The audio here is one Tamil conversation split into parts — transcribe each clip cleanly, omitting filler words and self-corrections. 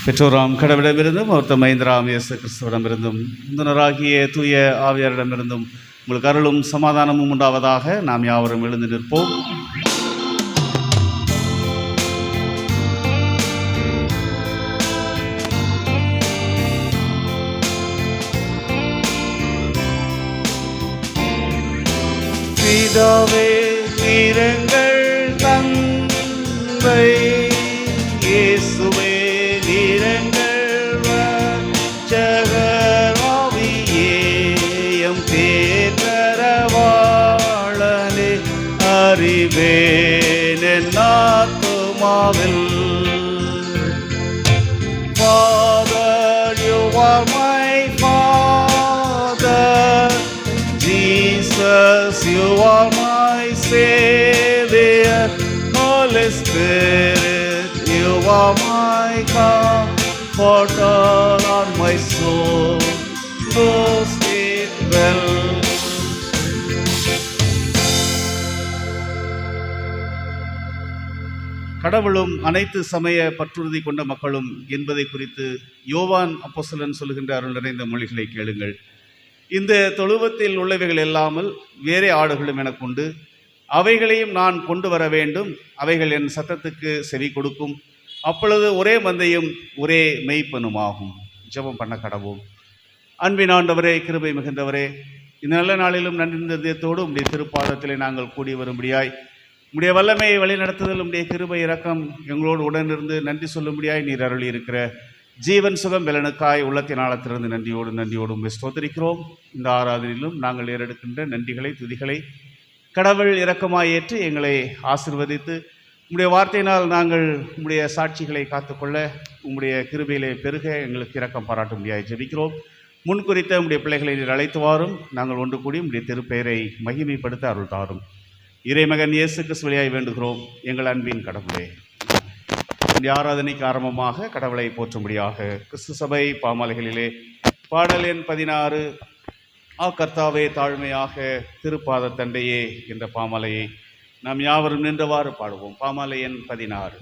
பெற்றோராம் கடவுளிடமிருந்தும் அவர் தம் ஐந்தராம் இயேசு கிறிஸ்துவிடமிருந்தும் முந்தினராகிய தூய ஆவியாரிடமிருந்தும் உங்களுக்கு அருளும் சமாதானமும் உண்டாவதாக. நாம் யாவரும் எழுந்து நிற்போம். பிதாவே நீரங்கள் தந்தை, இயேசுவே Father, you are my Father. Jesus, you are my Savior. Holy Spirit, you are my comforter on my soul. Those it well. கடவுளும் அனைத்து சமய பற்றுறுதி கொண்ட மக்களும் என்பதை குறித்து யோவான் அப்போஸ்தலன் சொல்லுகின்ற அருள் நிறைந்த மொழிகளை கேளுங்கள். இந்த தொழுவத்தில் உள்ளவைகள் இல்லாமல் வேறே ஆடுகளும் எனக்கு உண்டு, அவைகளையும் நான் கொண்டு வர வேண்டும். அவைகள் என் சத்தத்துக்கு செவி கொடுக்கும். அப்பொழுது ஒரே மந்தையும் ஒரே மெய்ப்பனுமாகும். ஜெபம் பண்ண கடவோம். அன்பின் ஆண்டவரே, கிருபை மிகுந்தவரே, இந்த நல்ல நாளிலும் நன்றியத்தோடு உம்முடைய திருப்பாதத்திலே நாங்கள் கூடி வரும்படியாய், உம்முடைய வல்லமையை வழிநடத்துதல், உம்முடைய கிருபை இரக்கம் எங்களோடு உடனிருந்து நன்றி சொல்லும்படியாய் நீர் அருளி இருக்கிற ஜீவன் சுகம் பலனுக்காய் உள்ளத்தின் ஆழத்திலிருந்து நன்றியோடும் ஸ்தோத்திரிக்கிறோம். இந்த ஆராதனையிலும் நாங்கள் ஏறெடுக்கின்ற நன்றிகளை துதிகளை கடவுள் இரக்கமாய் ஏற்று எங்களை ஆசீர்வதித்து உம்முடைய வார்த்தையினால் நாங்கள் உம்முடைய சாட்சிகளை காத்துக்கொள்ள உம்முடைய கிருபையிலே பெருக எங்களுக்கு இரக்கம் பாராட்டும்படியாய் ஜெபிக்கிறோம். முன்குறித்த உம்முடைய பிள்ளைகளை நீர் அழைத்து வாரும். நாங்கள் ஒன்று கூடி உம்முடைய திருப்பெயரை மகிமைப்படுத்த அருள் தாரும். இறைமகன் இயேசு கிறிஸ்து வழியாய் வேண்டுகிறோம் எங்கள் அன்பின் கடவுளே. ஆராதனைக்கு ஆரம்பமாக கடவுளை போற்றும்படியாக கிறிஸ்து சபை பாமாலைகளிலே பாடல் எண் 16 கர்த்தாவே தாழ்மையாக திருப்பாத தண்டையே என்ற பாமாலையை நாம் யாவரும் நின்றவாறு பாடுவோம். பாமாலை எண் 16.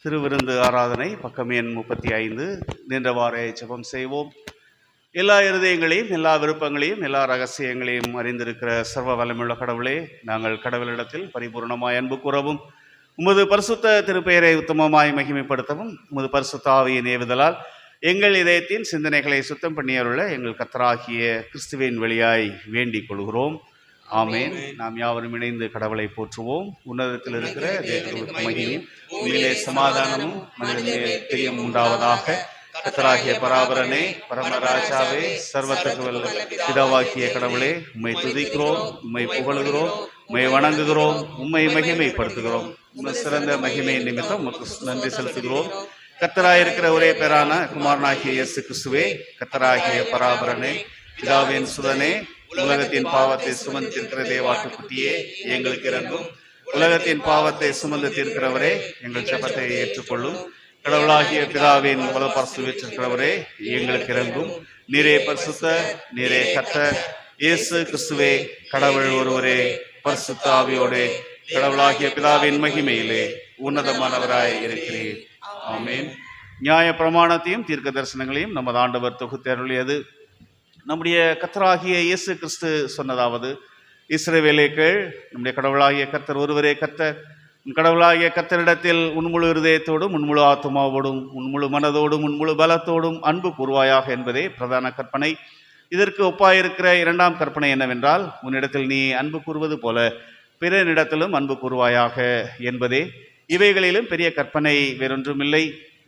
திருவிருந்து ஆராதனை பக்கம் எண் 35 நின்றவாறே ஜெபம் செய்வோம். எல்லா இருதயங்களையும், எல்லா விருப்பங்களையும், எல்லா ரகசியங்களையும் அறிந்திருக்கிற சர்வ வல்லமையுள்ள கடவுளே, நாங்கள் கடவுளிடத்தில் பரிபூர்ணமாய் அன்பு கூறவும், உமது பரிசுத்த திருப்பெயரை உத்தமமாய் மகிமைப்படுத்தவும், உமது பரிசுத்த ஆவியின் ஏவுதலால் எங்கள் இதயத்தின் சிந்தனைகளை சுத்தம் பண்ணியருள்ள எங்கள் கர்த்தராகிய கிறிஸ்துவின் வழியாய் வேண்டிக் கொள்கிறோம். ஆமேன். நாம் யாவரும் இணைந்து கடவுளை போற்றுவோம். உன்னதத்தில் இருக்கிற தேவனுக்கு மகிமையும் உண்மையிலே சமாதானமும் மனிதனிலே பிரியம் உண்டாவதாக. கர்த்தராகிய பராபரனே, பரமராஜாவே, சர்வத்துக்கு வல்ல பிதாவாகிய கடவுளே, உம்மை துதிக்கிறோம், உம்மை புகழுகிறோம், உம்மை வணங்குகிறோம், உம்மை மகிமைப்படுத்துகிறோம். உம்மை சிறந்த மகிமை நிமித்தம் உமக்கு நன்றி செலுத்துகிறோம். கர்த்தராயிருக்கிற ஒரே பேரான குமாரனாகிய இயேசு கிறிஸ்துவே, கர்த்தராகிய பராபரனே, பிதாவின் சுதனே, உலகத்தின் பாவத்தை சுமந்து தீர்க்கிற தேவாட்டுக்குட்டியே, எங்களுக்கு இறங்கும். உலகத்தின் பாவத்தை சுமந்து தீர்க்கிறவரே, எங்கள் ஜெபத்தை ஏற்றுக்கொள்ளும். கடவுளாகிய பிதாவின் வலப்பரசு வீற்றிருக்கிறவரே, எங்களுக்கு இறங்கும். நீரே பரிசுத்த, நீரே கர்த்தர். இயேசு கிறிஸ்துவே, கடவுள் ஒருவரே, பரிசுத்த ஆவியோடே, கடவுளாகிய பிதாவின் மகிமையிலே உன்னதமானவராய் இருக்கிறீர். ஆமேன். நியாய பிரமாணத்தையும் தீர்க்க தரிசனங்களையும் நமது ஆண்டவர் தொகுத்தருளியது. நம்முடைய கர்த்தராகிய இயேசு கிறிஸ்து சொன்னதாவது: இஸ்ரவேலே கேள், நம்முடைய கடவுளாகிய கர்த்தர் ஒருவரே கர்த்தர். கடவுளாகிய கர்த்தரிடத்தில் உன் முழு இருதயத்தோடும், உன் முழு ஆத்துமாவோடும், உன் முழு மனதோடும், உன் முழு பலத்தோடும் அன்பு கூர்வாயாக என்பதே பிரதான கற்பனை. இதற்கு ஒப்பாயிருக்கிற இரண்டாம் கற்பனை என்னவென்றால், உன்னிடத்தில் நீ அன்பு கூறுவது போல பிறனிடத்திலும் அன்பு கூர்வாயாக என்பதே. இவைகளிலும் பெரிய கற்பனை வேறொன்றுமில்லை.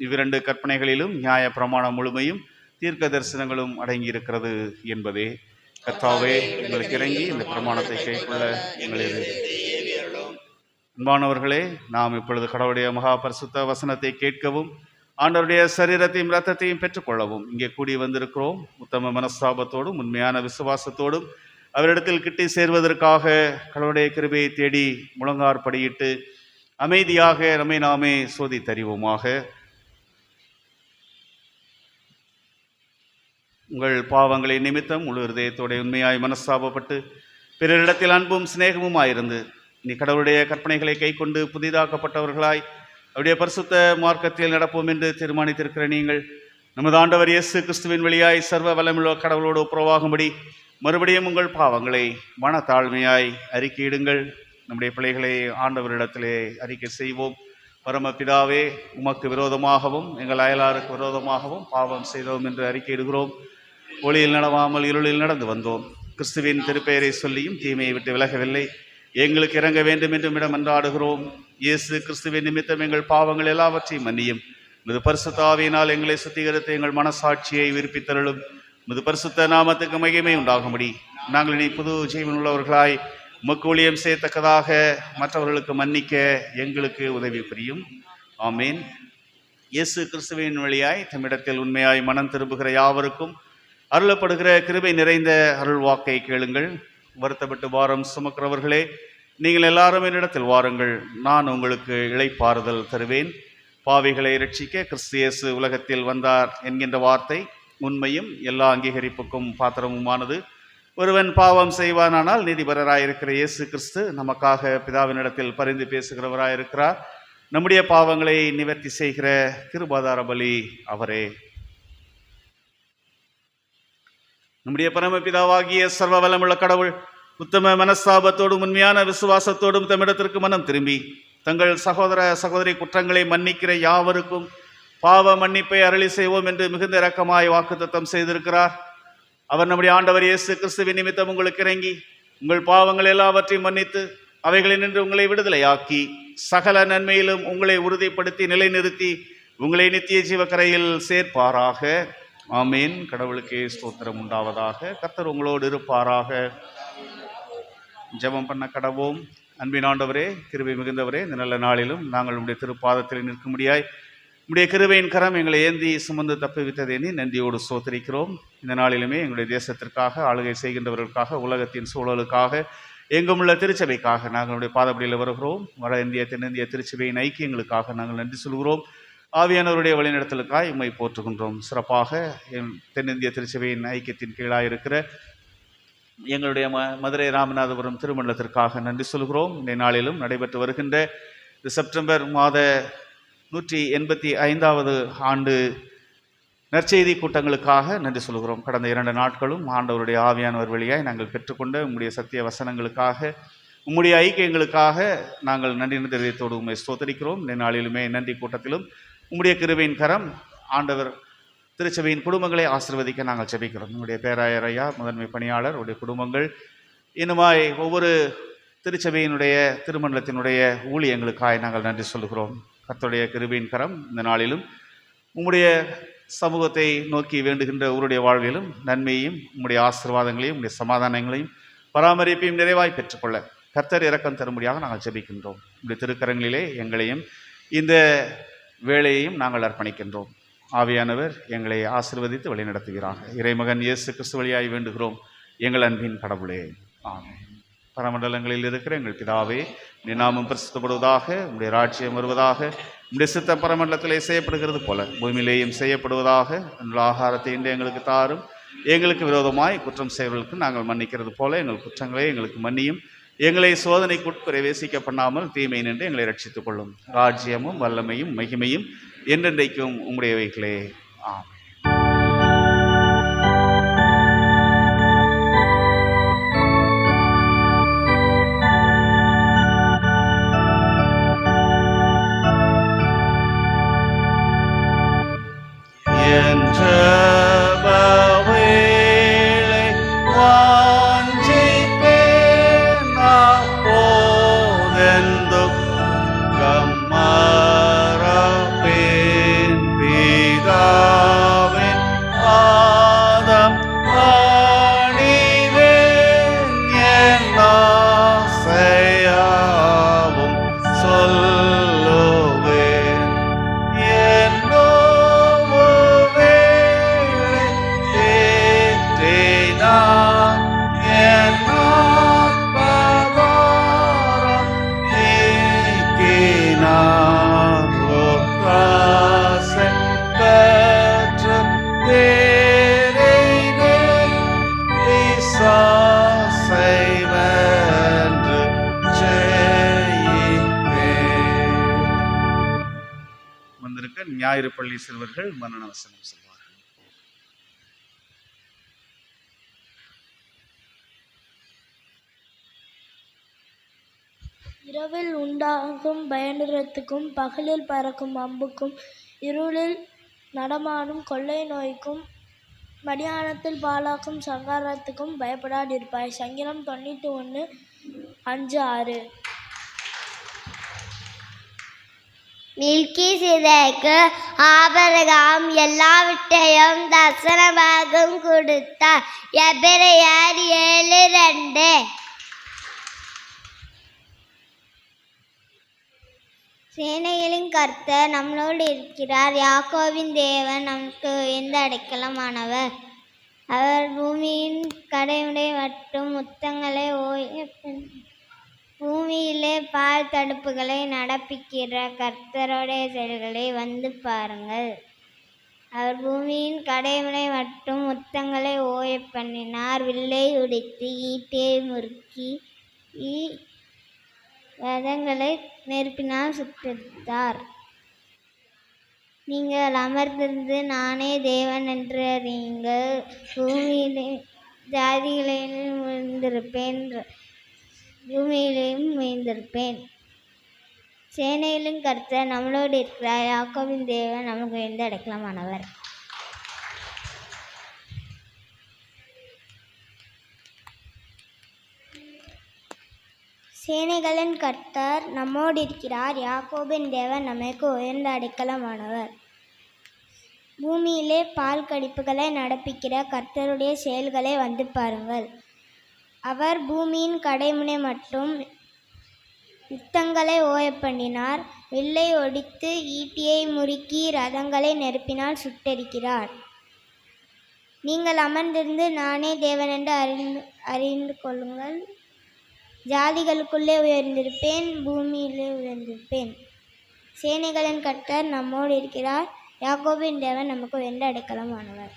இவ்விரண்டு கற்பனைகளிலும் நியாய பிரமாணம் முழுமையும் தீர்க்க தரிசனங்களும் அடங்கியிருக்கிறது என்பதே. கர்த்தாவே, எங்களுக்கு இறங்கி இந்த பிரமாணத்தை கைக்கொள்ள எங்களை அன்பானவர்களே, நாம் இப்பொழுது கடவுளுடைய மகா பரிசுத்த வசனத்தை கேட்கவும், ஆண்டவருடைய சரீரத்தையும் இரத்தத்தையும் பெற்றுக்கொள்ளவும் இங்கே கூடி வந்திருக்கிறோம். உத்தம மனஸ்தாபத்தோடும் உண்மையான விசுவாசத்தோடும் அவரிடத்தில் கிட்டி சேர்வதற்காக கடவுளுடைய கிருபையை தேடி முழங்காற்படியிட்டு அமைதியாக நம்மை நாமே சோதித்தறிவோமாக. உங்கள் பாவங்களை நிமித்தம் முழு இருதயத்தோட உண்மையாய் மனஸ்தாபப்பட்டு பிறரிடத்தில் அன்பும் சிநேகமும் ஆயிருந்து நீ கடவுளுடைய கற்பனைகளை கை கொண்டு புதிதாக்கப்பட்டவர்களாய் அவருடைய பரிசுத்த மார்க்கத்தில் நடப்போம் என்று தீர்மானித்திருக்கிற நீங்கள், நமது ஆண்டவர் இயேசு கிறிஸ்துவின் வழியாய் சர்வ வல்லமையுள்ள கடவுளோடு உறவாகும்படி மறுபடியும் உங்கள் பாவங்களை மனத்தாழ்மையாய் அறிக்கையிடுங்கள். நம்முடைய பிள்ளைகளை ஆண்டவரிடத்திலே அறிக்கை செய்வோம். பரமபிதாவே, உமக்கு விரோதமாகவும் எங்கள் அயலாருக்கு விரோதமாகவும் பாவம் செய்தோம் என்று அறிக்கையிடுகிறோம். ஒளியில் நடவாமல் இருளில் நடந்து வந்தோம். கிறிஸ்துவின் திருப்பெயரை சொல்லியும் தீமையை விட்டு விலகவில்லை. எங்களுக்கு இறங்க வேண்டும் என்றும் இடம் என்றாடுகிறோம். இயேசு கிறிஸ்துவின் நிமித்தம் எங்கள் பாவங்கள் எல்லாவற்றையும் மன்னியும். மிது பரிசுத்த ஆவியினால் எங்களை சுத்திகரித்து எங்கள் மனசாட்சியை விருப்பித்தருளும். மிது பரிசுத்த நாமத்துக்கு மகிமை உண்டாகும்படி நாங்கள் இனி புது ஜீவன் உள்ளவர்களாய் உமக்கு ஊழியம் செய்யத்தக்கதாக மற்றவர்களுக்கு மன்னிக்க எங்களுக்கு உதவி புரியும். ஆமேன். இயேசு கிறிஸ்துவின் வழியாய் தம்மிடத்தில் உண்மையாய் மனம் திரும்புகிற யாவருக்கும் அருளப்படுகிற கிருபை நிறைந்த அருள் வாக்கை கேளுங்கள். வருத்தப்பட்டு வாரம் சுமக்கிறவர்களே, நீங்கள் எல்லாரும் என்னிடத்தில் வாருங்கள், நான் உங்களுக்கு இளைப்பாறுதல் தருவேன். பாவிகளை இரட்சிக்க கிறிஸ்து இயேசு உலகத்தில் வந்தார் என்கின்ற வார்த்தை உண்மையும் எல்லா அங்கீகரிப்புக்கும் பாத்திரமுமானது. ஒருவன் பாவம் செய்வானானால் நீதிபரராயிருக்கிற இயேசு கிறிஸ்து நமக்காக பிதாவினிடத்தில் பரிந்து பேசுகிறவராயிருக்கிறார். நம்முடைய பாவங்களை நிவர்த்தி செய்கிற கிருபாதார பலி அவரே. நம்முடைய பரமபிதாவாகிய சர்வ வல்லமுள்ள கடவுள் உத்தம மனஸ்தாபத்தோடும் உண்மையான விசுவாசத்தோடும் தம்மிடத்திற்கு மனம் திரும்பி தங்கள் சகோதர சகோதரி குற்றங்களை மன்னிக்கிற யாவருக்கும் பாவ மன்னிப்பை அருளி செய்வோம் என்று மிகுந்த இரக்கமாய் வாக்குத்தத்தம் செய்திருக்கிறார். அவர் நம்முடைய ஆண்டவர் இயேசு கிறிஸ்துவின் நிமித்தம் உங்களுக்கு இறங்கி உங்கள் பாவங்கள் எல்லாவற்றையும் மன்னித்து அவைகளினின்று உங்களை விடுதலையாக்கி சகல நன்மையிலும் உங்களை உறுதிப்படுத்தி நிலைநிறுத்தி உங்களை நித்திய ஜீவக்கரையில் சேர்ப்பாராக. ஆமேன். கடவுளுக்கே ஸ்தோத்திரம் உண்டாவதாக. கர்த்தர் உங்களோடு இருப்பாராக. ஜெபம் பண்ண கடவோம். அன்பின் ஆண்டவரே, கிருபை மிகுந்தவரே, இந்த நல்ல நாளிலும் நாங்கள் உடைய திருப்பாதத்தில் நிற்கும்படியாய் உடைய கிருபையின் கரம் எங்களை ஏந்தி சுமந்து தப்புவித்ததை நன்றியோடு சோதரிக்கிறோம். இந்த நாளிலுமே எங்களுடைய தேசத்திற்காக, ஆளுகை செய்கின்றவர்களுக்காக, உலகத்தின் சூழலுக்காக, எங்குமுள்ள திருச்சபைக்காக நாங்களுடைய பாதப்படியில் வருகிறோம். வட இந்திய தென்னிந்திய திருச்சபையின் ஐக்கியங்களுக்காக நாங்கள் நன்றி சொல்கிறோம். ஆவியானவருடைய வழிநடத்தலுக்காய் உம்மை போற்றுகின்றோம். சிறப்பாக தென்னிந்திய திருச்சபையின் ஐக்கியத்தின் கீழாக இருக்கிற எங்களுடைய மதுரை ராமநாதபுரம் திருமண்டலத்திற்காக நன்றி சொல்கிறோம். இந்த நாளிலும் நடைபெற்று வருகின்ற இந்த செப்டம்பர் மாத 185வது ஆண்டு நற்செய்தி கூட்டங்களுக்காக நன்றி சொல்கிறோம். கடந்த 2 நாட்களும் ஆண்டவருடைய ஆவியானவர் வழியாய் நாங்கள் பெற்றுக்கொண்ட உம்முடைய சத்திய வசனங்களுக்காக, உம்முடைய ஐக்கியங்களுக்காக நாங்கள் நன்றி தெரிவித்தோடு உண்மை ஸ்தோத்தரிக்கிறோம். இந்த நாளிலுமே நன்றி கூட்டத்திலும் உம்முடைய கிருபையின் கரம் ஆண்டவர் திருச்சபையின் குடும்பங்களை ஆசீர்வதிக்க நாங்கள் ஜெபிக்கிறோம். உங்களுடைய பேராயர் ஐயா, முதன்மை பணியாளர், உடைய குடும்பங்கள், இன்னுமாய் ஒவ்வொரு திருச்சபையினுடைய திருமண்டலத்தினுடைய ஊழியங்களுக்காய் நாங்கள் நன்றி சொல்கிறோம். கர்த்தருடைய கிருபையின் கரம் இந்த நாளிலும் உம்முடைய சமூகத்தை நோக்கி வேண்டுகின்ற உங்களுடைய வாழ்விலும் நன்மையையும் உம்முடைய ஆசீர்வாதங்களையும் உங்களுடைய சமாதானங்களையும் பராமரிப்பையும் நிறைவாய் பெற்றுக்கொள்ள கர்த்தர் இரக்கம் தரும்படியாக நாங்கள் ஜெபிக்கின்றோம். உங்களுடைய திருக்கரங்களிலே எங்களையும் இந்த வேலையையும் நாங்கள் அர்ப்பணிக்கின்றோம். ஆவியானவர் எங்களை ஆசீர்வதித்து வழிநடத்துகிறார். இறைமகன் இயேசு கிறிஸ்து வழியாய் வேண்டுகிறோம் எங்கள் அன்பின் கடவுளே, ஆமென். பரமண்டலங்களில் இருக்கிற எங்கள் பிதாவே, உம்முடைய நாமம் பரிசுத்தப்படுவதாக, உம்முடைய ராஜ்யம் வருவதாக, உம்முடைய சித்தம் பரமண்டலத்திலே செய்யப்படுகிறது போல பூமியிலேயும் செய்யப்படுவதாக. எங்கள் ஆகாரத்தை இன்று எங்களுக்கு தாரும். எங்களுக்கு விரோதமாய் குற்றம் செய்வர்களுக்கு நாங்கள் மன்னிக்கிறது போல எங்கள் குற்றங்களை எங்களுக்கு மன்னியும். எங்களை சோதனைக்கு பிரவேசிக்க பண்ணாமல் தீமை நின்று எங்களை ரட்சித்துக் கொள்ளும். ராஜ்யமும் வல்லமையும் மகிமையும் என்றென்றைக்கும் உம்முடையவைகளே, ஆமென். ஞாயிறு பள்ளி சிறுவர்கள் மன்னன வசனம் சொல்வார்கள். இரவில் உண்டாகும் பயனுறத்துக்கும் பகலில் பறக்கும் அம்புக்கும் இருளில் நடமாடும் கொள்ளை நோய்க்கும் மடியானத்தில் பாலாக்கும் சங்காரத்துக்கும் பயப்படாதிருப்பாய். சங்கீதம் 91:5-6. மெல்கிசேதேக்கு ஆபிரகாம் எல்லாவற்றையும் தசனமாக கொடுத்தார். எபிரெயர் 7:2. சேனைகளின் கர்த்தர் நம்மளோடு இருக்கிறார். யாக்கோபின் தேவன் நமக்கு எந்த அடைக்கலமானவர். அவர் பூமியின் கடைமுறை மற்றும் முத்தங்களை பூமியிலே பால் தடுப்புகளை நடப்பிக்கிற கர்த்தருடைய செயல்களை வந்து பாருங்கள். அவர் பூமியின் கடைமுறை மற்றும் முத்தங்களை ஓய பண்ணினார். வில்லை உடைத்து ஈட்டியை முறுக்கி ரதங்களை நெருப்பினால் சுட்டெடுத்தார். நீங்கள் அமர்ந்திருந்து நானே தேவன் என்று அறியுங்கள். பூமியிலே ஜாதிகளையும் விழுந்திருப்பேன், பூமியிலையும் மீந்திருப்பேன். சேனையிலும் கர்த்தர் நம்மளோடு இருக்கிறார். யாக்கோபின் தேவன் நமக்கு எந்த அடைக்கலமானவர். சேனைகளின் கர்த்தர் நம்மோடு இருக்கிறார். யாக்கோபின் தேவன் நமக்கு உயர்ந்த அடைக்கலமானவர். பூமியிலே பால் கடிப்புகளை நடப்பிக்கிற கர்த்தருடைய செயல்களை வந்து பாருங்கள். அவர் பூமியின் கடைமுனை மட்டும் யுத்தங்களை ஓய பண்ணினார். வில்லை ஒடித்து ஈட்டியை முறுக்கி ரதங்களை நெருப்பினால் சுட்டெரிக்கிறார். நீங்கள் அமர்ந்திருந்து நானே தேவன் என்று அறிந்து கொள்ளுங்கள். ஜாதிகளுக்குள்ளே உயர்ந்திருப்பேன், பூமியிலே உயர்ந்திருப்பேன். சேனைகளின் கர்த்தர் நம்மோடு இருக்கிறார். யாக்கோபின் தேவன் நமக்கு உயர்ந்த அடைக்கலமானவர்.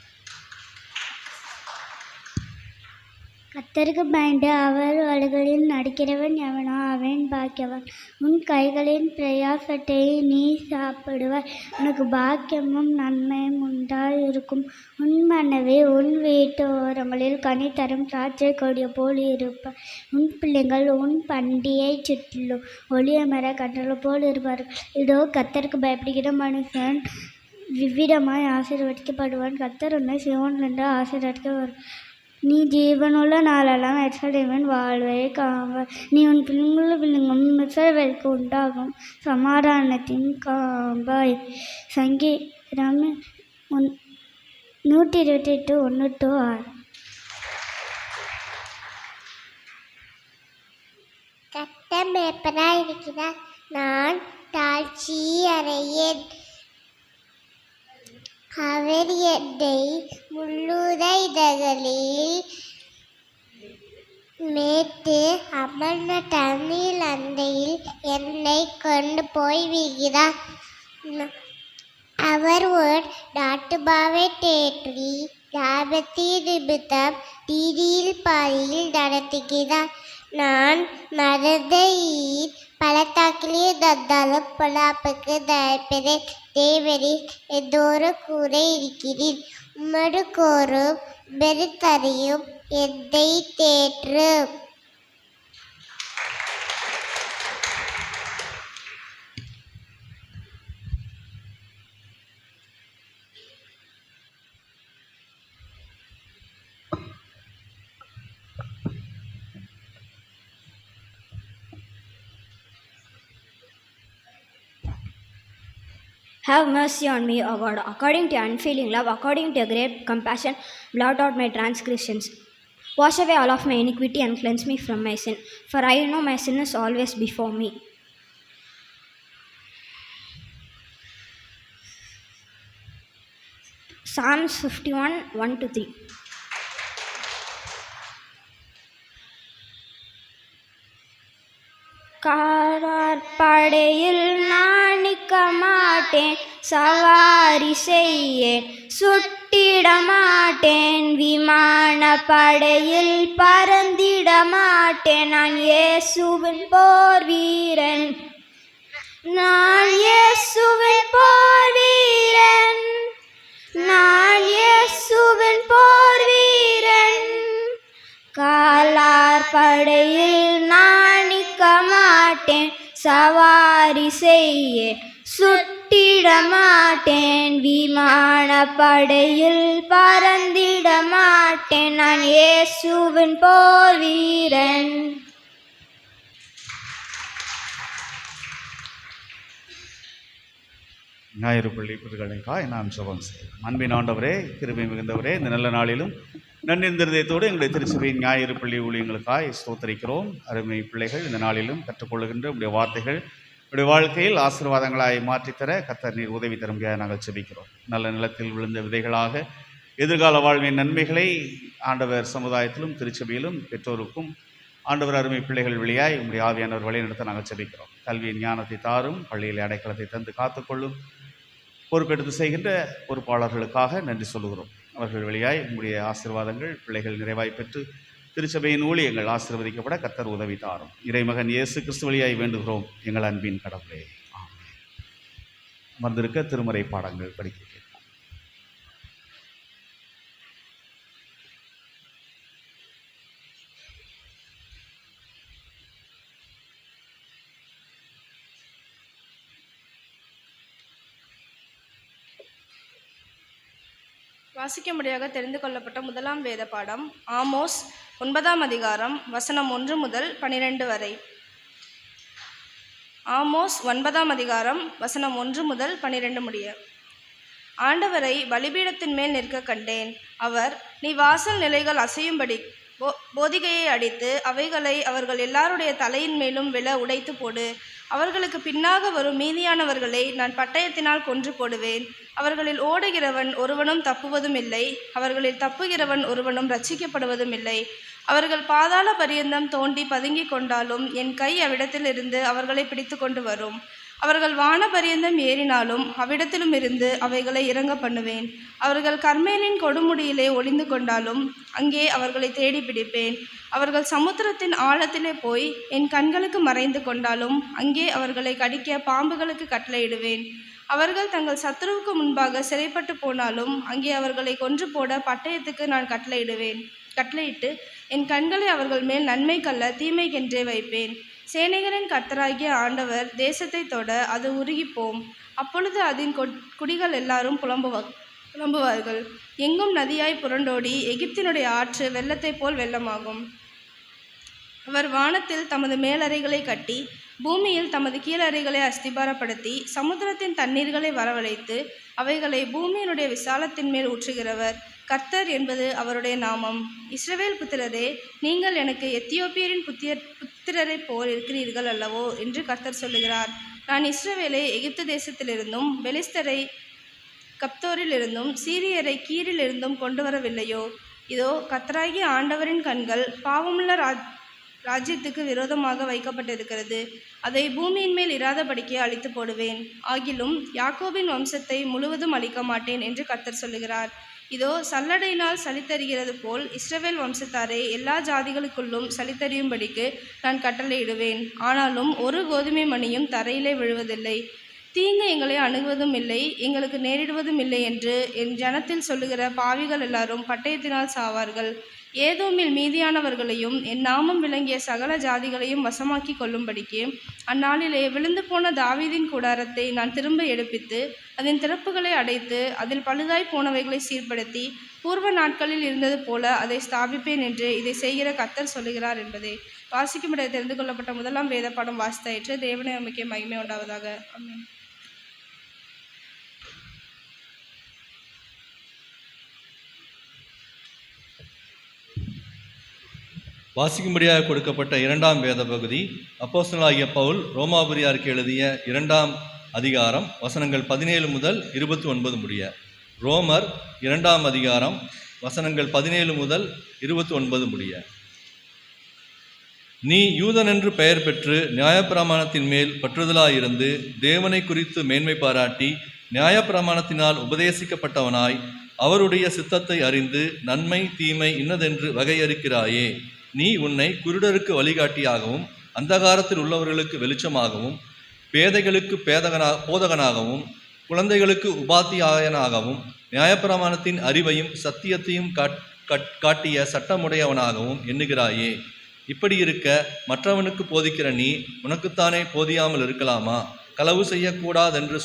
கர்த்தருக்கு பயந்து அவர் வழிகளில் நடக்கிறவன் எவனோ அவன் பாக்கியவான். உன் கைகளின் பிரயாசத்தை நீ சாப்பிடுவாய், உனக்கு பாக்கியமும் நன்மையும் உண்டாயிருக்கும். உன் மனைவி உன் வீட்டு ஓரங்களில் கனி தரும் திராட்சை கொடிய போல் இருப்பார். உன் பிள்ளைகள் உன் பண்டியை சுற்றிலும் ஒளிய மர கன்றலை போல் இருப்பார்கள். இதோ கர்த்தருக்கு பயப்படுகிற மனுஷன் விவிதமாய் ஆசீர்வதிக்கப்படுவான். கர்த்தர் உன்னை சீயோனிலிருந்து ஆசீர்வதிக்க நீ ஜீவனுள்ள நாளெல்லாம் எருசலேமின் வாழ்வை காண்பாய். நீ உன் பிள்ளைங்களும் இஸ்ரவேலுக்கு உண்டாகும் சமாதானத்தின் காண்பாய். சங்கீதம் 128 1-6. கர்த்தர் மேய்ப்பனாய் இருக்கிறார், நான் தாழ்ச்சி அடையேன். அவர் என்னை முள்ளுதைகளில் மேய்த்து அமர்ந்த தண்ணீர் அண்டையில் என்னை கொண்டு போய் விடுகிறார். அவர் ஒரு நாட்டுமாவை தேற்றி லாபத்தின் நிமித்தம் நீதியில் பாதையில் நடத்துகிறார். நான் மறந்த பள்ளத்தாக்கிலே நடந்தாலும் பொல்லாப்புக்கு பயப்பேன். தேவரீர் என்னோடு கூட இருக்கிறீர், உமது கோரும் பெருத்தரையும் என்னை தேற்றும். Have mercy on me, O God, according to your unfailing love, according to your great compassion, blot out my transgressions. Wash away all of my iniquity and cleanse me from my sin, for I know my sin is always before me. Psalms 51 1-3. காலாற்படையில் நான் நிற்க மாட்டேன், சவாரி செய்யேன் சுட்டிட மாட்டேன், விமான படையில் பறந்திட மாட்டேன். நான் இயேசுவின் போர் வீரன், நான் இயேசுவின் போர் வீரன், நான் இயேசுவின் போர் வீரன். காலாற்படையில் நான் நிற்க மாட்டேன், சவாரி செய்ய சுட்டிட மாட்டேன், விமான படையில் பறந்திட மாட்டேன். நான் இயேசுவின் போர் வீரன். ஞாயிறு பள்ளி புதுகளுக்காய் நாம் ஜெபம் செய்வோம். அன்பின் ஆண்டவரே, கிருபை மிகுந்தவரே, இந்த நல்ல நாளிலும் நன்னிருந்ததோடு எங்களுடைய திருச்சபையின் ஞாயிறு பள்ளி ஊழியங்களுக்காய் ஸ்தோத்தரிக்கிறோம். அருமை பிள்ளைகள், இந்த நாளிலும் கற்றுக்கொள்ளுகின்ற உடைய வார்த்தைகள் உடைய வாழ்க்கையில் ஆசீர்வாதங்களாய் மாற்றித்தர கர்த்தர் நீர் உதவி தரும்படியாக நாங்கள் ஜெபிக்கிறோம். நல்ல நிலத்தில் விழுந்த விதைகளாக எதிர்கால வாழ்வின் நன்மைகளை ஆண்டவர் சமுதாயத்திலும் திருச்சபையிலும் பெற்றோருக்கும் ஆண்டவர் அருமை பிள்ளைகள் வழியாய் உங்களுடைய ஆவியானவர் வழி நடத்த நாங்கள் ஜெபிக்கிறோம். கல்வியின் ஞானத்தை தாரும், பள்ளியில் அடைக்கலத்தை தந்து காத்துக்கொள்ளும். பொறுப்பெடுத்து செய்கின்ற பொறுப்பாளர்களுக்காக நன்றி சொல்லுகிறோம். அவர்கள் வழியாய் உங்களுடைய ஆசீர்வாதங்கள் பிள்ளைகள் நிறைவாய் பெற்று திருச்சபையின் ஊழியங்கள் ஆசீர்வதிக்கப்பட கர்த்தர் உதவி தாரும். இறைமகன் இயேசு கிறிஸ்து வழியாய் வேண்டுகிறோம் எங்கள் அன்பின் கடவுளே, ஆமென். வந்திருக்க திருமறை பாடங்கள் படிக்க கேட்போம். வாசிக்கும்படியாக தெரிந்து கொள்ளப்பட்ட முதலாம் வேத பாடம் ஆமோஸ் 9ஆம் அதிகாரம் வசனம் 1 முதல் 12 வரை. ஆமோஸ் 9ஆம் அதிகாரம் வசனம் 1 முதல் 12 முடிய. ஆண்டவரை பலிபீடத்தின் மேல் நிற்க கண்டேன். அவர், நீ வாசல் நிலைகள் அசையும்படி போதிகையை அடித்து அவைகளை அவர்கள் எல்லாருடைய தலையின் மேலும் விழ உடைத்து போடு. அவர்களுக்கு பின்னாக வரும் மீதியானவர்களை நான் பட்டயத்தினால் கொன்று போடுவேன். அவர்களில் ஓடுகிறவன் ஒருவனும் தப்புவதும் இல்லை, அவர்களில் தப்புகிறவன் ஒருவனும் ரட்சிக்கப்படுவதும் இல்லை. அவர்கள் பாதாள பரியந்தம் தோண்டி பதுங்கி கொண்டாலும் என் கை அவ்விடத்திலிருந்து அவர்களை பிடித்து கொண்டு வரும். அவர்கள் வானபரியந்தம் ஏறினாலும் அவ்விடத்திலும் இருந்து அவைகளை இறங்க பண்ணுவேன். அவர்கள் கர்மேலின் கொடுமுடியிலே ஒளிந்து கொண்டாலும் அங்கே அவர்களை தேடி பிடிப்பேன். அவர்கள் சமுத்திரத்தின் ஆழத்திலே போய் என் கண்களுக்கு மறைந்து கொண்டாலும் அங்கே அவர்களை கடிக்க பாம்புகளுக்கு கட்டளையிடுவேன். அவர்கள் தங்கள் சத்துருவுக்கு முன்பாக சிறைப்பட்டு போனாலும் அங்கே அவர்களை கொன்று போட பட்டயத்துக்கு நான் கட்டளையிட்டு என் கண்களை அவர்கள் மேல் நன்மைக்கல்ல தீமைக்கென்றே வைப்பேன். சேனைகளின் கர்த்தராகிய ஆண்டவர் தேசத்தை தொட அது உருகிப்போம். அப்பொழுது அதன் குடிகள் எல்லாரும் புலம்புவார்கள். எங்கும் நதியாய் புரண்டோடி எகிப்தினுடைய ஆற்று வெள்ளத்தைப் போல் வெள்ளமாகும். அவர் வானத்தில் தமது மேலறைகளை கட்டி பூமியில் தமது கீழறைகளை அஸ்திபாரப்படுத்தி சமுத்திரத்தின் தண்ணீர்களை வரவழைத்து அவைகளை பூமியினுடைய விசாலத்தின் மேல் ஊற்றுகிறவர். கர்த்தர் என்பது அவருடைய நாமம். இஸ்ரவேல் புத்திரரே, நீங்கள் எனக்கு எத்தியோப்பியரின் புத்திரரைப் போல் இருக்கிறீர்கள் அல்லவோ என்று கர்த்தர் சொல்லுகிறார். நான் இஸ்ரவேலை எகிப்து தேசத்திலிருந்தும் பெலிஸ்தரை கப்தோரிலிருந்தும் சீரியரை கீரிலிருந்தும் கொண்டு வரவில்லையோ? இதோ கர்த்தராகிய ஆண்டவரின் கண்கள் பாவமுள்ள ராஜ்யத்துக்கு விரோதமாக வைக்கப்பட்டிருக்கிறது. அதை பூமியின் மேல் இராதபடிக்கு அழித்து போடுவேன். ஆகிலும் யாக்கோபின் வம்சத்தை முழுவதும் அழிக்க மாட்டேன் என்று கர்த்தர் சொல்லுகிறார். இதோ சல்லடையினால் சலித்தறிகிறது போல் இஸ்ரவேல் வம்சத்தாரை எல்லா ஜாதிகளுக்குள்ளும் சலித்தறியும்படிக்கு நான் கட்டளையிடுவேன். ஆனாலும் ஒரு கோதுமை மணியும் தரையிலே விழுவதில்லை. தீங்கு எங்களை அணுகுவதும் இல்லை, எங்களுக்கு நேரிடுவதும் இல்லை என்று என் ஜனத்தில் சொல்லுகிற பாவிகள் எல்லாரும் பட்டயத்தினால் சாவார்கள். ஏதோமில் மீதியானவர்களையும் என் நாமம் விளங்கிய சகல ஜாதிகளையும் வசமாக்கி கொள்ளும்படிக்கு அந்நாளிலே விழுந்து போன தாவீதின் கூடாரத்தை நான் திரும்ப எடுப்பித்து அதன் திறப்புகளை அடைத்து அதில் பழுதாய் போனவைகளை சீர்படுத்தி பூர்வ நாட்களில் இருந்தது போல அதை ஸ்தாபிப்பேன் என்று இதை செய்கிற கர்த்தர் சொல்லுகிறார் என்பதே. வாசிக்கும்படி தெரிந்து கொள்ளப்பட்ட முதலாம் வேத பாடம் வாசித்தாயிற்று. தேவனை அமைக்க மகிமை உண்டாவதாக. ஆமென். வாசிக்கும்படியாக கொடுக்கப்பட்ட இரண்டாம் வேத பகுதி அப்போஸ்தலனாகிய பவுல் ரோமாபுரியாருக்கு எழுதிய 2ஆம் அதிகாரம் வசனங்கள் 17 முதல் 29 முடிய. ரோமர் 2ஆம் அதிகாரம் வசனங்கள் 17 முதல் 29 முடிய. நீ யூதனென்று பெயர் பெற்று நியாயப்பிரமாணத்தின் மேல் பற்றுதலாயிருந்து தேவனை குறித்து மேன்மை பாராட்டி நியாயப்பிரமாணத்தினால் உபதேசிக்கப்பட்டவனாய் அவருடைய சித்தத்தை அறிந்து நன்மை தீமை இன்னதென்று வகையறுக்கிறாயே. நீ உன்னை குருடருக்கு வழிகாட்டியாகவும் அந்தகாரத்தில் உள்ளவர்களுக்கு வெளிச்சமாகவும் பேதைகளுக்கு போதகனாகவும் குழந்தைகளுக்கு உபாத்தியாயனாகவும் நியாயப்பிரமாணத்தின் அறிவையும் சத்தியத்தையும் காட்டிய சட்டமுடையவனாகவும் எண்ணுகிறாயே. இப்படி இருக்க மற்றவனுக்கு போதிக்கிற நீ உனக்குத்தானே போதியாமல் இருக்கலாமா? களவு செய்யக்கூடாதென்று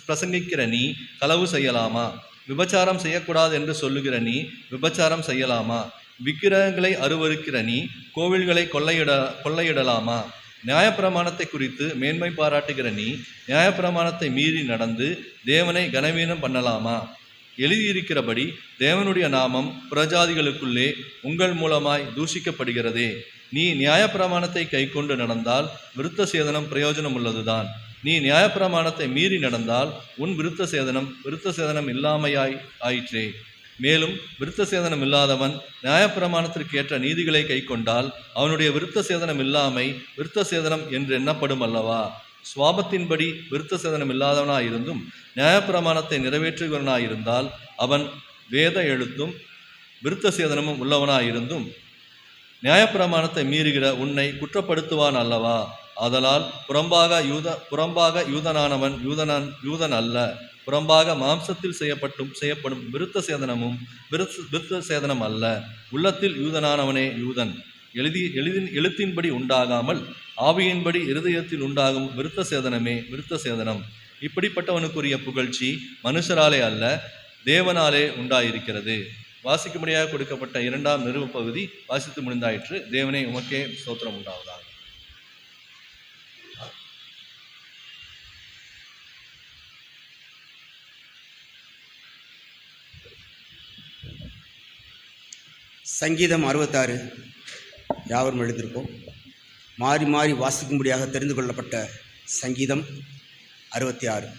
பிரசங்கிக்கிற நீ களவு செய்யலாமா? விபச்சாரம் செய்யக்கூடாது என்று சொல்லுகிற நீ விபச்சாரம் செய்யலாமா? விக்கிரகங்களை அருவருக்கிற நீ கோவில்களை கொள்ளையிடலாமா? நியாயப்பிரமாணத்தை குறித்து மேன்மை பாராட்டுகிற நீ நியாயப்பிரமாணத்தை மீறி நடந்து தேவனை கனவீனம் பண்ணலாமா? எழுதியிருக்கிறபடி தேவனுடைய நாமம் புறஜாதிகளுக்குள்ளே உங்கள் மூலமாய் தூஷிக்கப்படுகிறதே. நீ நியாயப்பிரமாணத்தை கைக்கொண்டு நடந்தால் விருத்த சேதனம் பிரயோஜனம் உள்ளதுதான். நீ நியாயப்பிரமாணத்தை மீறி நடந்தால் உன் விருத்த சேதனம் இல்லாமையாய் ஆயிற்றே. மேலும் விருத்த சேதனம் இல்லாதவன் நியாயப்பிரமாணத்திற்கு ஏற்ற நீதிகளை கைக்கொண்டால் அவனுடைய விருத்த சேதனம் இல்லாமை விருத்த சேதனம் என்று எண்ணப்படும் அல்லவா? சுவாபத்தின்படி விருத்த சேதனம் இல்லாதவனாயிருந்தும் நியாயப்பிரமாணத்தை நிறைவேற்றுகிறவனாயிருந்தால் அவன் வேத எழுத்தும் விருத்த சேதனமும் உள்ளவனாயிருந்தும் நியாயப்பிரமாணத்தை மீறுகிற உன்னை குற்றப்படுத்துவான் அல்லவா? ஆதலால் புறம்பாக யூதனானவன் யூதன் அல்ல, புறம்பாக மாம்சத்தில் செய்யப்படும் விருத்த சேதனம் அல்ல, உள்ளத்தில் யூதனானவனே யூதன். எழுத்தின்படி உண்டாகாமல் ஆவியின்படி இருதயத்தில் உண்டாகும் விருத்த சேதனமே விருத்த சேதனம். இப்படிப்பட்டவனுக்குரிய புகழ்ச்சி மனுஷராலே அல்ல, தேவனாலே உண்டாயிருக்கிறது. வாசிக்கும்படியாக கொடுக்கப்பட்ட 2ஆம் நிருப பகுதி வாசித்து முடிந்தாயிற்று. தேவனே உமக்கே ஸ்தோத்திரம் உண்டாவதாக. சங்கீதம் 66 யாவரும் எழுதியிருக்கோம். மாறி மாறி வாசிக்கும்படியாக தெரிந்து கொள்ளப்பட்ட சங்கீதம் 66.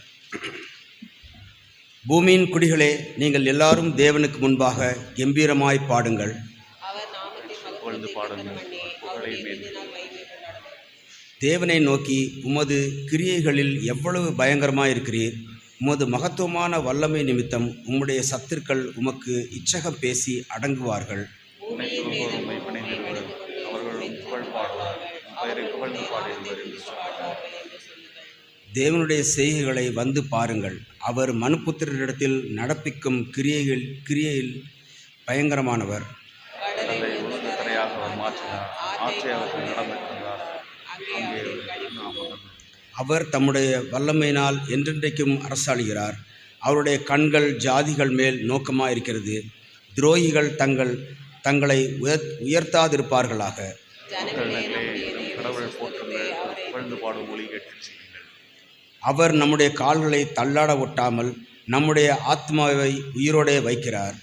பூமியின் குடிகளே, நீங்கள் எல்லாரும் தேவனுக்கு முன்பாக கம்பீரமாய் பாடுங்கள். தேவனை நோக்கி, உமது கிரியைகளில் எவ்வளவு பயங்கரமாயிருக்கிறீர்! உமது மகத்துவமான வல்லமை நிமித்தம் உம்முடைய சத்துருக்கள் உமக்கு இச்சகம் பேசி அடங்குவார்கள். தேவனுடைய செய்கைகளை வந்து பாருங்கள். அவர் மனுபுத்திரரிடத்தில் நடப்பிக்கும் கிரியையில் பயங்கரமானவர். அவர் தம்முடைய வல்லமையினால் என்றென்றைக்கும் அரசாளுகிறார். அவருடைய கண்கள் ஜாதிகள் மேல் நோக்கமாயிருக்கிறது. துரோகிகள் தங்களை உயர்த்தாதிருப்பார்களாக. அவர் நம்முடைய கால்களை தள்ளாட ஒட்டாமல் நம்முடைய ஆத்மாவை உயிரோடே வைக்கிறார்.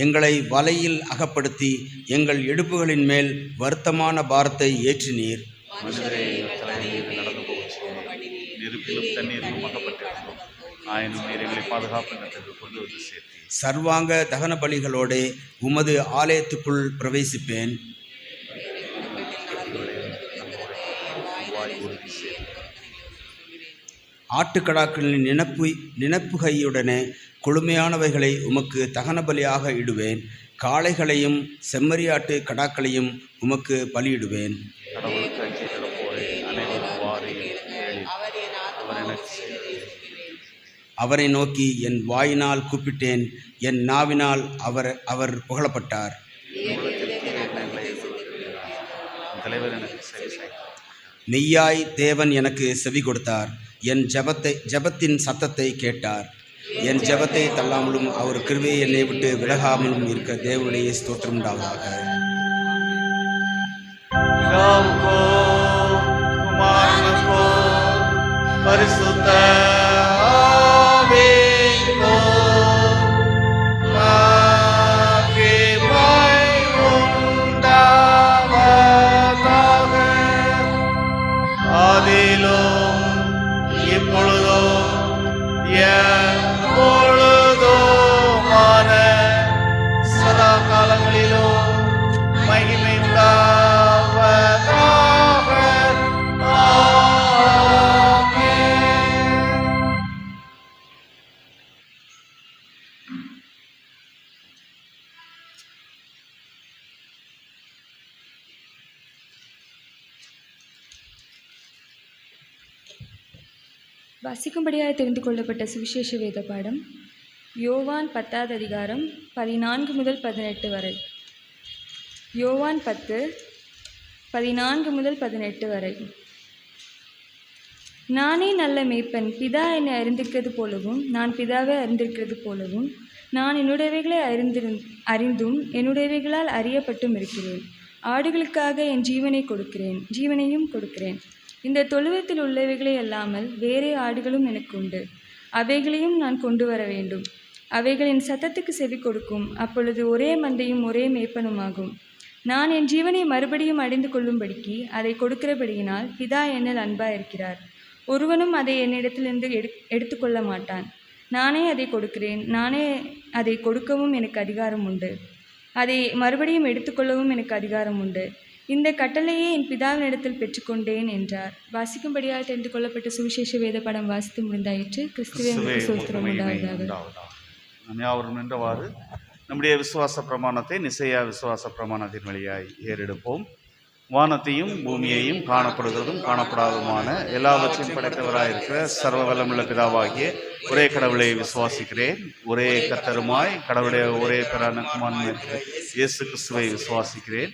எங்களை வலையில் அகப்படுத்தி எங்கள் இடுப்புகளின் மேல் வருத்தமான பாரத்தை ஏற்றினீர். சர்வாங்க தகன பலிகளோடு உமது ஆலயத்துக்குள் பிரவேசிப்பேன். ஆட்டுக்கடாக்களின் நினப்புகையுடனே கொழுமையானவைகளை உமக்கு தகன பலியாக இடுவேன். காளைகளையும் செம்மறியாட்டு கடாக்களையும் உமக்கு பலியிடுவேன். அவரை நோக்கி என் வாயினால் கூப்பிட்டேன், என் நாவினால் அவர் புகழப்பட்டார். மெய்யாய் தேவன் எனக்கு செவி கொடுத்தார். என் ஜெபத்தின் சத்தத்தை கேட்டார். என் ஜெபத்தை தள்ளாமலும் அவர் கிருபையை என்னை விட்டு விலகாமலும் இருக்க தேவனுடைய ஸ்தோத்திரம் உண்டாவதாக. பரிசுத்த வாசிக்கும்படியாக தெரிந்து கொள்ளப்பட்ட சுவிசேஷ வேத பாடம் யோவான் 10வது அதிகாரம் 14 முதல் 18 வரை. யோவான் 10 14 முதல் 18 வரை. நானே நல்ல மேய்ப்பன். பிதா என்னை அறிந்திருக்கிறது போலவும் நான் பிதாவை அறிந்திருக்கிறது போலவும் நான் என்னுடையவைகளை அறிந்தும் என்னுடையவைகளால் அறியப்பட்டும் இருக்கிறேன். ஆடுகளுக்காக என் ஜீவனையும் கொடுக்கிறேன். இந்த தொழுவத்தில் உள்ளவைகளை அல்லாமல் வேறே ஆடுகளும் எனக்கு உண்டு. அவைகளையும் நான் கொண்டு வர வேண்டும். அவைகளின் சத்தத்துக்கு செவி கொடுக்கும். அப்பொழுது ஒரே மந்தையும் ஒரே மேய்ப்பனுமாகும். நான் என் ஜீவனை மறுபடியும் அடைந்து கொள்ளும்படிக்கு அதை கொடுக்கிறபடியினால் பிதா என்னில் அன்பாயிருக்கிறார். ஒருவனும் அதை என்னிடத்திலிருந்து எடுத்துக்கொள்ள மாட்டான். நானே அதை கொடுக்கிறேன். நானே அதை கொடுக்கவும் எனக்கு அதிகாரம் உண்டு. அதை மறுபடியும் எடுத்துக்கொள்ளவும் எனக்கு அதிகாரம் உண்டு. இந்த கட்டளையை என் பிதாவினிடத்தில் பெற்றுக்கொண்டேன் என்றார். வாசிக்கும்படியாக தெரிந்து கொள்ளப்பட்ட சுவிசேஷ வேத படம் வாசித்து முடிந்தாயிற்று. கிறிஸ்துவே ஸ்தோத்திரம் உண்டாவதாக. ஞாபகம் என்றவாறு நம்முடைய விசுவாச பிரமாணத்தை நிசையா விசுவாச பிரமாணத்தின் வழியாய் ஏறெடுப்போம். வானத்தையும் பூமியையும் காணப்படுகிறதும் காணப்படாததுமான எல்லாவற்றையும் படைத்தவராயிருக்கிற சர்வ வல்லமுள்ள பிதாவாகிய ஒரே கடவுளை விசுவாசிக்கிறேன். ஒரே கர்த்தருமாய் கடவுளுடைய ஒரே பிரானக்குமான இயேசு கிறிஸ்துவை விசுவாசிக்கிறேன்.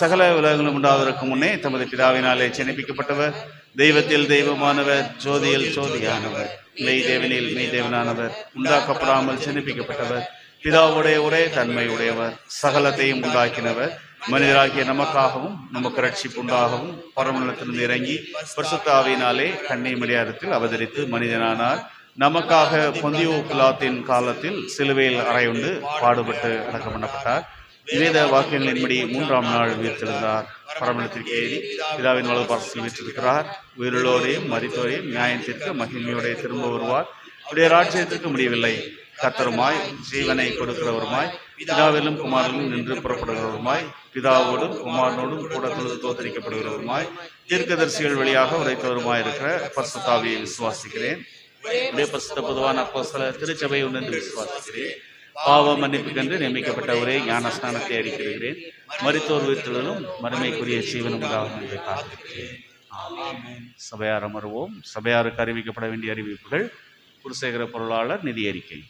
சகல உலகங்களும் உண்டாவதற்கு முன்னே தமது பிதாவினாலே ஜனிப்பிக்கப்பட்டவர், தெய்வத்தில் தெய்வமானவர், ஜோதியில் ஜோதியானவர், மெய் தேவனில் மெய் தேவனானவர், உண்டாக்கப்படாமல் ஜனிப்பிக்கப்பட்டவர், பிதாவுடைய ஒரே தன்மை உடையவர், சகலத்தையும் உண்டாக்கினவர், மனிதராகிய நமக்காகவும் நமக்கு ரட்சிப்பு உண்டாகவும் பரமண்டலத்திலிருந்து இறங்கி பரிசுத்த ஆவியினாலே கன்னி மரியாதத்தில் அவதரித்து மனிதனானார். நமக்காக பொந்தியோ பிலாத்தின் காலத்தில் சிலுவையில் அறையுண்டு பாடுபட்டு அடக்கம் பண்ணப்பட்டார். வேத வாக்கியங்களின்படி 3ஆம் நாள் உயிர்த்தெழுந்தார். பரமண்டலத்திற்கு ஏறி பிதாவின் வலது பாரசத்தில் வீற்றிருக்கிறார். உயிருள்ளோரையும் மரித்தோரையும் நியாயத்திற்கு மகிமையோடைய திரும்ப வருவார். உடைய ராஜ்யத்திற்கு முடியவில்லை. கர்த்தருமாய் ஜீவனை கொடுக்கிறவருமாய் பிதாவிலும் குமாரனும் நின்று புறப்படுகிறவருமாய், பிதாவோடும் குமாரனோடும் கூட தொழுது தோத்தரிக்கப்படுகிறவருமாய், தீர்க்கதரிசிகள் வழியாக உரைத்தவருமாய் இருக்கிற பரிசுத்த ஆவியை விசுவாசிக்கிறேன். உடைய பரிசுத்த பொதுவான அப்போஸ்தலர் திருச்சபை ஒன்று விசுவாசிக்கிறேன். பாவ மன்னிப்புக்கென்று நியமிக்கப்பட்ட ஒரே ஞான ஸ்நானத்தை அறிக்கிறேன். மரித்தோர் உயிர்த்தெழுதலும் மறுமைக்குரிய ஜீவனும் என்று காத்திருக்கிறேன். சபையார் அமர்வோம். சபையாருக்கு அறிவிக்கப்பட வேண்டிய அறிவிப்புகள். குருசேகர பொருளாளர் நிதி அறிக்கை.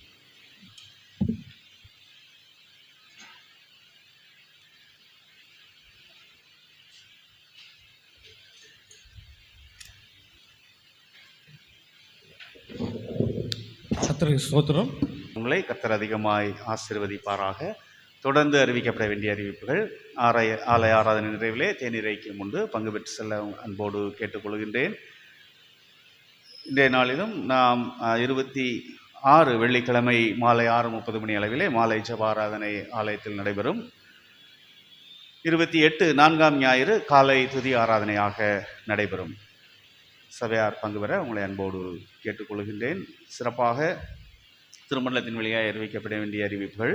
கர்த்தருக்கு ஸ்தோத்திரம். உங்களை கர்த்தர் அதிகமாய் ஆசீர்வதிப்பாராக. தொடர்ந்து அறிவிக்கப்பட வேண்டிய அறிவிப்புகள். ஆலய ஆராதனை நிறைவிலே தேநீரைக்கு முன்பு பங்கு பெற்று செல்ல அன்போடு கேட்டுக்கொள்கின்றேன். இன்றைய நாளிலும் நாம் 26 வெள்ளிக்கிழமை மாலை 6:30 மணி அளவிலே மாலை ஜெபாராதனை ஆலயத்தில் நடைபெறும். 28 4ஆம் ஞாயிறு காலை துதி ஆராதனையாக நடைபெறும். சபையார் பங்கு பெற உங்களை அன்போடு கேட்டுக்கொள்கின்றேன். சிறப்பாக திருமண்டலத்தின் வழியாக அறிவிக்கப்பட வேண்டிய அறிவிப்புகள்.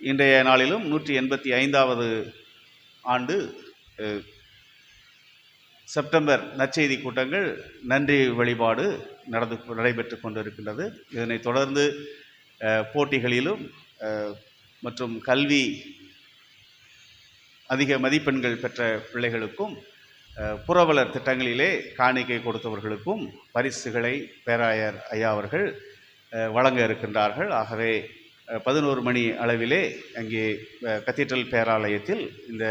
இன்றைய நாளிலும் 185வது ஆண்டு செப்டம்பர் நற்செய்தி கூட்டங்கள் நன்றி வழிபாடு நடைபெற்று கொண்டிருக்கின்றது. இதனைத் தொடர்ந்து போட்டிகளிலும் மற்றும் கல்வி அதிக மதிப்பெண்கள் பெற்ற பிள்ளைகளுக்கும் புரவலர் திட்டங்களிலே காணிக்கை கொடுத்தவர்களுக்கும் பரிசுகளை பேராயர் ஐயா அவர்கள் வழங்க இருக்கின்றார்கள். ஆகவே 11 மணி அளவிலே அங்கே கத்தீட்ரல் பேராலயத்தில் இந்த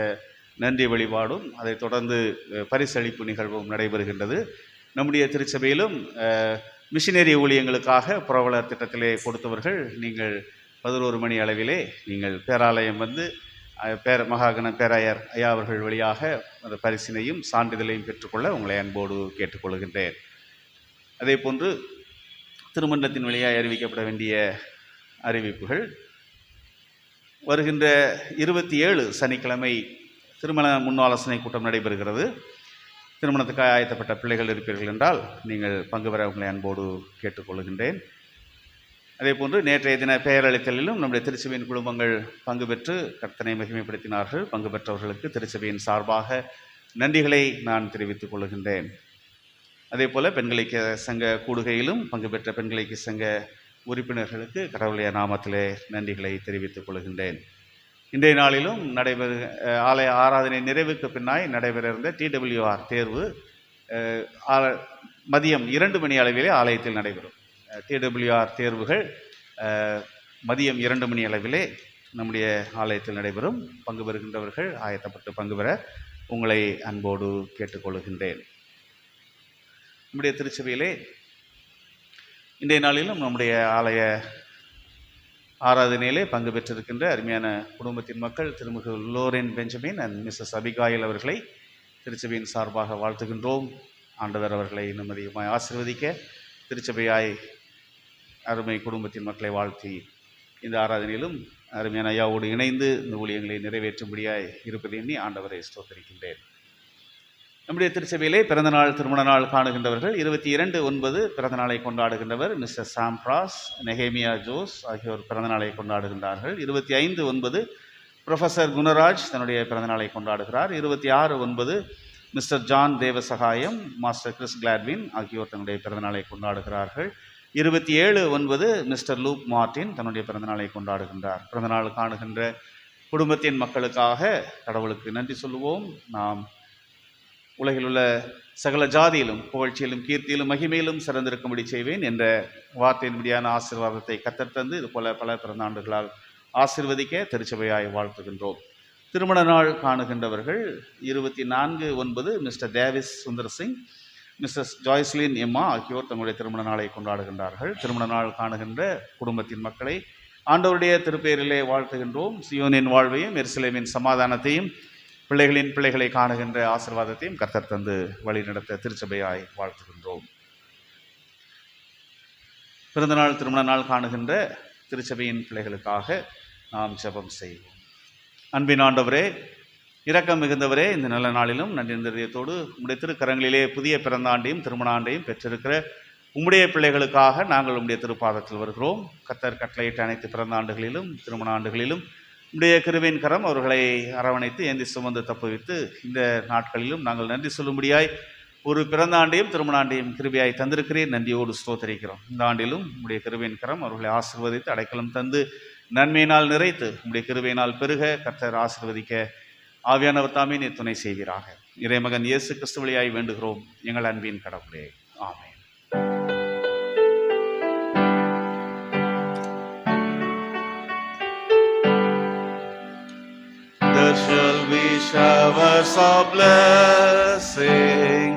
நன்றி வழிபாடும் அதைத் தொடர்ந்து பரிசளிப்பு நிகழ்வும் நடைபெறுகின்றது. நம்முடைய திருச்சபையிலும் மிஷினரி ஊழியங்களுக்காக புரவலர் திட்டத்திலே கொடுத்தவர்கள் நீங்கள் 11 மணி அளவிலே நீங்கள் பேராலயம் வந்து மகாகண பேராயர் ஐயா அவர்கள் வழியாக அந்த பரிசினையும் சான்றிதழையும் பெற்றுக்கொள்ள உங்களை அன்போடு கேட்டுக்கொள்கின்றேன். அதே போன்று திருமண்டலத்தின் வழியாக அறிவிக்கப்பட வேண்டிய அறிவிப்புகள். வருகின்ற 27 சனிக்கிழமை திருமண முன்னாலோசனை கூட்டம் நடைபெறுகிறது. திருமணத்துக்காக ஆயத்தப்பட்ட பிள்ளைகள் இருப்பீர்கள் என்றால் நீங்கள் பங்கு பெற உங்களை அன்போடு கேட்டுக்கொள்கின்றேன். அதே போன்று நேற்றைய தின பெயரளித்தலிலும் நம்முடைய திருச்சபையின் குடும்பங்கள் பங்கு பெற்று கர்த்தனை மகிமைப்படுத்தினார்கள். பங்கு பெற்றவர்களுக்கு திருச்சபையின் சார்பாக நன்றிகளை நான் தெரிவித்துக் கொள்கின்றேன். அதே போல் பெண்களுக்கு சங்க கூடுகையிலும் பங்கு பெற்ற பெண்களுக்கு சங்க உறுப்பினர்களுக்கு கடவுளுடைய நாமத்திலே நன்றிகளை தெரிவித்துக் கொள்கின்றேன். இன்றைய நாளிலும் ஆலய ஆராதனை நிறைவுக்கு பின்னாய் நடைபெற இருந்த TWR தேர்வு மதியம் 2 மணி அளவிலே ஆலயத்தில் நடைபெறும். TWR தேர்வுகள் மதியம் 2 மணி அளவிலே நம்முடைய ஆலயத்தில் நடைபெறும். பங்கு பெறுகின்றவர்கள் ஆயத்தப்பட்டு பங்கு பெற உங்களை அன்போடு கேட்டுக்கொள்கின்றேன். நம்முடைய திருச்சபையிலே இன்றைய நாளிலும் நம்முடைய ஆலய ஆராதனையிலே பங்கு பெற்றிருக்கின்ற அருமையான குடும்பத்தின் மக்கள் திருமிகு லோரென் பெஞ்சமின் அண்ட் மிஸ்ஸஸ் அபிகாயில் அவர்களை திருச்சபையின் சார்பாக வாழ்த்துகின்றோம். ஆண்டவர் அவர்களை இன்னும் அதிகமாக ஆசீர்வதிக்க திருச்சபையாய் அருமை குடும்பத்தின் மக்களை வாழ்த்தி இந்த ஆராதனையிலும் அருமையான ஐயாவோடு இணைந்து இந்த ஊழியங்களை நிறைவேற்றும்படியாய் இருப்பதை எண்ணி ஆண்டவரை ஸ்தோத்திரிக்கின்றேன். நம்முடைய திருச்சபையிலே பிறந்தநாள் திருமண நாள் காணுகின்றவர்கள் 22/9 பிறந்தநாளை கொண்டாடுகின்றவர் மிஸ்டர் சாம்ப்ராஸ், நெஹேமியா ஜோஸ் ஆகியோர் பிறந்தநாளை கொண்டாடுகின்றார்கள். 25/9 ப்ரொஃபஸர் குணராஜ் தன்னுடைய பிறந்தநாளை கொண்டாடுகிறார். 26/9 Mister John Devasahayam, master Chris Gladwin ஆகியோர் தன்னுடைய பிறந்தநாளை கொண்டாடுகிறார்கள். 27/9 மிஸ்டர் லூக் மார்டின் தன்னுடைய பிறந்தநாளை கொண்டாடுகின்றார். பிறந்தநாள் காணுகின்ற குடும்பத்தின் மக்களுக்காக கடவுளுக்கு நன்றி சொல்லுவோம். நாம் உலகில் உள்ள சகல ஜாதியிலும் புகழ்ச்சியிலும் கீர்த்தியிலும் மகிமையிலும் சிறந்திருக்கும்படி செய்வேன் என்ற வார்த்தையின்படியான ஆசீர்வாதத்தை கத்தர் தந்து இது போல பல பிறந்தாண்டுகளால் ஆசீர்வதிக்க திருச்சபையாய் வாழ்த்துகின்றோம். திருமண நாள் காணுகின்றவர்கள் 24/9 Mr Davis Sundar Singh, Mrs Joycelin Emma ஆகியோர் தங்களுடைய திருமண நாளை கொண்டாடுகின்றார்கள். திருமண நாள் காணுகின்ற குடும்பத்தின் மக்களை ஆண்டவருடைய திருப்பெயரிலே வாழ்த்துகின்றோம். சியோனின் வாழ்வையும் எருசலேமின் சமாதானத்தையும் பிள்ளைகளின் பிள்ளைகளை காணுகின்ற ஆசீர்வாதத்தையும் கர்த்தர் தந்து வழிநடத்த திருச்சபையாய் வாழ்த்துகின்றோம். பிறந்தநாள் திருமண நாள் காணுகின்ற திருச்சபையின் பிள்ளைகளுக்காக நாம் ஜெபம் செய்வோம். அன்பின் ஆண்டவரே, இரக்கம் மிகுந்தவரே, இந்த நல்ல நாளிலும் நன்றி நிறுவனத்தோடு உங்களுடைய திருக்கரங்களிலே புதிய பிறந்த ஆண்டையும் திருமண ஆண்டையும் பெற்றிருக்கிற உம்முடைய பிள்ளைகளுக்காக நாங்கள் உம்முடைய திருப்பாதத்தில் வருகிறோம். கர்த்தர் கட்டளையிட்ட அனைத்து பிறந்த ஆண்டுகளிலும் திருமண ஆண்டுகளிலும் உம்முடைய கிருபையின் கரம் அவர்களை அரவணைத்து ஏந்தி சுமந்து தப்புவித்து இந்த நாட்களிலும் நாங்கள் நன்றி சொல்லும்படியாய் ஒரு பிறந்த ஆண்டையும் திருமண ஆண்டையும் கிருபையாய் தந்திருக்கிறேன். நன்றியோடு ஸ்தோத்தரிக்கிறோம். இந்த ஆண்டிலும் உம்முடைய கிருபையின் கரம் அவர்களை ஆசீர்வதித்து அடைக்கலம் தந்து நன்மையினால் நிறைத்து உம்முடைய கிருபையினால் பெருக கர்த்தர் ஆசீர்வதிக்க ஆவியானவர் தாமே நீர் துணை செய்வீராக. இறைமகன் இயேசு கிறிஸ்து வழியாய் வேண்டுகிறோம் எங்கள் அன்பின் கடவுளே. ஆமென். There shall be showers of blessing.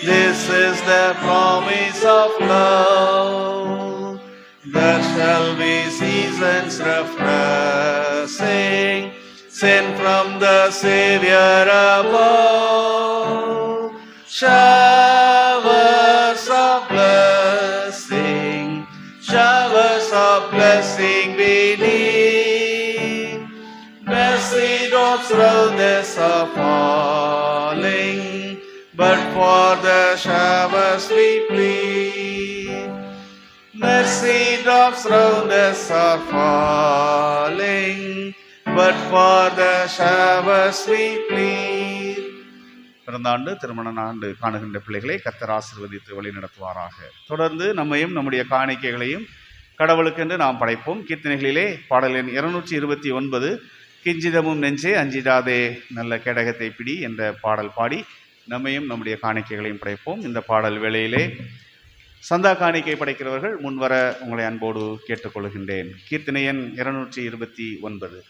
This is the promise of love. There shall be seasons refreshing, sent from the Savior above. Showers of blessing, showers of blessing beneath. Mercy drops round us are falling, but for the showers we plead. Mercy drops round us are falling, but for the showers we plead. பிறந்த ஆண்டு திருமண ஆண்டு காணுகின்ற பிள்ளைகளை கர்த்தர் ஆசீர்வதித்து வழி நடத்துவாராக. தொடர்ந்து நம்மையும் நம்முடைய காணிக்கைகளையும் கடவுளுக்கென்று நாம் படைப்போம். கீர்த்தனைகளிலே பாடல் எண் 229 கிஞ்சிதமும் நெஞ்சே அஞ்சிடாதே நல்ல கேடகத்தை பிடி என்ற பாடல் பாடி நம்மையும் நம்முடைய காணிக்கைகளையும் படைப்போம். இந்த பாடல் வேளையிலே சந்தா காணிக்கை படைக்கிறவர்கள் முன்வர உங்களை அன்போடு கேட்டுக்கொள்கின்றேன். கீர்த்தனை எண் 229.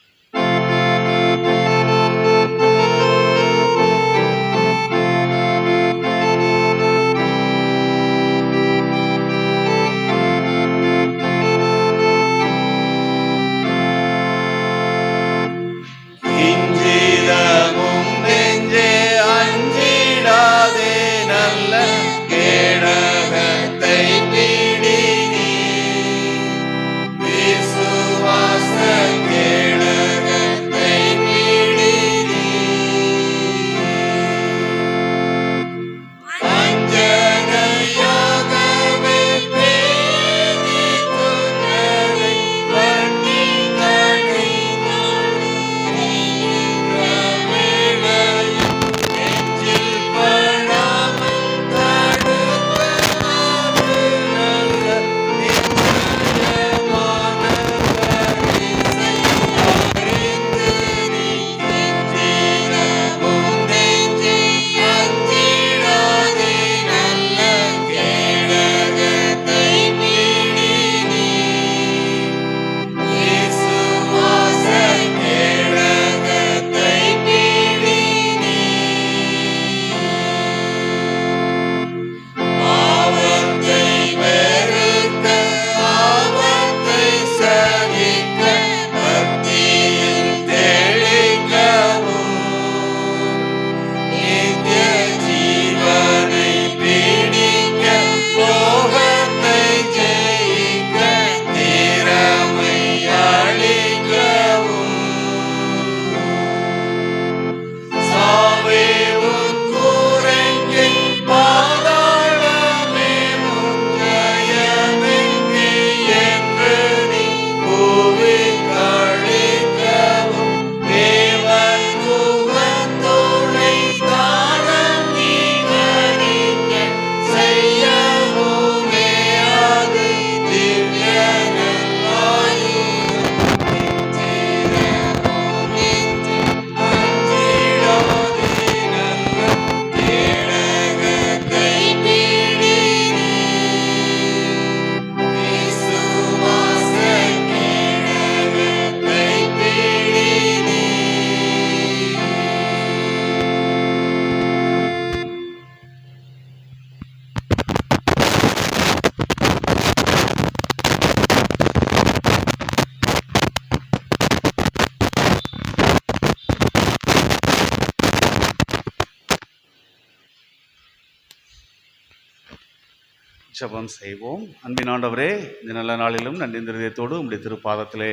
ஜெபம் செய்வோம். அன்பின் ஆண்டவரே, இந்த நல்ல நாளிலும் நன்றி இருதயத்தோடு உம்முடைய திருப்பாதத்திலே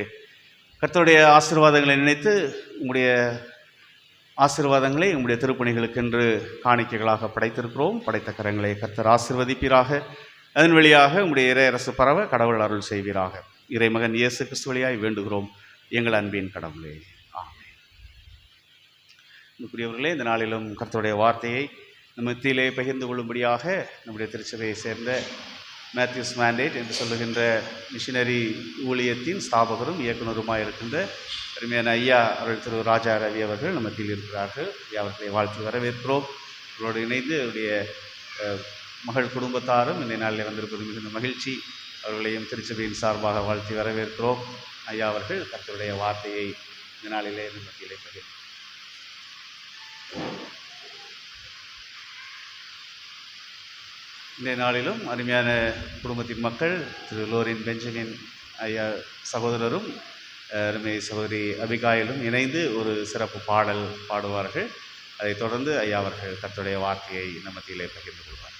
கர்த்தருடைய ஆசீர்வாதங்களை நினைத்து உம்முடைய ஆசீர்வாதங்களை உம்முடைய திருப்பணிகளுக்கென்று காணிக்கைகளாக படைத்திருக்கிறோம். படைத்த கரங்களை கர்த்தர் ஆசீர்வதிப்பீராக. அதன் வழியாக உம்முடைய இறையரசு பரவ கடவுள் அருள் செய்வீராக. இறைமகன் இயேசு கிறிஸ்து வழியாய் வேண்டுகிறோம் எங்கள் அன்பின் கடவுளே. ஆமென். அன்புக்குரியவர்களே, இந்த நாளிலும் கர்த்தருடைய வார்த்தையை நம்ம மத்தியிலே பகிர்ந்து கொள்ளும்படியாக நம்முடைய திருச்சபையை சேர்ந்த மேத்யூஸ் மேண்டேட் என்று சொல்லுகின்ற மிஷினரி ஊழியத்தின் ஸ்தாபகரும் இயக்குனருமாக இருக்கின்ற அருமையான ஐயா அவர்கள் திரு ராஜா ரவி அவர்கள் நம்ம மத்தியில் இருக்கிறார்கள். அவர்களை வாழ்த்து வரவேற்கிறோம். அவர்களோடு இணைந்து அவருடைய மகள் குடும்பத்தாரும் இந்த நாளில் வந்திருப்பது மிகுந்த மகிழ்ச்சி. அவர்களையும் திருச்சபையின் சார்பாக வாழ்த்தி வரவேற்கிறோம். ஐயா அவர்கள் கர்த்தருடைய வார்த்தையை இந்த நாளிலே இந்த மத்தியிலே பகிர்ந்து இந்த நாளிலும் அருமையான குடும்பத்தின் மக்கள் திரு லோரின் பெஞ்சமின் ஐயா சகோதரரும் அருமை சகோதரி அபிகாயிலும் இணைந்து ஒரு சிறப்பு பாடல் பாடுவார்கள். அதைத் தொடர்ந்து ஐயா அவர்கள் கர்த்தருடைய வார்த்தையை இந்த மத்தியிலே பகிர்ந்து கொள்வார்.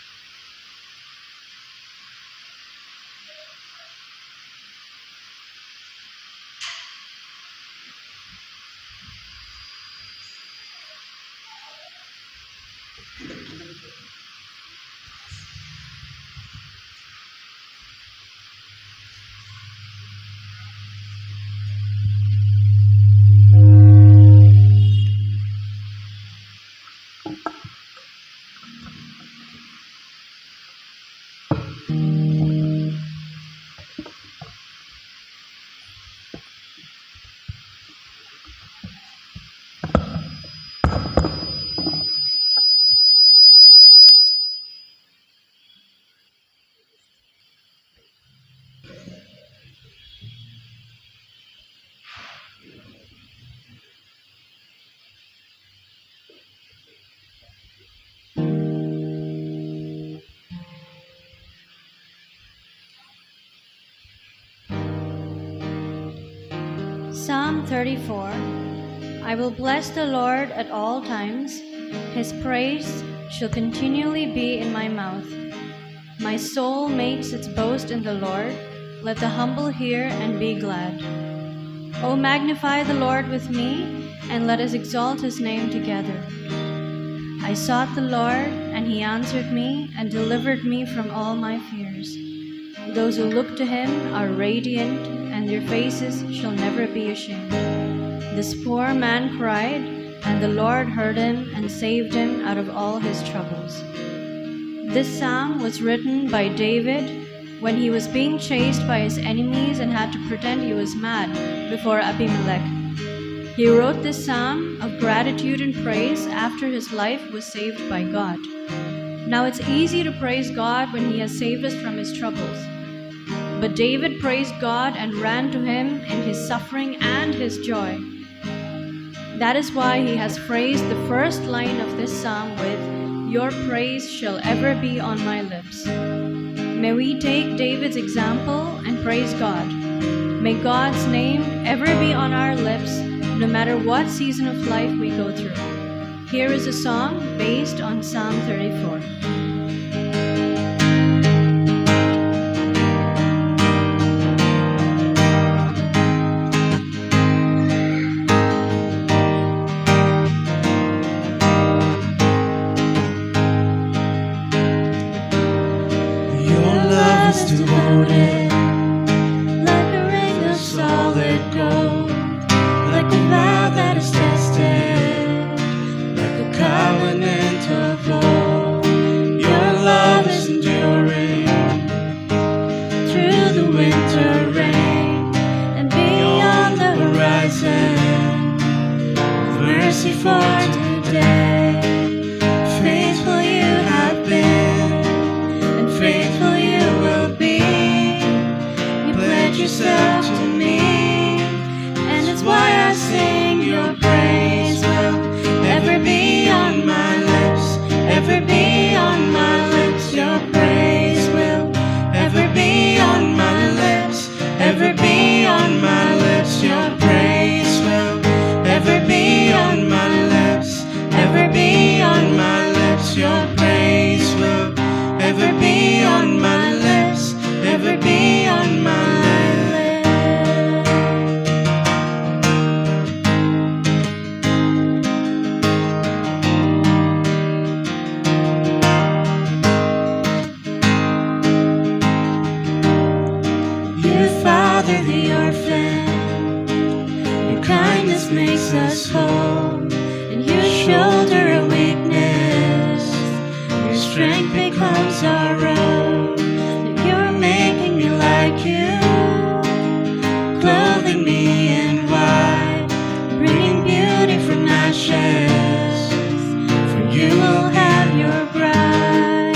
Psalm 34. I will bless the Lord at all times. His praise shall continually be in my mouth. My soul makes its boast in the Lord. Let the humble hear and be glad. O magnify the Lord with me, and let us exalt his name together. I sought the Lord, and he answered me and delivered me from all my fears. Those who look to him are radiant, and their faces shall never be ashamed. This poor man cried, and the Lord heard him and saved him out of all his troubles. This psalm was written by David when he was being chased by his enemies and had to pretend he was mad before Abimelech. He wrote this psalm of gratitude and praise after his life was saved by God. Now it's easy to praise God when he has saved us from his troubles. But David praised God and ran to him in his suffering and his joy. That is why he has phrased the first line of this psalm with, "Your praise shall ever be on my lips." May we take David's example and praise God. May God's name ever be on our lips, no matter what season of life we go through. Here is a song based on Psalm 34. Devoted, like a ring of solid gold, like a vow that is tested, like a covenant of old. Your love is enduring through the winter rain and beyond the horizon. Mercy for today. Faithful you have been, and faithful you will be. You pledge yourself to me, and it's why I sing. Your praise will ever be on my lips, ever be on my lips. Your praise will ever be on my lips, ever be on my lips. Your praise will ever be on my lips. us whole. And you shoulder a weakness, your strength becomes our own. And you're making me like you, clothing me in white, bringing beauty from ashes. For you will have your bride,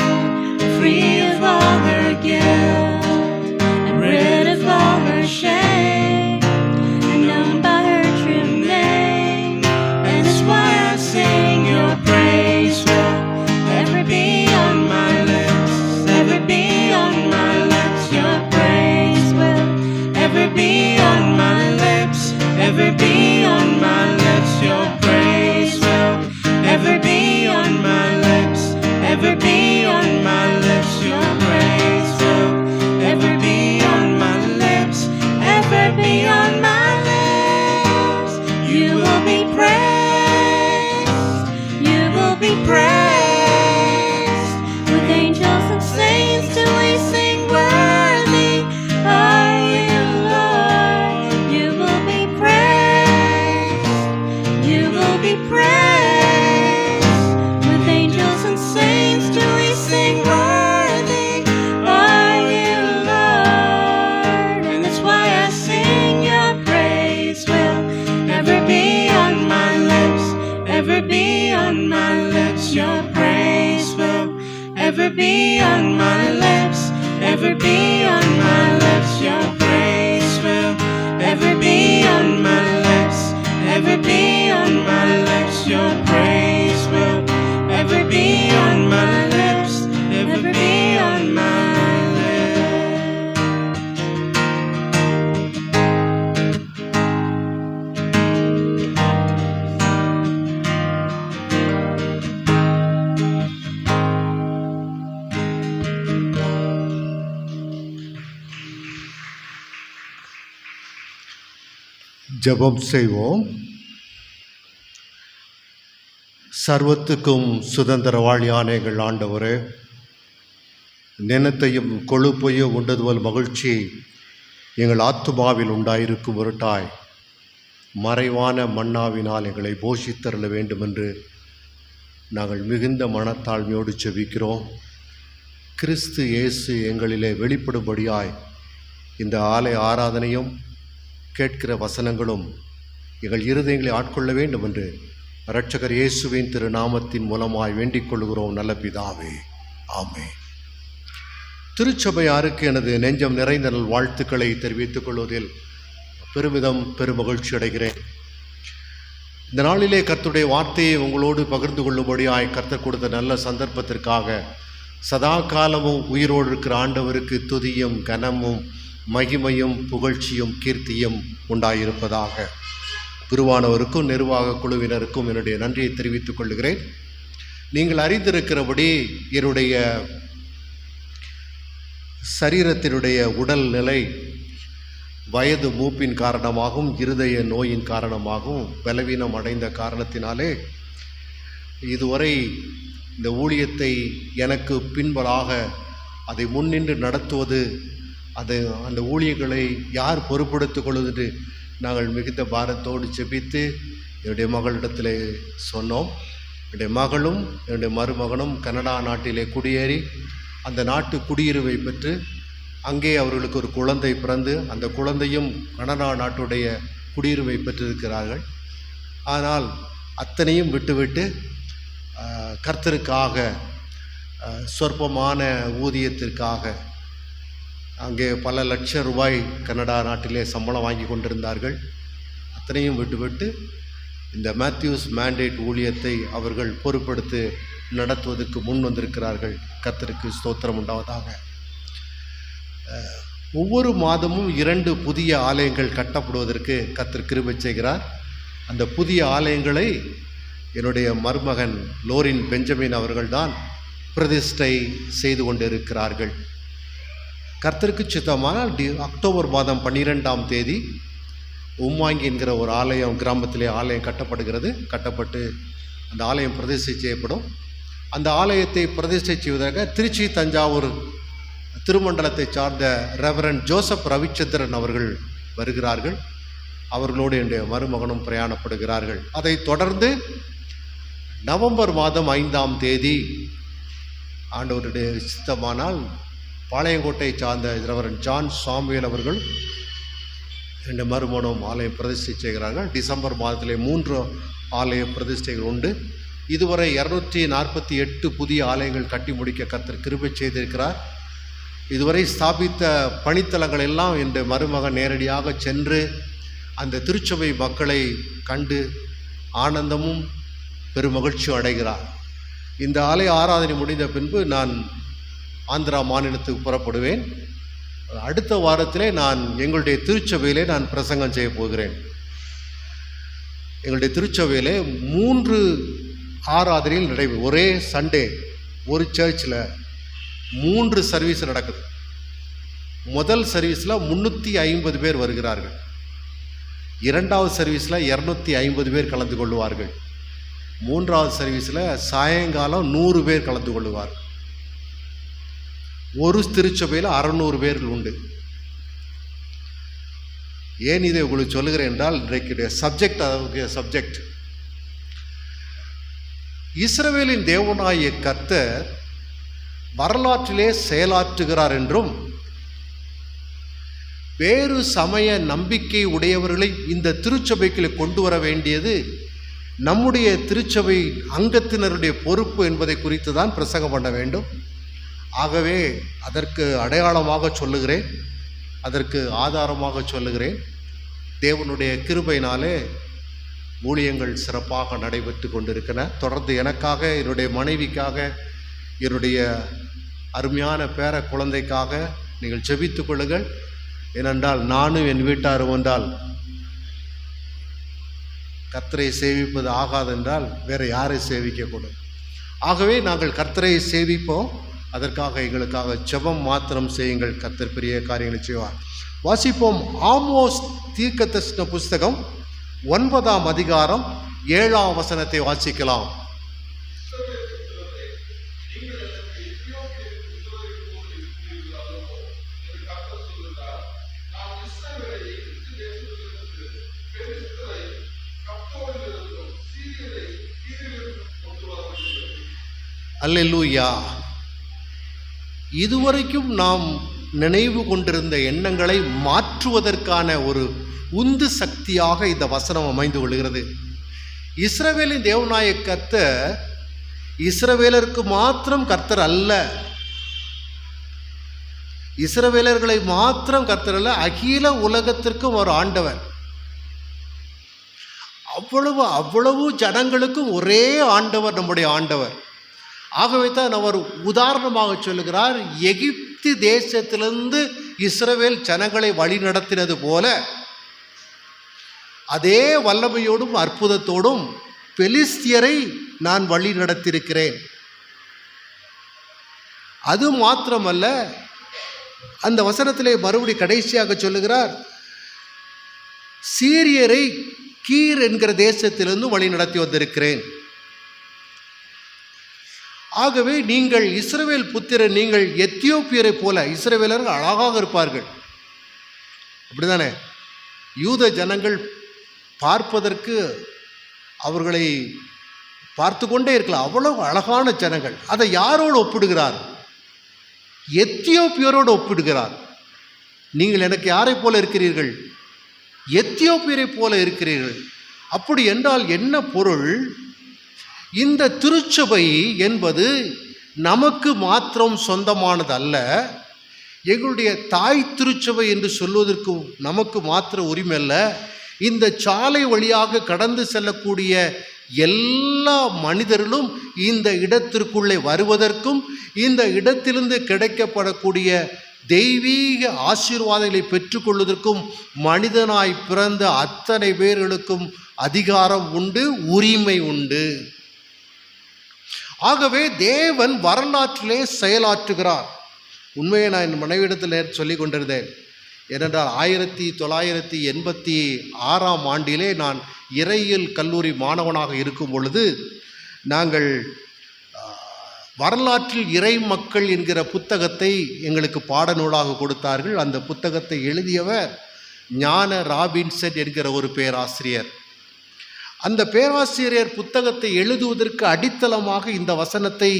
free of all her guilt and rid of all her shame, and known by her true name. And that's why I sing your praise will ever be on my lips, ever be on my lips. Your praise will ever be on my lips, ever be on my lips. Your praise will ever be on my lips, ever be on my lips. Your praise will ever be on my lips, ever be on my lips. You will be praised, you will be praised. With angels and saints do we sing, worthy are you, Lord. You will be praised, you will be praised. With angels and saints do we sing, worthy are you, Lord. And that's why I sing your praise will ever be on my lips, ever be on my lips. Your praise will ever be on my lips, ever be on my lips. Your praise will ever be on my lips, ever be on my lips. Your praise will ever be on my lips, ever be on my lips. ஜெபம் செய்வோம். சர்வத்துக்கும் சுதந்திரவாளியான எங்கள் ஆண்டவரே, நினத்தையும் கொழுப்பையும் உண்டதுவல் மகிழ்ச்சி எங்கள் ஆத்துமாவில் உண்டாயிருக்கும் பொருட்டாய் மறைவான மன்னாவினால் எங்களை போஷித்தருள வேண்டுமென்று நாங்கள் மிகுந்த மனத்தாழ்மையோடு செபிக்கிறோம். கிறிஸ்து இயேசு எங்களிலே வெளிப்படும்படியாய் இந்த ஆலய ஆராதனையும் கேட்கிற வசனங்களும் எங்கள் இருதயங்களை ஆட்கொள்ள வேண்டும் என்று இரட்சகர் இயேசுவின் திருநாமத்தின் மூலமாய் வேண்டிக் கொள்கிறோம் நல்ல பிதாவே, ஆமென். திருச்சபையாருக்கு எனது நெஞ்சம் நிறைந்த நல் வாழ்த்துக்களை தெரிவித்துக் கொள்வதில் பெருமிதம் பெருமகிழ்ச்சி அடைகிறேன். இந்த நாளிலே கர்த்தருடைய வார்த்தையை உங்களோடு பகிர்ந்து கொள்ளும்படியாய் கர்த்தர் கொடுத்த நல்ல சந்தர்ப்பத்திற்காக சதா காலமும் உயிரோடு இருக்கிற ஆண்டவருக்கு துதியும் கனமும் மகிமையும் புகழ்ச்சியும் கீர்த்தியும் உண்டாயிருப்பதாக. குருவானவருக்கும் நிர்வாக குழுவினருக்கும் என்னுடைய நன்றியை தெரிவித்துக் கொள்கிறேன். நீங்கள் அறிந்திருக்கிறபடி என்னுடைய சரீரத்தினுடைய உடல் நிலை வயது மூப்பின் காரணமாகவும் இருதய நோயின் காரணமாகவும் பலவீனம் அடைந்த காரணத்தினாலே இதுவரை இந்த ஊழியத்தை எனக்கு பின்பலாக அதை முன்னின்று நடத்துவது, அந்த ஊழியர்களை யார் பொறுப்படுத்திக் கொள்வது நாங்கள் மிகுந்த பாரத்தோடு செபித்து என்னுடைய மகளிடத்தில் சொன்னோம். என்னுடைய மகளும் என்னுடைய மருமகனும் கனடா நாட்டிலே குடியேறி அந்த நாட்டு குடியுரிமை பெற்று அங்கே அவர்களுக்கு ஒரு குழந்தை பிறந்து அந்த குழந்தையும் கனடா நாட்டுடைய குடியுரிமை பெற்றிருக்கிறார்கள். ஆனால் அத்தனையும் விட்டுவிட்டு கர்த்தருக்காக சொற்பமான ஊதியத்திற்காக அங்கே பல லட்சம் ரூபாய் கனடா நாட்டிலே சம்பளம் வாங்கி கொண்டிருந்தார்கள். அத்தனையும் விட்டுவிட்டு இந்த மேத்யூஸ் மேண்டேட் ஊழியத்தை அவர்கள் பொறுப்படுத்தி நடத்துவதற்கு முன் வந்திருக்கிறார்கள். கர்த்தருக்கு ஸ்தோத்திரம் உண்டாவதாக. ஒவ்வொரு மாதமும் 2 புதிய ஆலயங்கள் கட்டப்படுவதற்கு கர்த்தர் கிருபை செய்கிறார். அந்த புதிய ஆலயங்களை என்னுடைய மருமகன் லோரின் பெஞ்சமின் அவர்கள்தான் பிரதிஷ்டை செய்து கொண்டிருக்கிறார்கள். கர்த்தருக்கு சித்தமானால் அக்டோபர் மாதம் 12ஆம் தேதி உம்மாங்கி என்கிற ஒரு ஆலயம், கிராமத்திலே ஆலயம் கட்டப்படுகிறது. கட்டப்பட்டு அந்த ஆலயம் பிரதிஷ்டை செய்யப்படும். அந்த ஆலயத்தை பிரதிஷ்டை செய்வதாக திருச்சி தஞ்சாவூர் திருமண்டலத்தை சார்ந்த ரெவரண்ட் ஜோசப் ரவிச்சந்திரன் அவர்கள் வருகிறார்கள். அவர்களோடு என்னுடைய மருமகனும் பிரயாணப்படுகிறார்கள். அதைத் தொடர்ந்து நவம்பர் மாதம் 5ஆம் தேதி ஆண்டவருடைய சித்தமானால் பாளையங்கோட்டை சார்ந்த ரெவரண்ட் ஜான் சாமுவேல் அவர்கள் ரெண்டு மறுமணம் ஆலயம் பிரதிஷ்டை செய்கிறார்கள். டிசம்பர் மாதத்திலே 3 ஆலய பிரதிஷ்டைகள் உண்டு. இதுவரை 248 புதிய ஆலயங்கள் கட்டி முடிக்க கர்த்தர் கிருபை செய்திருக்கிறார். இதுவரை ஸ்தாபித்த பணித்தலங்கள் எல்லாம் என்ற மருமகன் நேரடியாக சென்று அந்த திருச்சபை மக்களை கண்டு ஆனந்தமும் பெருமகிழ்ச்சியும் அடைகிறார். இந்த ஆலய ஆராதனை முடிந்த பின்பு நான் ஆந்திரா மாநிலத்துக்கு புறப்படுவேன். அடுத்த வாரத்திலே நான் எங்களுடைய திருச்சபையிலே நான் பிரசங்கம் செய்ய போகிறேன். எங்களுடைய திருச்சபையிலே 3 ஆராதனையில் நடைபெறும். ஒரே சண்டே ஒரு சர்ச்சில் 3 சர்வீஸ் நடக்குது. முதல் சர்வீஸில் 350 பேர் வருகிறார்கள். 2வது சர்வீஸில் 250 பேர் கலந்து கொள்வார்கள். 3வது சர்வீஸில் சாயங்காலம் 100 பேர் கலந்து கொள்வார்கள். ஒரு திருச்சபையில் 600 பேர்கள் உண்டு. ஏன் இதை உங்களுக்கு சொல்லுகிறேன் என்றால், இன்றைக்கு சப்ஜெக்ட் இஸ்ரவேலின் தேவனாகிய கர்த்தர் வரலாற்றிலே செயலாற்றுகிறார் என்றும் வேறு சமய நம்பிக்கை உடையவர்களை இந்த திருச்சபைக்கு கொண்டு வர வேண்டியது நம்முடைய திருச்சபை அங்கத்தினருடைய பொறுப்பு என்பதை குறித்து தான் பிரசங்கம் பண்ண வேண்டும். ஆகவே அதற்கு அடையாளமாக சொல்லுகிறேன், அதற்கு ஆதாரமாக சொல்லுகிறேன். தேவனுடைய கிருபையினாலே ஊழியங்கள் சிறப்பாக நடைபெற்று கொண்டிருக்கின்றன. தொடர்ந்து எனக்காக, என்னுடைய மனைவிக்காக, என்னுடைய அருமையான பேர குழந்தைக்காக நீங்கள் ஜெபித்துக் கொள்ளுங்கள். ஏனென்றால் நானும் என் வீட்டாரும் என்றால் கர்த்தரை சேவிப்பது ஆகாதென்றால் வேறு யாரை சேவிக்கக்கூடாது. ஆகவே நாங்கள் கர்த்தரை சேவிப்போம். அதற்காக எங்களுக்காக ஜெபம் மாத்திரம் செய்யுங்கள். கர்த்தர் பெரிய காரியங்களை செய்வார். வாசிப்போம். ஆமோஸ் தீர்க்கதரிசன புஸ்தகம் 9ஆம் அதிகாரம் 7ஆம் வசனத்தை வாசிக்கலாம். அல்லேலூயா. இதுவரைக்கும் நாம் நினைவு கொண்டிருந்த எண்ணங்களை மாற்றுவதற்கான ஒரு உந்து சக்தியாக இந்த வசனம் அமைந்து கொள்கிறது. இஸ்ரவேலின் தேவனாகிய கர்த்தர் இஸ்ரவேலருக்கு மாத்திரம் கர்த்தர் அல்ல, இஸ்ரவேலர்களை மாத்திரம் கர்த்தர் அல்ல, அகில உலகத்திற்கும் ஒரு ஆண்டவர். அவ்வளவு ஜனங்களுக்கும் ஒரே ஆண்டவர் நம்முடைய ஆண்டவர். ஆகவே தான் அவர் உதாரணமாக சொல்லுகிறார், எகிப்து தேசத்திலிருந்து இஸ்ரவேல் ஜனங்களை வழி நடத்தினது போல அதே வல்லமையோடும் அற்புதத்தோடும் பெலிஸ்தியரை நான் வழி நடத்தியிருக்கிறேன். அது மாத்திரமல்ல, அந்த வசனத்திலே மறுபடி கடைசியாக சொல்லுகிறார், சீரியரை கீர் என்கிற தேசத்திலிருந்து வழி நடத்தி வந்திருக்கிறேன். ஆகவே நீங்கள் இஸ்ரவேல் புத்திரர், நீங்கள் எத்தியோப்பியரை போல, இஸ்ரவேலர்கள் அழகாக இருப்பார்கள், அப்படிதானே? யூத ஜனங்கள் பார்ப்பதற்கு அவர்களை பார்த்து கொண்டே இருக்கலாம், அவ்வளவு அழகான ஜனங்கள். அதை யாரோடு ஒப்பிடுகிறார்? எத்தியோப்பியரோடு ஒப்பிடுகிறார். நீங்கள் எனக்கு யாரை போல இருக்கிறீர்கள்? எத்தியோப்பியரை போல இருக்கிறீர்கள். அப்படி என்றால் என்ன பொருள்? இந்த திருச்சபை என்பது நமக்கு மாத்திரம் சொந்தமானது அல்ல. எங்களுடைய தாய் திருச்சபை என்று சொல்வதற்கு நமக்கு மாத்திர உரிமை அல்ல. இந்த சாலை வழியாக கடந்து செல்லக்கூடிய எல்லா மனிதர்களும் இந்த இடத்திற்குள்ளே வருவதற்கும் இந்த இடத்திலிருந்து கிடைக்கப்படக்கூடிய தெய்வீக ஆசீர்வாதங்களை பெற்றுக்கொள்வதற்கும் மனிதனாய் பிறந்த அத்தனை பேர்களுக்கும் அதிகாரம் உண்டு, உரிமை உண்டு. ஆகவே தேவன் வரலாற்றிலே செயலாற்றுகிறார். உண்மையை நான் என் மனைவியிடத்தில் சொல்லி கொண்டிருந்தேன். ஏனென்றால் 1986ஆம் ஆண்டிலே நான் இறையியல் கல்லூரி மாணவனாக இருக்கும் பொழுது நாங்கள் வரலாற்றில் இறை மக்கள் என்கிற புத்தகத்தை எங்களுக்கு பாடநூலாக கொடுத்தார்கள். அந்த புத்தகத்தை எழுதியவர் ஞான ராபின்சன் என்கிற ஒரு பேராசிரியர். அந்த பேராசிரியர் புத்தகத்தை எழுதுவதற்கு அடித்தளமாக இந்த வசனத்தை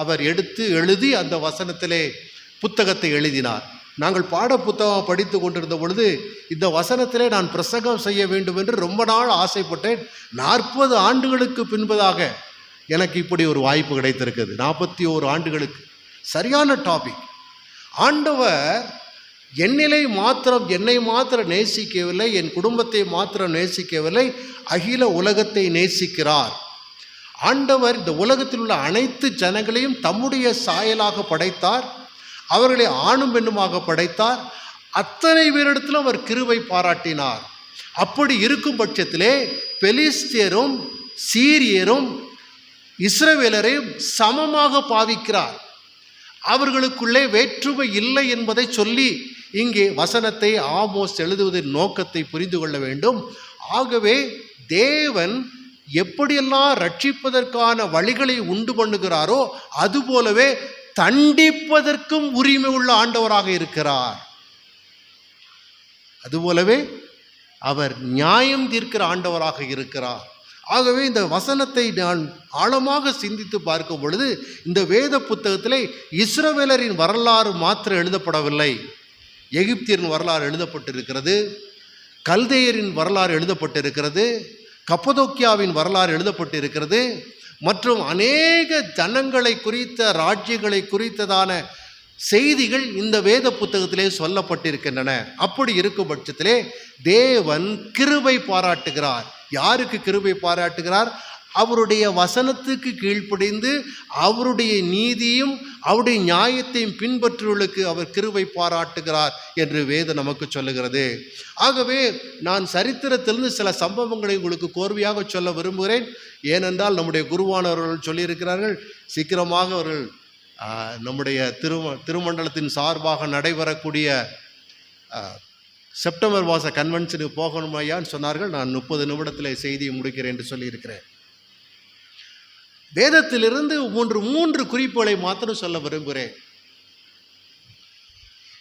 அவர் எடுத்து எழுதி அந்த வசனத்திலே புத்தகத்தை எழுதினார். நாங்கள் பாட புத்தகம் படித்து கொண்டிருந்த பொழுது இந்த வசனத்திலே நான் பிரசங்கம் செய்ய வேண்டும் என்று ரொம்ப நாள் ஆசைப்பட்டேன். 40 ஆண்டுகளுக்கு பின்பதாக எனக்கு இப்படி ஒரு வாய்ப்பு கிடைத்திருக்குது. 41 ஆண்டுகளுக்கு. சரியான டாபிக். ஆண்டவர் என்னை மாத்திரம் நேசிக்கவில்லை, என் குடும்பத்தை மாத்திரம் நேசிக்கவில்லை, அகில உலகத்தை நேசிக்கிறார். ஆண்டவர் இந்த உலகத்தில் உள்ள அனைத்து ஜனங்களையும் தம்முடைய சாயலாக படைத்தார். அவர்களை ஆணும் பெண்ணுமாக படைத்தார். அத்தனை பேரிடத்திலும் அவர் கிருபை பாராட்டினார். அப்படி இருக்கும் பட்சத்திலே பெலிஸ்தியரும் சீரியரும் இஸ்ரவேலரையும் சமமாக பாவிக்கிறார். அவர்களுக்குள்ளே வேற்றுமை இல்லை என்பதை சொல்லி இங்கே வசனத்தை ஆமோஸ் எழுதுவதின் நோக்கத்தை புரிந்து கொள்ள வேண்டும். ஆகவே தேவன் எப்படியெல்லாம் ரட்சிப்பதற்கான வழிகளை உண்டு பண்ணுகிறாரோ அதுபோலவே தண்டிப்பதற்கும் உரிமை உள்ள ஆண்டவராக இருக்கிறார். அதுபோலவே அவர் நியாயம் தீர்க்கிற ஆண்டவராக இருக்கிறார். ஆகவே இந்த வசனத்தை நான் ஆழமாக சிந்தித்து பார்க்கும் பொழுது இந்த வேத புத்தகத்திலே இஸ்ரவேலரின் வரலாறு மாத்திரம் எழுதப்படவில்லை. எகிப்தியரின் வரலாறு எழுதப்பட்டிருக்கிறது, கல்தேயரின் வரலாறு எழுதப்பட்டிருக்கிறது, கப்பதோக்கியாவின் வரலாறு எழுதப்பட்டிருக்கிறது, மற்றும் அநேக ஜனங்களை குறித்த ராஜ்யங்களை குறித்ததான செய்திகள் இந்த வேத புத்தகத்திலே சொல்லப்பட்டிருக்கின்றன. அப்படி இருக்கும் பட்சத்திலே தேவன் கிருபை பாராட்டுகிறார். யாருக்கு கிருபை பாராட்டுகிறார்? அவருடைய வசனத்துக்கு கீழ்ப்படிந்து அவருடைய நீதியும் அவருடைய நியாயத்தையும் பின்பற்றுவர்களுக்கு அவர் கிருபை பாராட்டுகிறார் என்று வேதம் நமக்கு சொல்லுகிறது. ஆகவே நான் சரித்திரத்திலிருந்து சில சம்பவங்களை உங்களுக்கு கோர்வையாக சொல்ல விரும்புகிறேன். ஏனென்றால் நம்முடைய குருவானவர்கள் சொல்லியிருக்கிறார்கள், சீக்கிரமாக அவர்கள் நம்முடைய திருமண்டலத்தின் சார்பாக நடைபெறக்கூடிய செப்டம்பர் மாத கன்வென்ஷனுக்கு போகணும் ஐயான்னு சொன்னார்கள். நான் 30 நிமிடத்தில் செய்தியை முடிக்கிறேன் என்று சொல்லியிருக்கிறேன். வேதத்திலிருந்து 3 குறிப்புகளை மாத்திரம் சொல்ல விரும்புகிறேன்.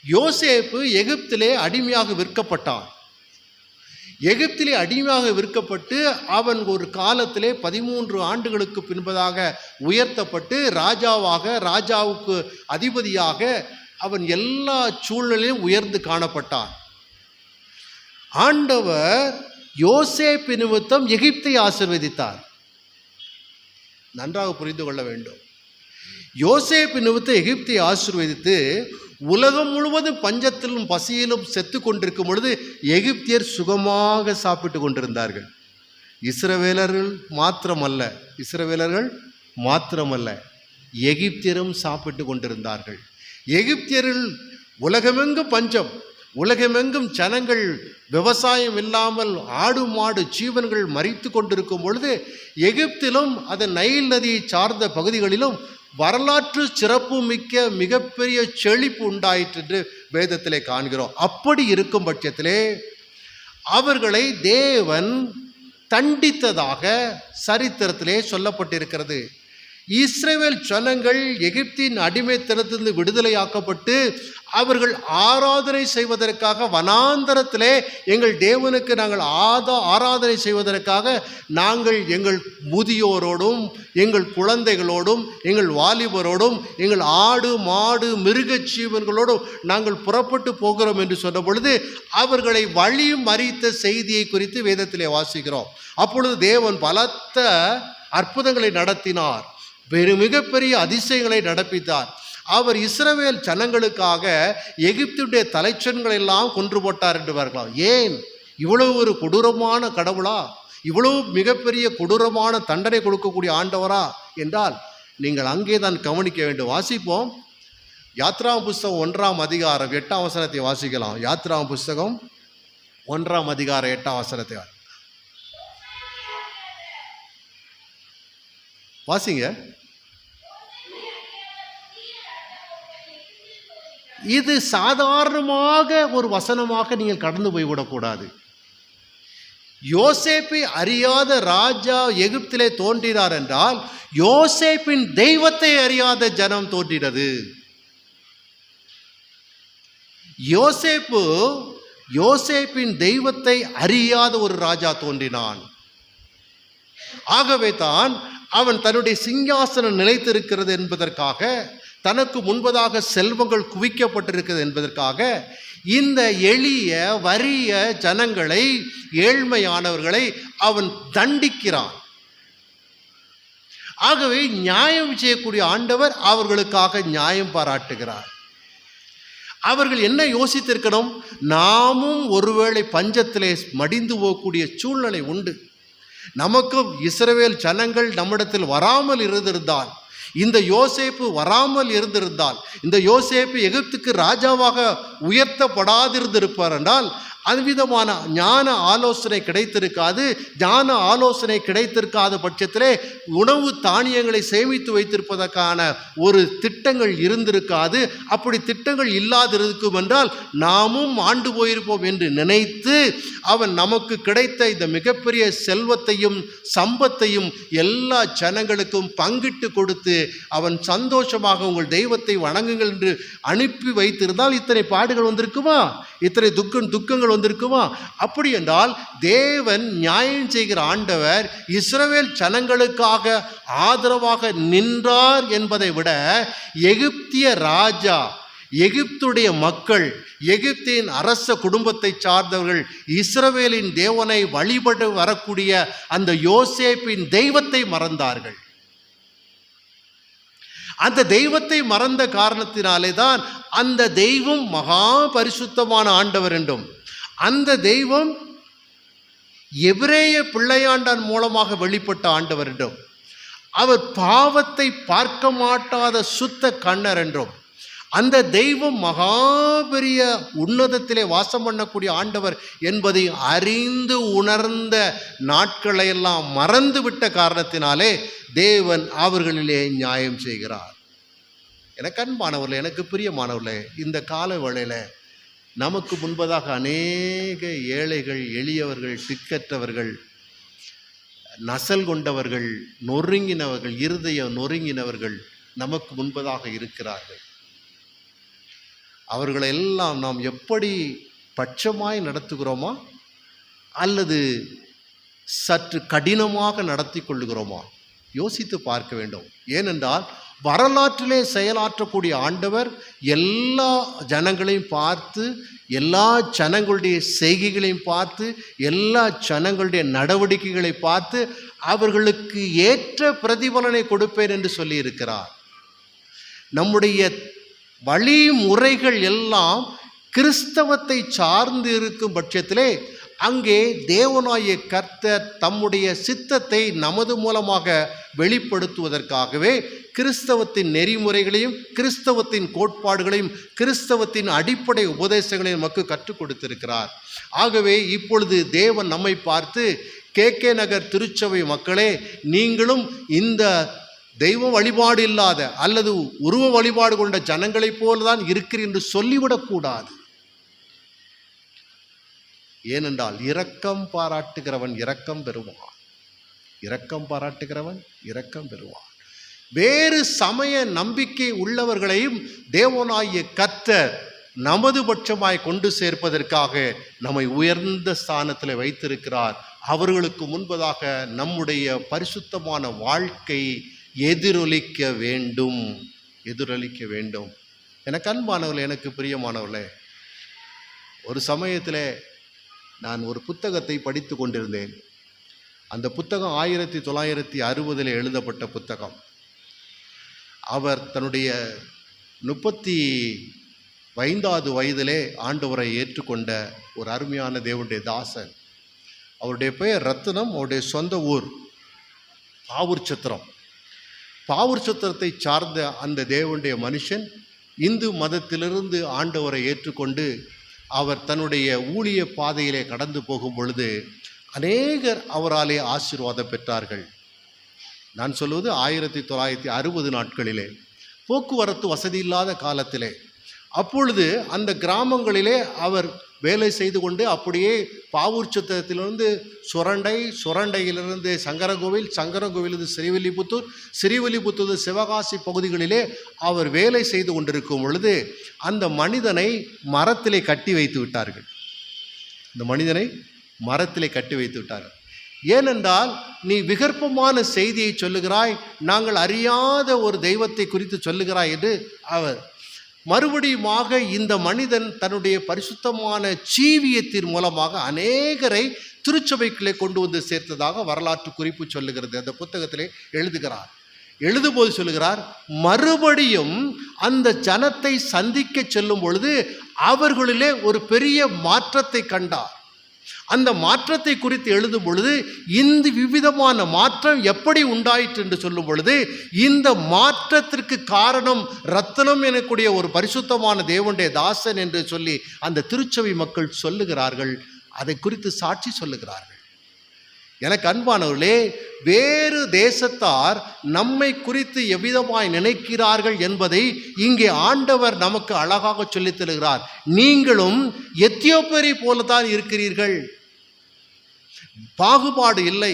யோசேப்பு எகிப்திலே அடிமையாக விற்கப்பட்டான். எகிப்திலே அடிமையாக விற்கப்பட்டு அவன் ஒரு காலத்திலே 13 ஆண்டுகளுக்கு பின்பதாக உயர்த்தப்பட்டு ராஜாவுக்கு அதிபதியாக அவன் எல்லா சூழ்நிலையும் உயர்ந்து காணப்பட்டான். ஆண்டவர் யோசேப்பு நிமித்தம் எகிப்தை ஆசீர்வதித்தார். நன்றாக புரிந்து கொள்ள வேண்டும். யோசேப்பு நிமித்தம் எகிப்தை ஆசீர்வதித்து உலகம் முழுவதும் பஞ்சத்திலும் பசியிலும் செத்து கொண்டிருக்கும் பொழுது எகிப்தியர் சுகமாக சாப்பிட்டு கொண்டிருந்தார்கள். இஸ்ரவேலர்கள் மாத்திரமல்ல எகிப்தியரும் சாப்பிட்டு கொண்டிருந்தார்கள். எகிப்தியர்கள் உலகமெங்கும் பஞ்சம், உலகமெங்கும் ஜனங்கள் விவசாயம் இல்லாமல் ஆடு மாடு ஜீவன்கள் மரித்து கொண்டிருக்கும் பொழுது எகிப்திலும் அதன் நைல் நதியை சார்ந்த பகுதிகளிலும் வரலாற்று சிறப்பு மிக்க மிகப்பெரிய செழிப்பு உண்டாயிற்று என்று வேதத்திலே காண்கிறோம். அப்படி இருக்கும் பட்சத்திலே அவர்களை தேவன் தண்டித்ததாக சரித்திரத்திலே சொல்லப்பட்டிருக்கிறது. இஸ்ரவேல் ஜனங்கள் எகிப்தின் அடிமைத்தனத்திலிருந்து விடுதலையாக்கப்பட்டு அவர்கள் ஆராதனை செய்வதற்காக வனாந்தரத்திலே எங்கள் தேவனுக்கு நாங்கள் ஆராதனை செய்வதற்காக நாங்கள் எங்கள் முதியோரோடும் எங்கள் குழந்தைகளோடும் எங்கள் வாலிபரோடும் எங்கள் ஆடு மாடு மிருக ஜீவன்களோடும் நாங்கள் புறப்பட்டு போகிறோம் என்று சொன்ன பொழுது அவர்களை வழி மறித்த செய்தியை குறித்து வேதத்திலே வாசிக்கிறோம். அப்பொழுது தேவன் பலத்த அற்புதங்களை நடத்தினார், மிகப்பெரிய அதிசயங்களை நடப்பித்தார். அவர் இஸ்ரவேல் ஜனங்களுக்காக எகிப்துடைய தலைச்சன்களை எல்லாம் கொன்று போட்டார் என்று பார்க்கலாம். ஏன்? இவ்வளவு ஒரு கொடூரமான கடவுளா? இவ்வளவு மிகப்பெரிய கொடூரமான தண்டனை கொடுக்கக்கூடிய ஆண்டவரா என்றால் நீங்கள் அங்கே தான் கவனிக்க வேண்டும். வாசிப்போம். யாத்ராம் புஸ்தகம் 1ஆம் அதிகாரம் 8ஆம் வசனத்தை வாசிக்கலாம். யாத்ராம் புஸ்தகம் 1ஆம் அதிகாரம் 8ஆம் வசனத்தை வாசிங்க. இது சாதாரணமாக ஒரு வசனமாக நீங்கள் கடந்து போய்விடக்கூடாது. யோசேப்பை அறியாத ராஜா எகிப்திலே தோன்றினார் என்றால் யோசேப்பின் தெய்வத்தை அறியாத ஜனம் தோன்றினது. யோசேப்பு யோசேப்பின் தெய்வத்தை அறியாத ஒரு ராஜா தோன்றினான். ஆகவே தான் அவன் தன்னுடைய சிங்காசனம் நிலைத்திருக்கிறது என்பதற்காக, தனக்கு முன்பதாக செல்வங்கள் குவிக்கப்பட்டிருக்கிறது என்பதற்காக இந்த எளிய வறிய ஜனங்களை, ஏழ்மையானவர்களை அவன் தண்டிக்கிறான். ஆகவே நியாயம் செய்யக்கூடிய ஆண்டவர் அவர்களுக்காக நியாயம் பாராட்டுகிறார். அவர்கள் என்ன யோசித்திருக்கணும்? நாமும் ஒருவேளை பஞ்சத்திலே மடிந்து போகக்கூடிய சூழ்நிலை உண்டு. நமக்கும் இஸ்ரவேல் ஜனங்கள் நம்மிடத்தில் வராமல் இருந்திருந்தால், இந்த யோசேப்பு வராமல் இருந்திருந்தால், இந்த யோசேப்பு எகிப்துக்கு ராஜாவாக உயர்த்தப்படாதிருந்திருப்பார் என்றால் அவ்விதமான ஞான ஆலோசனை கிடைத்திருக்காது. ஞான ஆலோசனை கிடைத்திருக்காத பட்சத்திலே உணவு தானியங்களை சேமித்து வைத்திருப்பதற்கான ஒரு திட்டங்கள் இருந்திருக்காது. அப்படி திட்டங்கள் இல்லாதிருக்கும் என்றால் நாமும் ஆண்டு போயிருப்போம் என்று நினைத்து அவன் நமக்கு கிடைத்த இந்த மிகப்பெரிய செல்வத்தையும் சம்பத்தையும் எல்லா ஜனங்களுக்கும் பங்கிட்டு கொடுத்து அவன் சந்தோஷமாக உங்கள் தெய்வத்தை வணங்குங்கள் என்று அனுப்பி வைத்திருந்தால் இத்தனை பாடுகள் வந்திருக்குமா? இத்தனை துக்கங்கள் வந்திருக்குமா? அப்படி என்றால் தேவன் நியாயம் செய்கிற ஆண்டவர் இஸ்ரவேல் ஜனங்களுக்காக ஆதரவாக நின்றார் என்பதை விட எகிப்திய ராஜா, எகிப்துடைய மக்கள், எகிப்தின் அரச குடும்பத்தை சார்ந்தவர்கள் இஸ்ரவேலின் தேவனை வழிபட்டு வரக்கூடிய அந்த யோசேப்பின் தெய்வத்தை மறந்தார்கள். அந்த தெய்வத்தை மறந்த காரணத்தினாலே தான் அந்த தெய்வம் மகா பரிசுத்தமான ஆண்டவர் என்றும், அந்த தெய்வம் எபிரேய பிள்ளையாண்டான் மூலமாக வெளிப்பட்ட ஆண்டவர் என்றும், அவர் பாவத்தை பார்க்க மாட்டாத சுத்த கண்ணர் என்றும், அந்த தெய்வம் மகா பெரிய உன்னதத்திலே வாசம் பண்ணக்கூடிய ஆண்டவர் என்பதை அறிந்து உணர்ந்த நாட்களையெல்லாம் மறந்துவிட்ட காரணத்தினாலே தேவன் அவர்களிலே நியாயம் செய்கிறார். எனக்கு அன்பானவர்களே, எனக்கு பிரியமானவர்களே, இந்த கால வேளையில் நமக்கு முன்பதாக அநேக ஏழைகள், எளியவர்கள், திக்கற்றவர்கள், நசல் கொண்டவர்கள், நொறுங்கினவர்கள், இருதயம் நொறுங்கினவர்கள் நமக்கு முன்பதாக இருக்கிறார்கள். அவர்களெல்லாம் நாம் எப்படி பட்சமாய் நடத்துகிறோமா அல்லது சற்று கடினமாக நடத்தி கொள்ளுகிறோமா யோசித்து பார்க்க வேண்டும். ஏனென்றால் வரலாற்றிலே செயலாற்றக்கூடிய ஆண்டவர் எல்லா ஜனங்களையும் பார்த்து, எல்லா ஜனங்களுடைய செய்கைகளையும் பார்த்து, எல்லா ஜனங்களுடைய நடவடிக்கைகளை பார்த்து அவர்களுக்கு ஏற்ற பிரதிபலனை கொடுப்பேன் என்று சொல்லியிருக்கிறார். நம்முடைய வழிமுறைகள் எல்லாம் கிறிஸ்தவத்தை சார்ந்து இருக்கும் பட்சத்திலே அங்கே தேவனாகிய கர்த்தர் தம்முடைய சித்தத்தை நமது மூலமாக வெளிப்படுத்துவதற்காகவே கிறிஸ்தவத்தின் நெறிமுறைகளையும், கிறிஸ்தவத்தின் கோட்பாடுகளையும், கிறிஸ்தவத்தின் அடிப்படை உபதேசங்களையும் நமக்கு கற்றுக் கொடுத்திருக்கிறார். ஆகவே இப்பொழுது தேவன் நம்மை பார்த்து, KK நகர் திருச்சபை மக்களே, நீங்களும் இந்த தெய்வ வழிபாடு இல்லாத அல்லது உருவ வழிபாடு கொண்ட ஜனங்களைப் போலதான் இருக்கிறீர் என்று சொல்லிவிடக்கூடாது. ஏனென்றால் இரக்கம் பாராட்டுகிறவன் இரக்கம் பெறுவான். இரக்கம் பாராட்டுகிறவன் இரக்கம் பெறுவான். வேறு சமய நம்பிக்கை உள்ளவர்களையும் தேவனாகிய கர்த்தர் நமது பட்சமாய் கொண்டு சேர்ப்பதற்காக நம்மை உயர்ந்த ஸ்தானத்தில் வைத்திருக்கிறார். அவர்களுக்கு முன்பதாக நம்முடைய பரிசுத்தமான வாழ்க்கை எதிரொலிக்க வேண்டும், எதிரொலிக்க வேண்டும். எனக்கு அன்பானவர்களே, எனக்கு பிரியமானவர்களே, ஒரு சமயத்தில் நான் ஒரு புத்தகத்தை படித்து கொண்டிருந்தேன். அந்த புத்தகம் 1960 எழுதப்பட்ட புத்தகம். அவர் தன்னுடைய 35வது வயதிலே ஆண்டவரை ஏற்றுக்கொண்ட ஒரு அருமையான தேவனுடைய தாசன். அவருடைய பெயர் ரத்னம். அவருடைய சொந்த ஊர் பாவூர் சத்திரம். பாவூர் சத்திரத்தை சார்ந்த அந்த தேவனுடைய மனுஷன் இந்து மதத்திலிருந்து ஆண்டவரை ஏற்றுக்கொண்டு அவர் தன்னுடைய ஊழிய பாதையிலே கடந்து போகும் பொழுது அநேகர் அவராலே ஆசீர்வாதம் பெற்றார்கள். நான் சொல்வது 1960 நாட்களிலே, போக்குவரத்து வசதி இல்லாத காலத்திலே. அப்பொழுது அந்த கிராமங்களிலே அவர் வேலை செய்து கொண்டு அப்படியே பாவூர் சத்திரத்திலிருந்து சுரண்டையிலிருந்து சங்கரகோவில், சங்கரகோவிலிருந்து ஸ்ரீவில்லிபுத்தூர் சிவகாசி பகுதிகளிலே அவர் வேலை செய்து கொண்டிருக்கும் பொழுது அந்த மனிதனை மரத்திலே கட்டி வைத்து விட்டார்கள். இந்த மனிதனை மரத்திலே கட்டி வைத்து விட்டார்கள். ஏனென்றால் நீ விகற்பமான செய்தியை சொல்லுகிறாய், நாங்கள் அறியாத ஒரு தெய்வத்தை குறித்து சொல்லுகிறாய் என்று அவர் மறுபடியுமாக இந்த மனிதன் தன்னுடைய பரிசுத்தமான ஜீவியத்தின் மூலமாக அநேகரை திருச்சபைக்குள்ளே கொண்டு வந்து சேர்த்ததாக வரலாற்று குறிப்பு சொல்லுகிறது. அந்த புத்தகத்திலே எழுதும்போது சொல்லுகிறார், மறுபடியும் அந்த ஜனத்தை சந்திக்க செல்லும் பொழுது அவர்களிலே ஒரு பெரிய மாற்றத்தை கண்டார். அந்த மாற்றத்தை குறித்து எழுதும் பொழுது இந்த விவிதமான மாற்றம் எப்படி உண்டாயிற்று என்று சொல்லும் பொழுது, இந்த மாற்றத்திற்கு காரணம் ரத்தனம் எனக்கூடிய ஒரு பரிசுத்தமான தேவனுடைய தாசன் என்று சொல்லி அந்த திருச்சபை மக்கள் சொல்லுகிறார்கள். அதை குறித்து சாட்சி சொல்லுகிறார்கள். எனக்கு அன்பானவர்களே, வேறு தேசத்தார் நம்மை குறித்து எவ்விதமாய் நினைக்கிறார்கள் என்பதை இங்கே ஆண்டவர் நமக்கு அழகாக சொல்லித் தருகிறார். நீங்களும் எத்தியோப்பியரை போலத்தான் இருக்கிறீர்கள், பாகுபாடு இல்லை.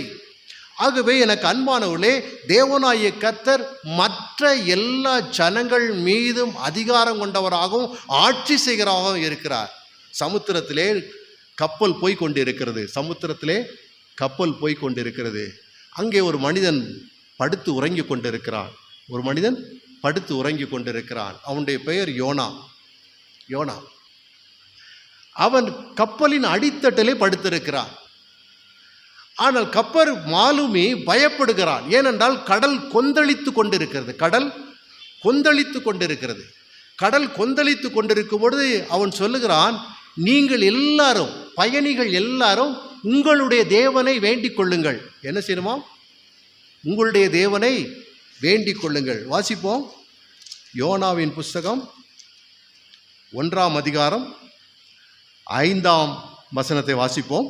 ஆகவே எனக்கு அன்பானவர்களே, தேவனாகிய கர்த்தர் மற்ற எல்லா ஜனங்கள் மீதும் அதிகாரம் கொண்டவராகவும் ஆட்சி செய்கிறவராகவும் இருக்கிறார். சமுத்திரத்திலே கப்பல் போய் கொண்டிருக்கிறது. கப்பல் போய் கொண்டிருக்கிறது. அங்கே ஒரு மனிதன் படுத்து உறங்கி கொண்டிருக்கிறான். அவனுடைய பெயர் யோனா. அவன் கப்பலின் அடித்தட்டிலே படுத்திருக்கிறான். ஆனால் கப்பல் மாலுமி பயப்படுகிறான். ஏனென்றால் கடல் கொந்தளித்து கொண்டிருக்கும் பொழுது அவன் சொல்லுகிறான், நீங்கள் எல்லாரும், பயணிகள் எல்லாரும் உங்களுடைய தேவனை வேண்டிக் கொள்ளுங்கள். என்ன செய்யணுமா? உங்களுடைய தேவனை வேண்டிக் கொள்ளுங்கள். வாசிப்போம். யோனாவின் புஸ்தகம் 1ஆம் அதிகாரம் 5ஆம் வசனத்தை வாசிப்போம்.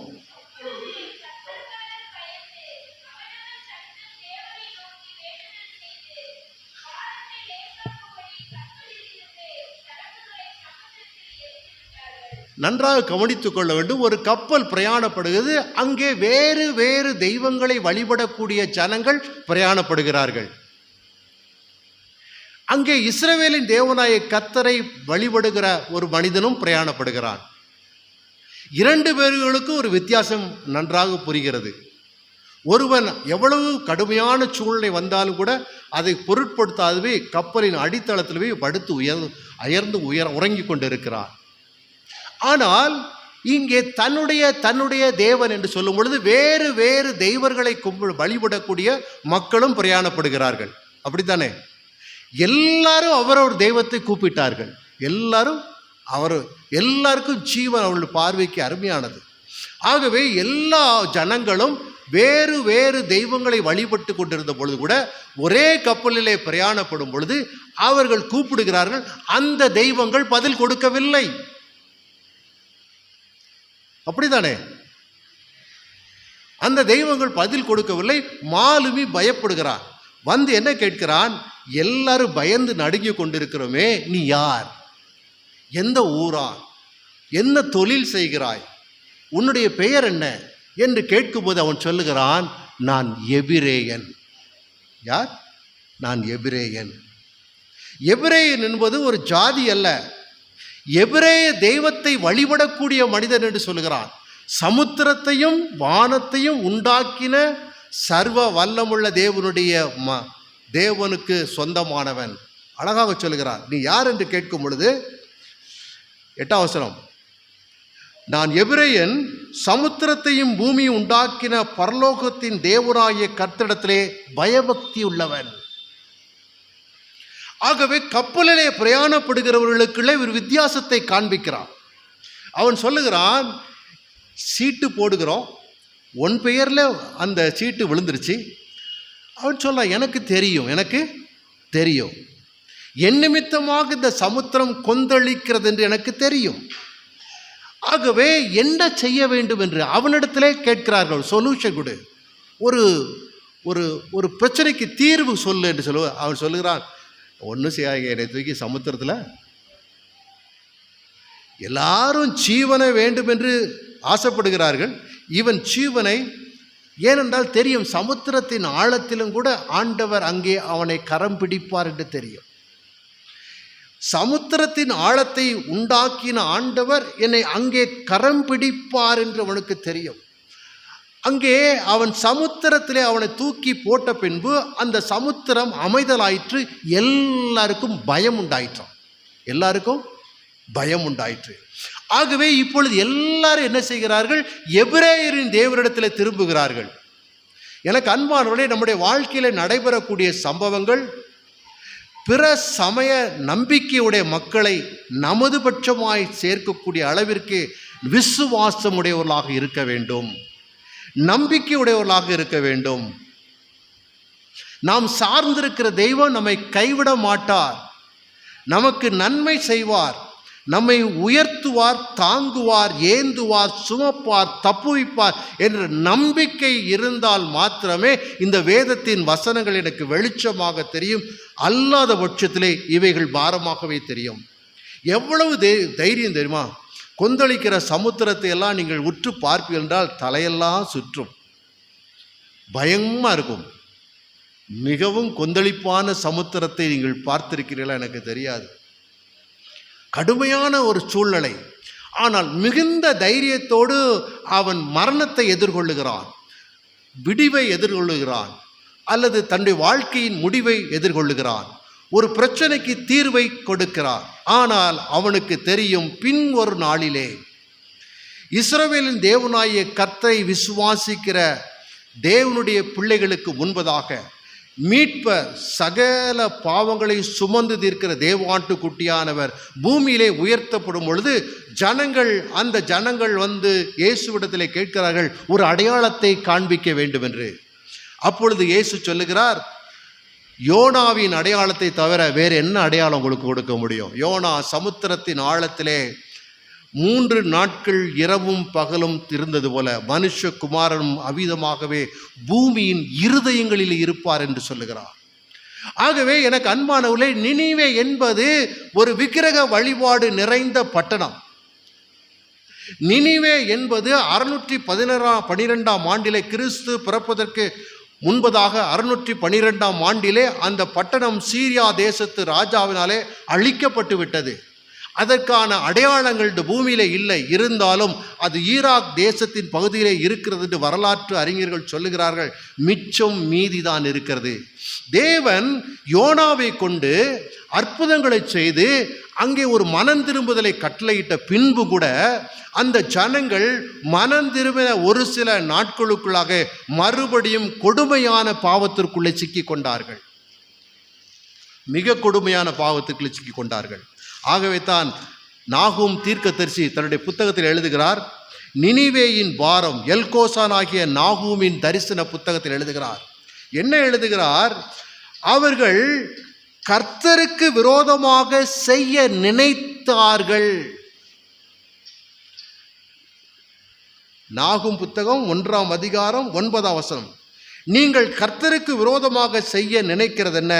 நன்றாக கவனித்துக் கொள்ள வேண்டும். ஒரு கப்பல் பிரயாணப்படுகிறது. அங்கே வேறு வேறு தெய்வங்களை வழிபடக்கூடிய ஜனங்கள் பிரயாணப்படுகிறார்கள். அங்கே இஸ்ரவேலின் தேவனாய கர்த்தரை வழிபடுகிற ஒரு மனிதனும் பிரயாணப்படுகிறான். 2 பேர்களுக்கும் ஒரு வித்தியாசம் நன்றாக புரிகிறது. ஒருவன் எவ்வளவு கடுமையான சூழ்நிலை வந்தாலும் கூட அதை பொருட்படுத்தாதவே கப்பலின் அடித்தளத்தில் போய் படுத்து உறங்கி கொண்டிருக்கிறான். ஆனால் இங்கே தன்னுடைய தேவன் என்று சொல்லும் பொழுது வேறு வேறு தெய்வங்களை வழிபடக்கூடிய மக்களும் பிரயாணப்படுகிறார்கள். அப்படித்தானே? எல்லாரும் அவரவர் தெய்வத்தை கூப்பிட்டார்கள். எல்லாருக்கும் ஜீவன் அவர்களுடைய பார்வைக்கு அருமையானது. ஆகவே எல்லா ஜனங்களும் வேறு வேறு தெய்வங்களை வழிபட்டு கொண்டிருந்த பொழுது கூட ஒரே கப்பலிலே பிரயாணப்படும் பொழுது அவர்கள் கூப்பிடுகிறார்கள். அந்த தெய்வங்கள் பதில் கொடுக்கவில்லை. அப்படித்தானே? அந்த தெய்வங்கள் பதில் கொடுக்கவில்லை. மாலுமி பயப்படுகிறான். வந்து என்ன கேட்கிறான்? எல்லாரும் பயந்து நடுங்கி கொண்டிருக்கிறோமே, நீ யார்? எந்த ஊரா? என்ன தொழில் செய்கிறாய்? உன்னுடைய பெயர் என்ன என்று கேட்கும்போது அவன் சொல்லுகிறான், நான் எபிரேயன். யார்? நான் எபிரேயன். எபிரேயன் என்பது ஒரு ஜாதி அல்ல. எபிரேய தெய்வத்தை வழிபடக்கூடிய மனிதன் என்று சொல்லுகிறான். சமுத்திரத்தையும் வானத்தையும் உண்டாக்கின சர்வ வல்லமுள்ள தேவனுக்கு சொந்தமானவன். அழகாக சொல்லுகிறான். நீ யார் என்று கேட்கும் பொழுது 8ஆம் வசனம், நான் எபிரேயன், சமுத்திரத்தையும் பூமியும் உண்டாக்கின பரலோகத்தின் தேவனாகிய கர்த்தரிடத்திலே பயபக்தி உள்ளவன். ஆகவே கப்பலிலே பிரயாணப்படுகிறவர்களுக்குள்ளே ஒரு வித்தியாசத்தை காண்பிக்கிறான். அவன் சொல்லுகிறான், சீட்டு போடுகிறோம், உன் பெயரில் அந்த சீட்டு விழுந்துருச்சு. அவன் சொல்கிறான், எனக்கு தெரியும், என் நிமித்தமாக இந்த சமுத்திரம் கொந்தளிக்கிறது என்று எனக்கு தெரியும். ஆகவே என்ன செய்ய வேண்டும் என்று அவனிடத்திலே கேட்கிறார்கள். சொல்யூஷன் கொடு, ஒரு ஒரு ஒரு பிரச்சனைக்கு தீர்வு சொல்லு என்று அவன் சொல்லுகிறான், ஒன்றும் செய்யாங்க, என்னை தூக்கி சமுத்திரத்தில். எல்லாரும் ஜீவனை வேண்டும் என்று ஆசைப்படுகிறார்கள். இவன் ஜீவனை, ஏனென்றால் தெரியும் சமுத்திரத்தின் ஆழத்திலும் கூட ஆண்டவர் அங்கே அவனை கரம் பிடிப்பார் என்று தெரியும். சமுத்திரத்தின் ஆழத்தை உண்டாக்கின ஆண்டவர் என்னை அங்கே கரம் பிடிப்பார் என்று அவனுக்கு தெரியும். அங்கே அவன் சமுத்திரத்திலே அவனை தூக்கி போட்ட பின்பு அந்த சமுத்திரம் அமைதலாயிற்று. எல்லாருக்கும் பயம் உண்டாயிற்றான். எல்லாருக்கும் பயம் உண்டாயிற்று. ஆகவே இப்பொழுது எல்லாரும் என்ன செய்கிறார்கள்? எபிரேயரின் தேவனிடத்தில் திரும்புகிறார்கள். எனக்கு அன்பானவர்களே, நம்முடைய வாழ்க்கையில் நடைபெறக்கூடிய சம்பவங்கள் பிற சமய நம்பிக்கையுடைய மக்களை நமது பட்சமாய் சேர்க்கக்கூடிய அளவிற்கு விசுவாசமுடையவர்களாக இருக்க வேண்டும், நம்பிக்கையுடையவர்களாக இருக்க வேண்டும். நாம் சார்ந்திருக்கிற தெய்வம் நம்மை கைவிட மாட்டார், நமக்கு நன்மை செய்வார், நம்மை உயர்த்துவார், தாங்குவார், ஏந்துவார், சுமப்பார், தப்புவிப்பார் என்ற நம்பிக்கை இருந்தால் மாத்திரமே இந்த வேதத்தின் வசனங்கள் எனக்கு வெளிச்சமாக தெரியும். அல்லாத பட்சத்திலே இவைகள் பாரமாகவே தெரியும். எவ்வளவு தைரியம் தெரியுமா? கொந்தளிக்கிற சமுத்திரத்தை எல்லாம் நீங்கள் உற்று பார்ப்பீர்கள் என்றால் தலையெல்லாம் சுற்றும், பயமாக இருக்கும். மிகவும் கொந்தளிப்பான சமுத்திரத்தை நீங்கள் பார்த்திருக்கிறீர்களா? எனக்கு தெரியாது. கடுமையான ஒரு சூழ்நிலை. ஆனால் மிகுந்த தைரியத்தோடு அவன் மரணத்தை எதிர்கொள்ளுகிறான், விடிவை எதிர்கொள்ளுகிறான், அல்லது தன்னுடைய வாழ்க்கையின் முடிவை எதிர்கொள்ளுகிறான். ஒரு பிரச்சனைக்கு தீர்வை கொடுக்கிறான். ஆனால் அவனுக்கு தெரியும், பின் ஒரு நாளிலே இஸ்ரவேலின் தேவனாகிய கர்த்தரை விசுவாசிக்கிற தேவனுடைய பிள்ளைகளுக்கு முன்பதாக மீட்பர் சகல பாவங்களை சுமந்து தீர்க்கிற தேவாட்டுக்குட்டியானவர் பூமியிலே உயர்த்தப்படும் பொழுது அந்த ஜனங்கள் வந்து இயேசுவிடத்திலே கேட்கிறார்கள், ஒரு அடையாளத்தை காண்பிக்க வேண்டும் என்று. அப்பொழுது இயேசு சொல்லுகிறார், யோனாவின் அடையாளத்தை தவிர வேறு என்ன அடையாளம் உங்களுக்கு கொடுக்க முடியும்? யோனா சமுத்திரத்தின் ஆழத்திலே 3 நாட்கள் இரவும் பகலும் இருந்தது போல மனுஷகுமாரனும் அவ்விதமாகவே பூமியின் இருதயங்களில் இருப்பார் என்று சொல்லுகிறார். ஆகவே எனக்கு அன்பானவர்களே, நினிவே என்பது ஒரு விக்கிரக வழிபாடு நிறைந்த பட்டணம். நினிவே என்பது 612ஆம் ஆண்டிலே கிறிஸ்து பிறப்பதற்கு முன்பதாக 612ஆம் ஆண்டிலே அந்த பட்டணம் சீரியா தேசத்து ராஜாவினாலே அழிக்கப்பட்டு விட்டது. அதற்கான அடையாளங்கள் பூமியிலே இல்லை. இருந்தாலும் அது ஈராக் தேசத்தின் பகுதியிலே இருக்கிறது என்று வரலாற்று அறிஞர்கள் சொல்லுகிறார்கள். மிச்சம் மீதிதான் இருக்கிறது. தேவன் யோனாவை கொண்டு அற்புதங்களை செய்து அங்கே ஒரு மனம் திரும்புதலை கட்டளையிட்ட பின்பு கூட அந்த ஜனங்கள் மனம் திரும்பின ஒரு சில நாட்களுக்குள்ளாக மறுபடியும் கொடுமையான பாவத்திற்குள்ளே சிக்கி கொண்டார்கள். மிக கொடுமையான பாவத்திற்குள்ளே சிக்கி கொண்டார்கள். ஆகவே தான் நாகூம் தீர்க்கதரிசி தன்னுடைய புத்தகத்தில் எழுதுகிறார், நினிவேயின் பாரம், எல்கோசான் ஆகிய நாகூமின் தரிசன புத்தகத்தில் எழுதுகிறார். என்ன எழுதுகிறார்? அவர்கள் கர்த்தருக்கு விரோதமாக செய்ய நினைத்தார்கள். நாகும் புத்தகம் 1ஆம் அதிகாரம் 9ஆம் வசனம். நீங்கள் கர்த்தருக்கு விரோதமாக செய்ய நினைக்கிறது என்ன?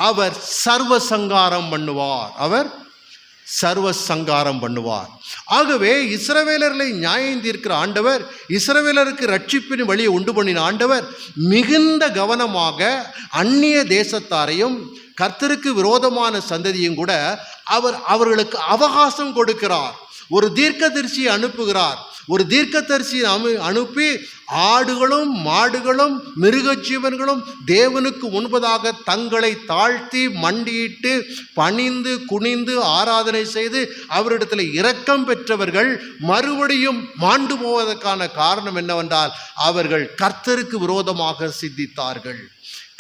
அவர் சர்வ சங்காரம் பண்ணுவார். அவர் சர்வ சங்காரம் பண்ணுவார். ஆகவே இஸ்ரவேலர்களை நியாயம் தீர்க்கிற ஆண்டவர், இஸ்ரவேலருக்கு ரட்சிப்பின் வழியை உண்டு பண்ணின ஆண்டவர் மிகுந்த கவனமாக அந்நிய தேசத்தாரையும் கர்த்தருக்கு விரோதமான சந்ததியும் கூட அவர்களுக்கு அவகாசம் கொடுக்கிறார். ஒரு தீர்க்கதரிசியை அனுப்புகிறார். ஒரு தீர்க்கதரிசியை அனுப்பி ஆடுகளும் மாடுகளும் மிருக ஜீவன்களும் தேவனுக்கு முன்பதாக தங்களை தாழ்த்தி மண்டியிட்டு பணிந்து குனிந்து ஆராதனை செய்து அவரிடத்தில் இரக்கம் பெற்றவர்கள் மறுபடியும் மாண்டு போவதற்கான காரணம் என்னவென்றால் அவர்கள் கர்த்தருக்கு விரோதமாக சிந்தித்தார்கள்,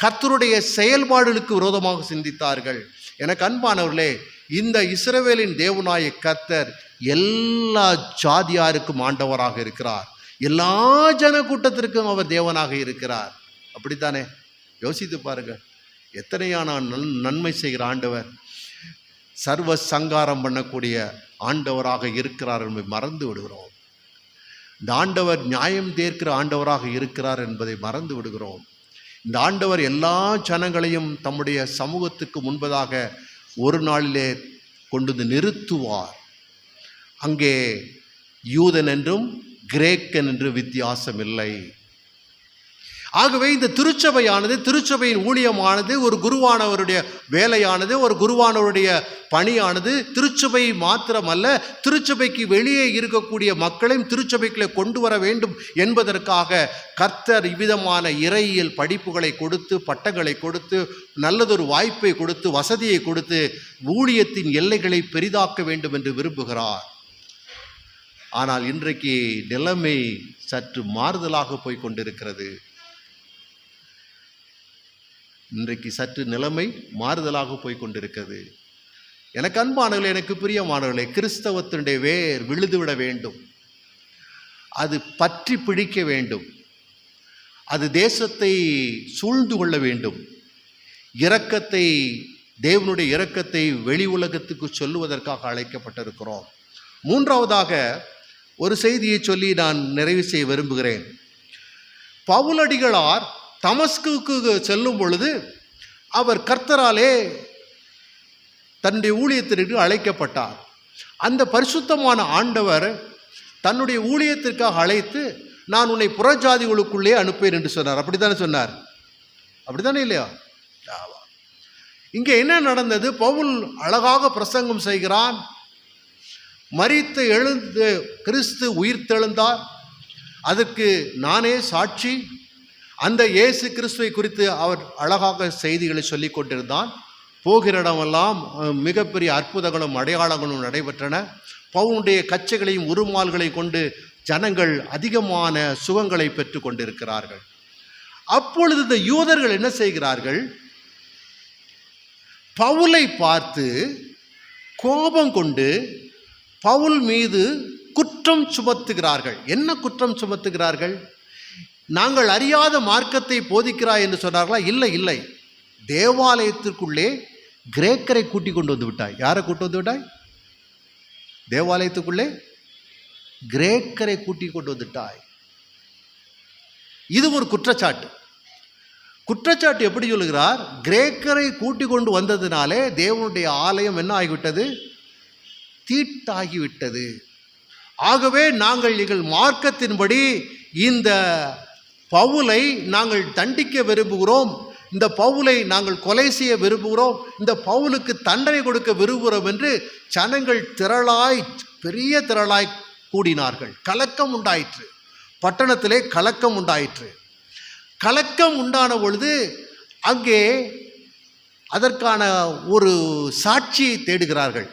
கர்த்தருடைய செயல்பாடுகளுக்கு விரோதமாக சிந்தித்தார்கள். எனக்கு அன்பானவர்களே, இந்த இஸ்ரவேலின் தேவனாய கர்த்தர் எல்லா ஜாதியாருக்கும் ஆண்டவராக இருக்கிறார். எல்லா ஜன கூட்டத்திற்கும் அவர் தேவனாக இருக்கிறார். அப்படித்தானே? யோசித்து பாருங்கள். எத்தனையான நன்மை செய்கிற ஆண்டவர், சர்வ சங்காரம் பண்ணக்கூடிய ஆண்டவராக இருக்கிறார் என்பதை மறந்து விடுகிறோம். இந்த ஆண்டவர் நியாயம் தீர்க்கிற ஆண்டவராக இருக்கிறார் என்பதை மறந்து விடுகிறோம். இந்த ஆண்டவர் எல்லா ஜனங்களையும் தம்முடைய சமூகத்துக்கு முன்பதாக ஒரு நாளிலே கொண்டு வந்து நிறுத்துவார். அங்கே யூதன் என்றும் கிரேக்கன் என்று வித்தியாசம் இல்லை. ஆகவே இந்த திருச்சபையானது, திருச்சபையின் ஊழியமானது, ஒரு குருவானவருடைய வேலையானது, ஒரு குருவானவருடைய பணியானது திருச்சபை மாத்திரமல்ல, திருச்சபைக்கு வெளியே இருக்கக்கூடிய மக்களையும் திருச்சபைக்குள்ளே கொண்டு வர வேண்டும் என்பதற்காக கர்த்தர் இவ்விதமான இறையியல் படிப்புகளை கொடுத்து, பட்டங்களை கொடுத்து, நல்லதொரு வாய்ப்பை கொடுத்து, வசதியை கொடுத்து ஊழியத்தின் எல்லைகளை பெரிதாக்க வேண்டும் என்று விரும்புகிறார். ஆனால் இன்றைக்கு நிலைமை சற்று மாறுதலாக போய் கொண்டிருக்கிறது. இன்றைக்கு சற்று நிலைமை மாறுதலாக போய் கொண்டிருக்கிறது. எனக்கு அன்பானவர்களே, எனக்கு பிரியமானவர்களே, கிறிஸ்தவத்தினுடைய வேர் விழுதுவிட வேண்டும். அது பற்றி பிடிக்க வேண்டும். அது தேசத்தை சூழ்ந்து கொள்ள வேண்டும். இரக்கத்தை, தேவனுடைய இரக்கத்தை வெளி உலகத்துக்கு சொல்லுவதற்காக அழைக்கப்பட்டிருக்கிறோம். மூன்றாவதாக ஒரு செய்தியை சொல்லி நான் நிறைவு செய்ய விரும்புகிறேன். பவுலடிகளார் தமஸ்குக்கு செல்லும் பொழுது அவர் கர்த்தராலே தன்னுடைய ஊழியத்திற்கு அழைக்கப்பட்டார். அந்த பரிசுத்தமான ஆண்டவர் தன்னுடைய ஊழியத்திற்காக அழைத்து, நான் உன்னை புறஜாதிகளுக்குள்ளே அனுப்பேன் என்று சொன்னார். அப்படித்தானே சொன்னார்? அப்படித்தானே இல்லையா? இங்கே என்ன நடந்தது? பவுல் அழகாக பிரசங்கம் செய்கிறான். மரித்து எழுந்து கிறிஸ்து உயிர்த்தெழுந்தார், அதற்கு நானே சாட்சி. அந்த இயேசு கிறிஸ்துவை குறித்து அவர் அழகாக செய்திகளை சொல்லி கொண்டிருந்தான். போகிற இடமெல்லாம் மிகப்பெரிய அற்புதங்களும் அடையாளங்களும் நடைபெற்றன. பவுனுடைய கச்சைகளையும் உருமால்களையும் கொண்டு ஜனங்கள் அதிகமான சுகங்களை பெற்று கொண்டிருக்கிறார்கள். அப்பொழுது இந்த யூதர்கள் என்ன செய்கிறார்கள்? பவுலை பார்த்து கோபம் கொண்டு பவுல் மீது குற்றம் சுமத்துகிறார்கள். என்ன குற்றம் சுமத்துகிறார்கள்? நாங்கள் அறியாத மார்க்கத்தை போதிக்கிறாய் என்று சொன்னார்களா? இல்லை இல்லை, தேவாலயத்திற்குள்ளே கிரேக்கரை கூட்டி கொண்டு வந்து விட்டாய். யாரை கூட்டி வந்து விட்டாய்? தேவாலயத்துக்குள்ளே கிரேக்கரை கூட்டி கொண்டு வந்துட்டாய். இது ஒரு குற்றச்சாட்டு. குற்றச்சாட்டு எப்படி சொல்லுகிறார்? கிரேக்கரை கூட்டி கொண்டு வந்ததினாலே தேவனுடைய ஆலயம் என்ன ஆகிவிட்டது? தீட்டாகிவிட்டது. ஆகவே நாங்கள் எங்கள் மார்க்கத்தின்படி இந்த பவுலை நாங்கள் தண்டிக்க விரும்புகிறோம், இந்த பவுலை நாங்கள் கொலை செய்ய விரும்புகிறோம், இந்த பவுலுக்கு தண்டனை கொடுக்க விரும்புகிறோம் என்று ஜனங்கள் திரளாய், பெரிய திரளாய் கூடினார்கள். கலக்கம் உண்டாயிற்று. பட்டணத்திலே கலக்கம் உண்டாயிற்று. கலக்கம் உண்டான பொழுது அங்கே அதற்கான ஒரு சாட்சியை தேடுகிறார்கள்.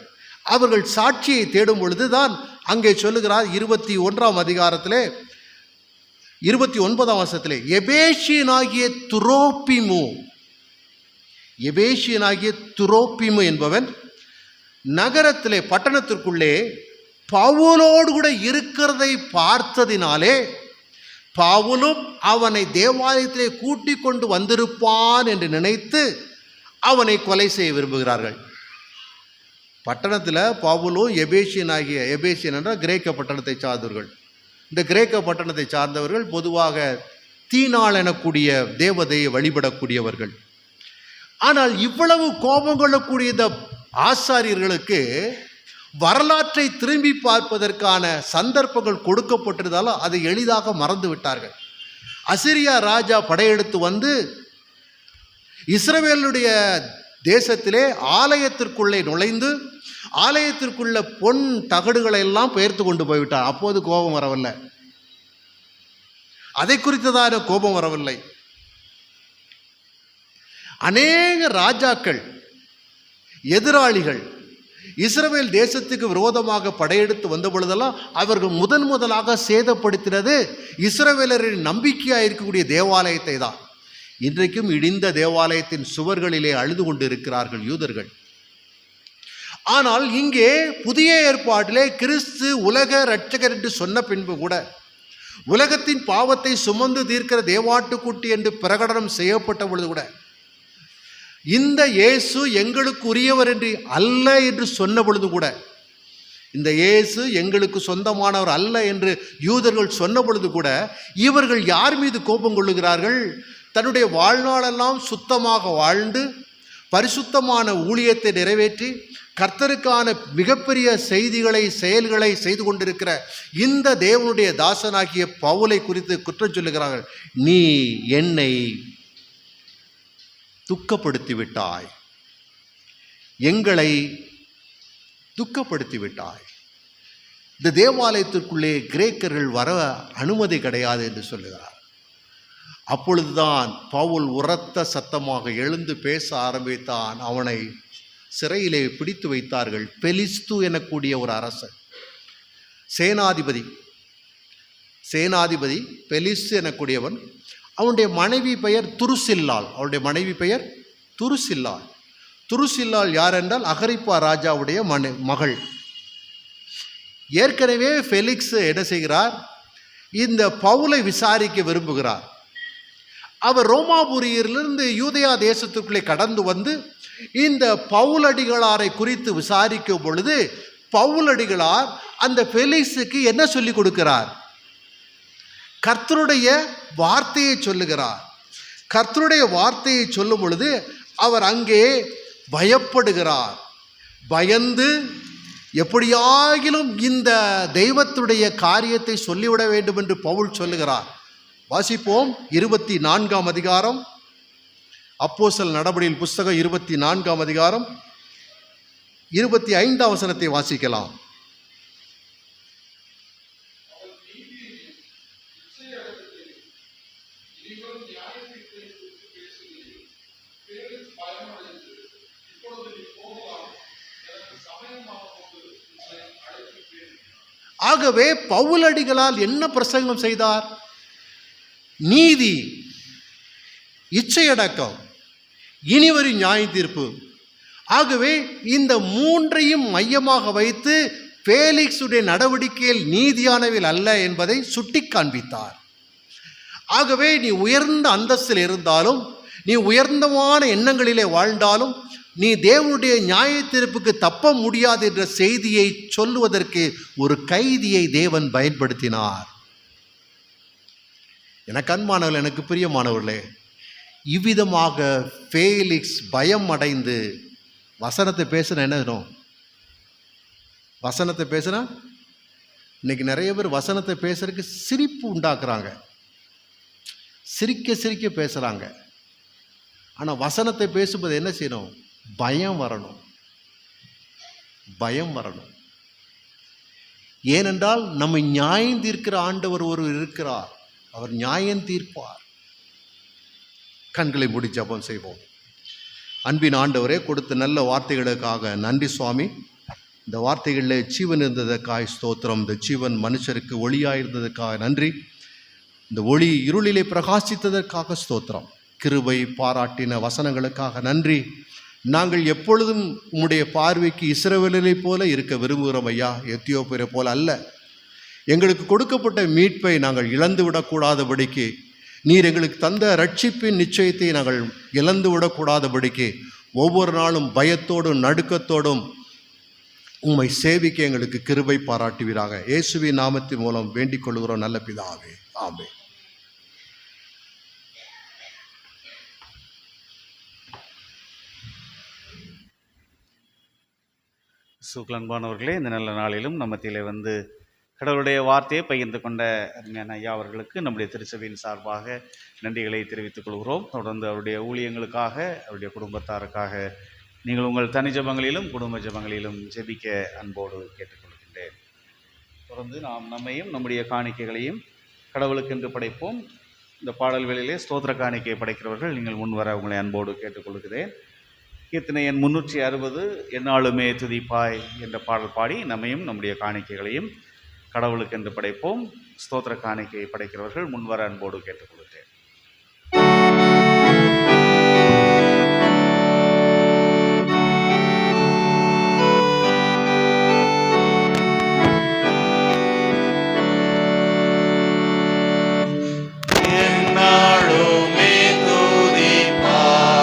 அவர்கள் சாட்சியை தேடும் பொழுது தான் அங்கே சொல்லுகிறார் 21ஆம் அதிகாரத்திலே 29ஆம் வசனத்திலே, எபேசியனாகிய துரோப்பிமு என்பவன் நகரத்திலே, பட்டணத்திற்குள்ளே பவுலோடு கூட இருக்கிறதை பார்த்ததினாலே பவுலும் அவனை தேவாலயத்திலே கூட்டிக் கொண்டு வந்திருப்பான் என்று நினைத்து அவனை கொலை செய்ய விரும்புகிறார்கள். பட்டணத்தில் பவுலும் எபேசியன் என்றால் கிரேக்க பட்டணத்தை சார்ந்தவர்கள். இந்த கிரேக்க பட்டணத்தை சார்ந்தவர்கள் பொதுவாக தீனாள் எனக்கூடிய தேவதையை வழிபடக்கூடியவர்கள். ஆனால் இவ்வளவு கோபம் கொள்ளக்கூடிய இந்த ஆசாரியர்களுக்கு வரலாற்றை திரும்பி பார்ப்பதற்கான சந்தர்ப்பங்கள் கொடுக்கப்பட்டிருந்தாலும் அதை எளிதாக மறந்து விட்டார்கள். அசிரியா ராஜா படையெடுத்து வந்து இஸ்ரவேலுடைய தேசத்திலே ஆலயத்திற்குள்ளே நுழைந்து ஆலயத்திற்குள்ள பொன் தகடுகளை எல்லாம் பெயர்த்து கொண்டு போய்விட்டார். அப்போது கோபம் வரவில்லை, அதை குறித்ததான கோபம் வரவில்லை. அநேக ராஜாக்கள், எதிராளிகள் இஸ்ரவேல் தேசத்துக்கு விரோதமாக படையெடுத்து வந்த பொழுதெல்லாம் அவர்கள் முதலாக சேதப்படுத்தினது இஸ்ரவேலரின் நம்பிக்கையாக இருக்கக்கூடிய தேவாலயத்தை தான். இன்றைக்கும் இடிந்த தேவாலயத்தின் சுவர்களிலே அழுது கொண்டு இருக்கிறார்கள் யூதர்கள். ஆனால் இங்கே புதிய ஏற்பாட்டிலே கிறிஸ்து உலக இரட்சகர் என்று சொன்ன பின்பு கூட, உலகத்தின் பாவத்தை சுமந்து தீர்க்கிற தேவாட்டுக்குட்டி என்று பிரகடனம் செய்யப்பட்ட பொழுது கூட, இந்த இயேசு எங்களுக்கு உரியவர் என்று அல்ல என்று சொன்ன பொழுது கூட, இந்த இயேசு எங்களுக்கு சொந்தமானவர் அல்ல என்று யூதர்கள் சொன்ன பொழுது கூட, இவர்கள் யார் மீது கோபம் கொள்ளுகிறார்கள்? தன்னுடைய வாழ்நாளெல்லாம் சுத்தமாக வாழ்ந்து பரிசுத்தமான ஊழியத்தை நிறைவேற்றி கர்த்தருக்கான மிகப்பெரிய செய்திகளை செயல்களை செய்து கொண்டிருக்கிற இந்த தேவனுடைய தாசனாகிய பவுலை குறித்து குற்றம் சொல்லுகிறார்கள். நீ என்னை துக்கப்படுத்தி விட்டாய், எங்களை துக்கப்படுத்தி விட்டாய். இந்த தேவாலயத்திற்குள்ளே கிரேக்கர்கள் வர அனுமதி கிடையாது என்று சொல்லுகிறார். அப்பொழுதுதான் பவுல் உரத்த சத்தமாக எழுந்து பேச ஆரம்பித்தான். அவனை சிறையிலே பிடித்து வைத்தார்கள். பெலிஸ்து எனக்கூடிய ஒரு அரசன், சேனாதிபதி பெலிஸ்து எனக்கூடியவன். அவனுடைய மனைவி பெயர் துருசில்லாள். துருசில்லாள் யார் என்றால் அகரிப்பா ராஜாவுடைய மகள். ஏற்கனவே ஃபெலிக்ஸ் என்ன செய்கிறார், இந்த பவுலை விசாரிக்க விரும்புகிறார். அவர் ரோமாபுரியிலிருந்து யூதேயா தேசத்துக்குள்ளே கடந்து வந்து இந்த பவுலடிகளாரை குறித்து விசாரிக்கும் பொழுது பவுலடிகளார் அந்த ஃபெலிக்ஸுக்கு என்ன சொல்லி கொடுக்கிறார்? கர்த்தருடைய வார்த்தையை சொல்லுகிறார். கர்த்தருடைய வார்த்தையை சொல்லும் பொழுது அவர் அங்கே பயப்படுகிறார். பயந்து எப்படியாகிலும் இந்த தெய்வத்துடைய காரியத்தை சொல்லிவிட வேண்டும் என்று பவுல் சொல்லுகிறார். வாசிப்போம். 24ஆம் அதிகாரம், அப்போஸ்தலர் நடபடியின் புஸ்தகம் 24ஆம் அதிகாரம் 25ஆம் வசனத்தை வாசிக்கலாம். ஆகவே பவுலடிகளால் என்ன பிரசங்கம் செய்தார்? நீதி, இச்சையடக்கம், இனிவரும் நியாய தீர்ப்பு. ஆகவே இந்த மூன்றையும் மையமாக வைத்து ஃபேலிக்ஸுடைய நடவடிக்கையில் நீதியானவில் அல்ல என்பதை சுட்டி காண்பித்தார். ஆகவே நீ உயர்ந்த அந்தஸ்தில் இருந்தாலும், நீ உயர்ந்தமான எண்ணங்களிலே வாழ்ந்தாலும், நீ தேவனுடைய நியாய தீர்ப்புக்கு தப்ப முடியாது என்ற செய்தியை சொல்லுவதற்கு ஒரு கைதியை தேவன் பயன்படுத்தினார். எனக்கு அன்பானவர்கள், எனக்கு பிரியமானவர்களே, இவ்விதமாக ஃபேலிக்ஸ் பயம் அடைந்து வசனத்தை பேசுனா என்ன வேணும்? வசனத்தை பேசுனா இன்னைக்கு நிறைய பேர் வசனத்தை பேசுறதுக்கு சிரிப்பு உண்டாக்குறாங்க, சிரிக்க பேசுகிறாங்க. ஆனால் வசனத்தை பேசும்போது என்ன செய்யணும்? பயம் வரணும். ஏனென்றால் நம்ம நியாயம் தீர்க்கிற ஆண்டவர் ஒருவர் இருக்கிறார். அவர் நியாயம் தீர்ப்பார். கண்களை மூடி ஜெபம் செய்வோம். அன்பின் ஆண்டவரே, கொடுத்த நல்ல வார்த்தைகளுக்காக நன்றி சுவாமி. இந்த வார்த்தைகளில் ஜீவன் இருந்ததற்காக ஸ்தோத்திரம். இந்த ஜீவன் மனுஷருக்கு ஒளியாக இருந்ததற்காக நன்றி. இந்த ஒளி இருளிலே பிரகாசித்ததற்காக ஸ்தோத்திரம். கிருபை பாராட்டின வசனங்களுக்காக நன்றி. நாங்கள் எப்பொழுதும் உம்முடைய பார்வைக்கு இஸ்ரவேலை போல இருக்க விரும்புகிறோம் ஐயா, எத்தியோப்பியரை போல அல்ல. எங்களுக்கு கொடுக்கப்பட்ட மீட்பை நாங்கள் இழந்து விடக்கூடாதபடிக்கு, நீர் எங்களுக்கு தந்த ரட்சிப்பின் நிச்சயத்தை நாங்கள் இழந்து விடக்கூடாதபடிக்கு ஒவ்வொரு நாளும் பயத்தோடும் நடுக்கத்தோடும் உம்மை சேவிக்க எங்களுக்கு கிருபை பாராட்டுவீராக. இயேசுவின் நாமத்தின் மூலம் வேண்டிக் கொள்கிறோம் நல்ல பிதாவே, ஆமென். அன்பானவர்களே, இந்த நல்ல நாளிலும் நம்ம மத்தியிலே வந்து கடவுளுடைய வார்த்தையை பகிர்ந்து கொண்ட அருமையான ஐயா அவர்களுக்கு நம்முடைய திருச்சபையின் சார்பாக நன்றிகளை தெரிவித்துக் கொள்கிறோம். தொடர்ந்து அவருடைய ஊழியங்களுக்காக, அவருடைய குடும்பத்தாருக்காக நீங்கள் உங்கள் தனி ஜபங்களிலும் குடும்ப ஜபங்களிலும் ஜெபிக்க அன்போடு கேட்டுக்கொள்கின்றேன். தொடர்ந்து நாம் நம்மையும் நம்முடைய காணிக்கைகளையும் கடவுளுக்கென்று படைப்போம். இந்த பாடல்களிலே ஸ்தோத்திர காணிக்கையை படைக்கிறவர்கள் நீங்கள் முன்வர உங்களை அன்போடு கேட்டுக்கொள்கிறேன். கீர்த்தனை எண் 360 எந்நாளுமே துதிப்பாய் என்ற பாடல் பாடி நம்மையும் நம்முடைய காணிக்கைகளையும் கடவுளுக்கென்று படைப்போம். ஸ்தோத்திர காணிக்கையை படைக்கிறவர்கள் முன்வர அன்போடு கேட்டுக்கொள்கிறேன். நாளுமே துதிப்பாய்.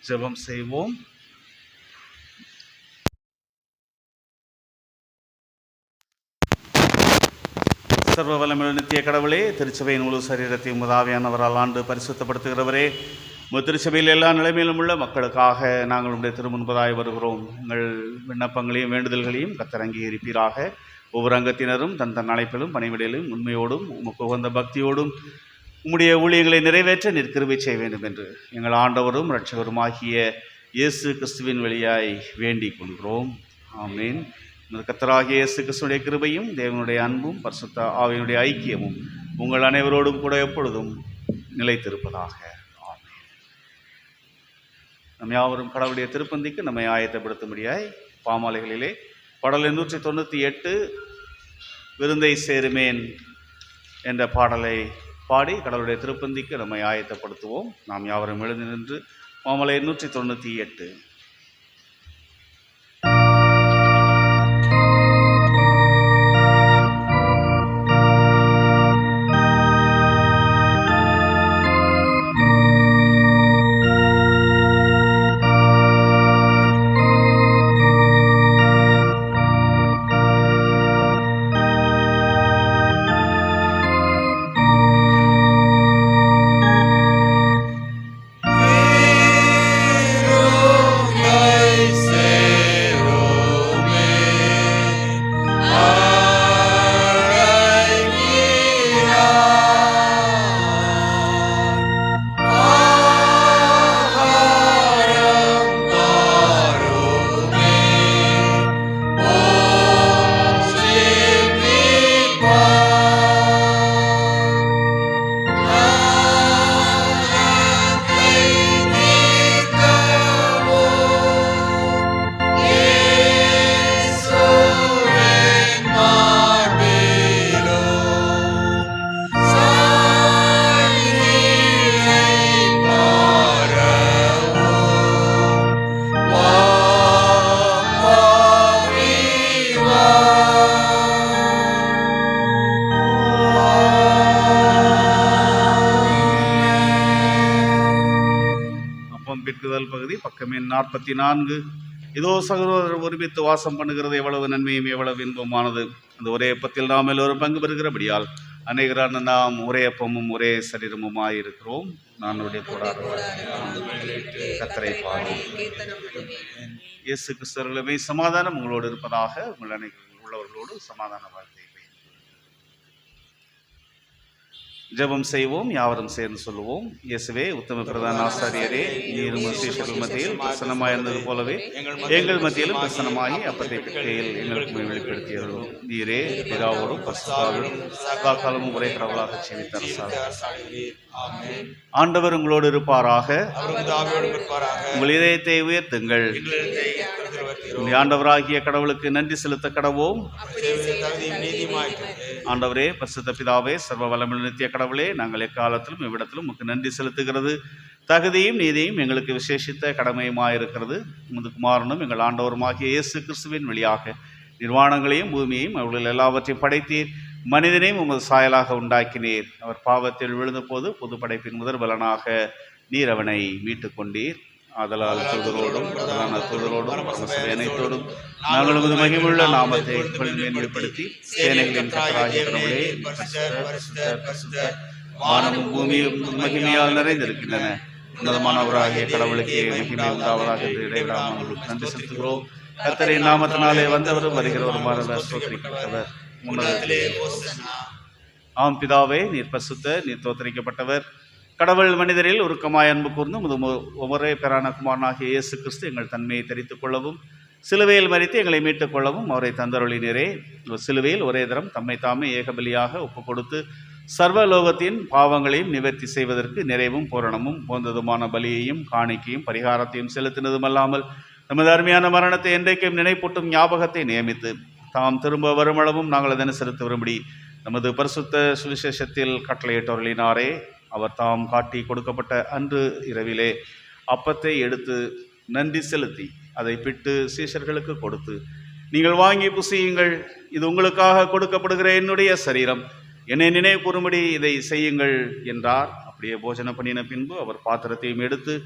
ஜெபம் செய்வோம். சர்வ வல்லமையுள்ள நித்திய கடவுளே, திருச்சபையின் முழு சரீரத்தை உமது ஆவியானவரால் ஆண்டு பரிசுத்தப்படுத்துகிறவரே, உமது திருச்சபையில் எல்லா நிலைமையிலும் உள்ள மக்களுக்காக நாங்கள் உடைய திருமுன்பதாய் வருகிறோம். எங்கள் விண்ணப்பங்களையும் வேண்டுதல்களையும் கர்த்தர் அங்கீகரிப்பீராக. ஒவ்வொரு அங்கத்தினரும் தன் தன் அழைப்பிலும் பணிவிடையிலும் உண்மையோடும் உமக்கு உகந்த பக்தியோடும் உம்முடைய ஊழியங்களை நிறைவேற்ற நீர் கிருபை செய்ய வேண்டும் என்று எங்கள் ஆண்டவரும் இரட்சகருமாகிய இயேசு கிறிஸ்துவின் வழியாய் வேண்டிக் கொள்கிறோம். ஆமீன். கர்த்தராகிய இயேசு கிறிஸ்துவினுடைய கிருபையும் தேவனுடைய அன்பும் பரிசுத்த ஆவியினுடைய ஐக்கியமும் உங்கள் அனைவரோடும் கூட எப்பொழுதும் நிலைத்திருப்பதாக. ஆமென். நம் யாவரும் கடவுளுடைய திருப்பந்திக்கு நம்மை ஆயத்தப்படுத்தும்படியாய் பாமாலைகளிலே பாடல் 198 விருந்தை சேருமேன் என்ற பாடலை பாடி கடவுளுடைய திருப்பந்திக்கு நம்மை ஆயத்தப்படுத்துவோம். நாம் யாவரும் எழுந்து நின்று பாமாலை 198. பகுதி பக்கம் எண் 44. இதோ சகோதரர் ஒருமித்து வாசம் பண்ணுகிறது எவ்வளவு நன்மையும் எவ்வளவு இன்பமானது. அந்த ஒரே அப்பத்தில் நாம் எல்லோரும் பங்கு பெறுகிறபடியால் அநேகரான நாம் ஒரே அப்பமும் ஒரே சரீரமுமாயிருக்கிறோம். நான் கர்த்தரை பாடி இயேசு கிறிஸ்தவர்களுமே சமாதானம் உங்களோடு இருப்பதாக. உங்கள் அனைவரும் உள்ளவர்களோடு சமாதான வாழ்த்தை ஜெபம் செய்வோம். யாவரும் சேர்ந்து சொல்லுவோம். இயேசுவே, உத்தம பிரதான ஆசாரியரே, நீரும் சீஷர்கள் மத்தியில் பிரசன்னமாயிருந்தது போலவே எங்கள் மத்தியிலும் பிரசன்னமாகி அப்பத்தை பிற்கையில் எங்களுக்கு வெளிப்படுத்தியவர்களும் நீரே பிதாவோடும் பரிசுத்தாவோடும் சதா காலமும் ஒரே கடவுளாக ஜீவித்தார். ஆண்டவர் உங்களோடு இருப்பாராக. உங்கள் இதயத்தை உயர்த்துங்கள். ஆண்டவராகிய கடவுளுக்கு நன்றி செலுத்த கடவோம். ஆண்டவரே, பரிசுத்த பிதாவே, சர்வ வல்லமையுள்ள நித்திய கடவுளே, நாங்கள் எக்காலத்திலும் இவ்விடத்திலும் உமக்கு நன்றி செலுத்துகிறது தகுதியும் நீதியும் எங்களுக்கு விசேஷித்த கடமையுமாயிருக்கிறது. உமது குமாரனும் எங்கள் ஆண்டவருமாகிய இயேசு கிறிஸ்துவின் வழியாக நிர்வாணங்களையும் பூமியையும் அவர்கள் எல்லாவற்றையும் படைத்தீர். மனிதனையும் உமது சாயலாக உண்டாக்கினீர். அவர் பாவத்தில் விழுந்த போது புது படைப்பின் முதற் பலனாக நீர் அவனை மீட்டுக் கொண்டீர். ஆதலால் தூதரோடும் அனைத்தோடும் நாங்கள் உமது மகிமுள்ள நாமத்தை மேன்மைப்படுத்தி சேனைகளின் கர்த்தராகிய கடவுளே, வானமும் பூமியும் மகிமையால் நிறைந்திருக்கின்றன. உன்னதமானவராகிய கடவுளுக்கே மகிமை உண்டாவதாக என்று இடைவிடாமல் நன்றி செலுத்துகிறோம். கர்த்தரின் நாமத்தினாலே வந்தவரும் வருகிறவருமான ஸ்தோத்திரிக்கப்பட்டவர். ஆம் பிதாவே, நீர் பரிசுத்த, நீர் தோத்தரிக்கப்பட்டவர். கடவுள் மனிதரில் உருக்கமாய் அன்பு கூர்ந்து ஒவ்வொரு பேரான குமாரனாகிய இயேசு கிறிஸ்து எங்கள் தன்மையை தெரித்துக் கொள்ளவும் சிலுவையில் மரித்து எங்களை மீட்டுக் கொள்ளவும் அவரை தந்தருளினரே. சிலுவையில் ஒரே தரம் தம்மை தாமே ஏகபலியாக ஒப்பு கொடுத்து சர்வலோகத்தின் பாவங்களையும் நிவர்த்தி செய்வதற்கு நிறைவும் பூரணமும் போன்றதுமான பலியையும் காணிக்கையும் பரிகாரத்தையும் செலுத்தினதுமல்லாமல் நமது அருமையான மரணத்தை என்றைக்கும் நினைப்பூட்டும் ஞாபகத்தை நியமித்து தாம் திரும்ப வருமளவும் நாங்கள் அதனை செலுத்த வரும்படி நமது பரிசுத்த சுவிசேஷத்தில் கட்டளையிட்டவர்களினாரே. அவர் தாம் காட்டி கொடுக்கப்பட்ட அன்று இரவிலே அப்பத்தை எடுத்து நன்றி செலுத்தி அதை பிட்டு சீஷர்களுக்கு கொடுத்து, நீங்கள் வாங்கி புசியுங்கள், இது உங்களுக்காக கொடுக்கப்படுகிற என்னுடைய சரீரம், என்னை நினைவு கூறும்படி இதை செய்யுங்கள் என்றார். அப்படியே போஜன பண்ணின பின்பு அவர் பாத்திரத்தையும் எடுத்து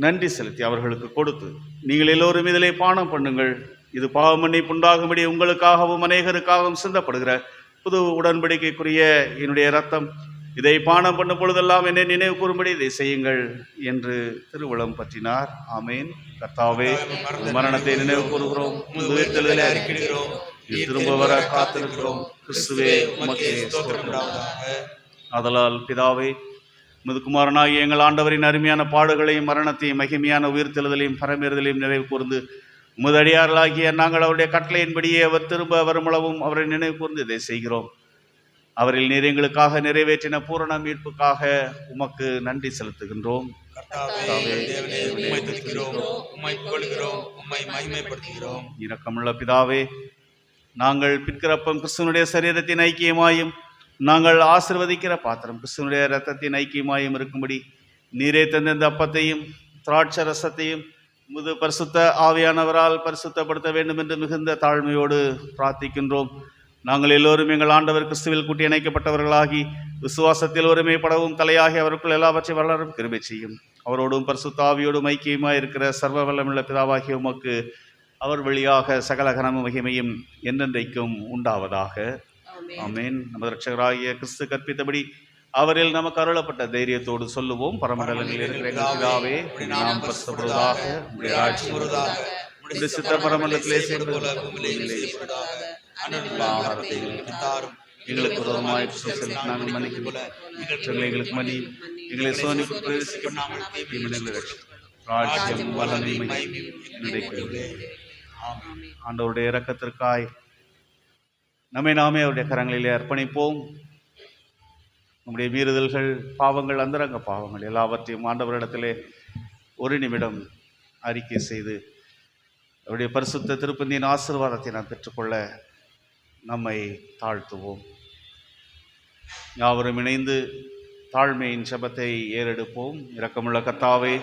நன்றி செலுத்தி அவர்களுக்கு கொடுத்து, நீங்கள் எல்லோரும் இதிலே பானம் பண்ணுங்கள், இது பாவ மன்னிப்பு உண்டாகும்படி உங்களுக்காகவும் அநேகருக்காகவும் சிந்தப்படுகிற புது உடன்படிக்கைக்குரிய என்னுடைய இரத்தம், இதை பானம் பண்ணும் பொழுதெல்லாம் என்னை நினைவு கூறும்படி இதை செய்யுங்கள் என்று திருவுளம் பற்றினார். ஆமேன். கர்த்தாவே, மரணத்தை நினைவு கூறுகிறோம், உயிர்த்தெழுதலை அறிக்கையிடுகிறோம், திரும்ப வர காத்திருக்கிறோம். கிறிஸ்துவே, உமக்கே ஸ்தோத்திரம். ஆதலால் பிதாவே, முதுகுமாரனாகிய எங்கள் ஆண்டவரின் அருமையான பாடுகளையும் மரணத்தையும் மகிமையான உயிர்த்தெழுதலையும் பரமேறுதலையும் நினைவு கூர்ந்து, உமது அடியார்களாகிய நாங்கள் அவருடைய கட்டளையின்படியே அவர் திரும்ப வருமளவும் அவரை நினைவு கூர்ந்து இதை செய்கிறோம். அவரில் நீர் எங்களுக்காக நிறைவேற்றின பூரண மீட்புக்காக உமக்கு நன்றி செலுத்துகின்றோம். இரக்கமுள்ள பிதாவே, நாங்கள் பிற்கிறப்பம் கிறிஸ்துவனுடைய சரீரத்தின் ஐக்கியமாயும் நாங்கள் ஆசிர்வதிக்கிற பாத்திரம் கிறிஸ்துவனுடைய இரத்தத்தின் ஐக்கியமாயும் இருக்கும்படி நீரே தந்த இந்த அப்பத்தையும் திராட்சை ரசத்தையும் முது பரிசுத்த ஆவியானவரால் பரிசுத்தப்படுத்த வேண்டும் என்று மிகுந்த தாழ்மையோடு பிரார்த்திக்கின்றோம். நாங்கள் எல்லோரும் எங்கள் ஆண்டவர் கிறிஸ்துவில் கூட்டி இணைக்கப்பட்டவர்களாகி விசுவாசத்தில் ஒருமைப்படவும் தலையாகி அவருக்குள் எல்லாவற்றையும் வளரும் கிருபை செய்யும். அவரோடும் பரிசுத்த ஆவியோடும் ஐக்கியமாக இருக்கிற சர்வ வல்லமுள்ள பிதாவாகிய உமக்கு அவர் வழியாக சகல கனமும் மகிமையும் என்றென்றைக்கும் உண்டாவதாக. ஆமேன். நமது இரட்சகராகிய கிறிஸ்து கற்பித்தபடி அவரில் நமக்கு அருளப்பட்ட தைரியத்தோடு சொல்லுவோம். பரமண்டலங்களில் இருக்கிற எங்கள் பிதாவே, நாம் பரிசுத்தப்படுவதாக, உம்முடைய ராஜ்யம் வருவதாக, உம்முடைய சித்தம் பரமண்டலத்திலே செய்வது எங்களுக்கு விரோதமாய் நாங்கள் மன்னிக்கும் எங்களுக்கு மன்னி எங்களை சோனிக்கு ராஜ்யம் வல்லமை ஆண்டவருடைய இரக்கத்திற்காய் நம்மை நாமே அவருடைய கரங்களிலே அர்ப்பணிப்போம். நம்முடைய மீறுதல்கள், பாவங்கள், அந்தரங்க பாவங்கள் எல்லாவற்றையும் ஆண்டவரிடத்திலே ஒரு நிமிடம் அறிக்கை செய்து அவருடைய பரிசுத்த திருப்பந்தியின் ஆசீர்வாதத்தை நாம் பெற்றுக்கொள்ள நம்மை தாழ்த்துவோம். யாவரும் இணைந்து தாழ்மையின் ஜெபத்தை ஏறெடுப்போம். இரக்கமுள்ள கர்த்தாவே,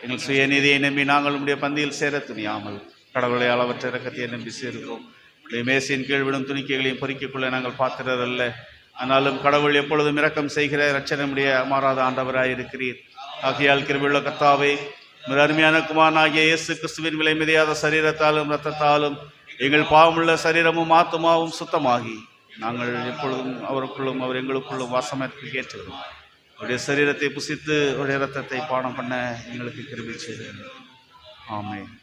எங்கள் சுயநீதியை நம்பி நாங்கள் உடைய பந்தியில் சேர துணியாமல் கடவுளை அளவற்ற இரக்கத்தை நம்பி சேர்கிறோம். உடைய மேசையின் கீழ் விடும் துணிக்கைகளையும் பொறிக்கக்குள்ள நாங்கள் பார்க்கிறதல்ல, ஆனாலும் கடவுள் எப்பொழுதும் இரக்கம் செய்கிற இரட்சணமுடைய மாறாத ஆண்டவராய் இருக்கிறீர். ஆகையால் கிருபையுள்ள கர்த்தாவே, மிக அருமையான குமாரனாகிய இயேசு கிறிஸ்துவின் விலை மிதியாத சரீரத்தாலும் இரத்தத்தாலும் எங்கள் பாவமுள்ள சரீரமும் ஆத்துமாவும் சுத்தமாகி நாங்கள் எப்பொழுதும் அவருக்குள்ளும் அவர் எங்களுக்குள்ளும் வாசமற்கு ஏற்றுகிறோம். அவருடைய சரீரத்தை புசித்து அவருடைய இரத்தத்தை பானம் பண்ண எங்களுக்கு கிருபை செய்தோம். ஆமென்.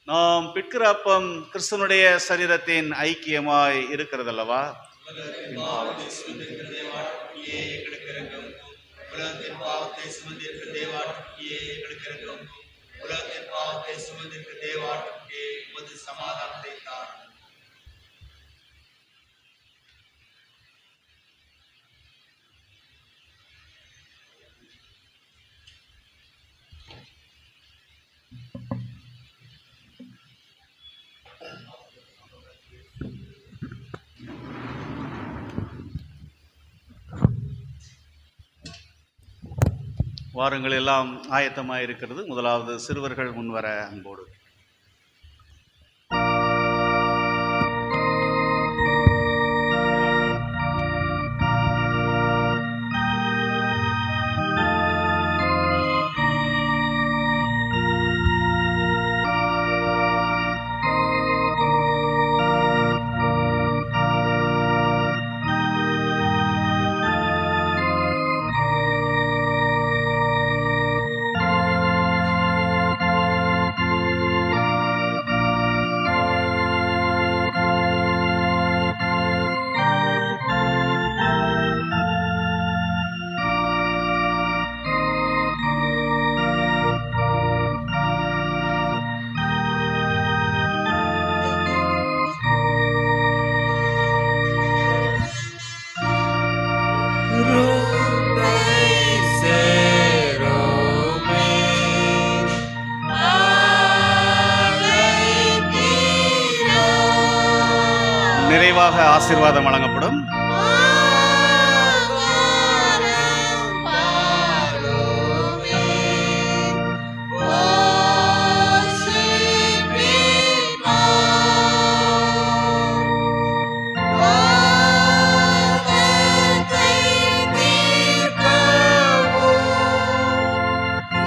நாம் பிற்கிற அப்பம் கிறிஸ்துவனுடைய சரீரத்தின் ஐக்கியமாய் இருக்கிறதல்லவா? வாரங்கள் எல்லாம் ஆயத்தமாக இருக்கிறது. முதலாவது சிறுவர்கள் முன்வர அன்போடு. நிறைவாக ஆசீர்வாதம் வழங்கப்படும்.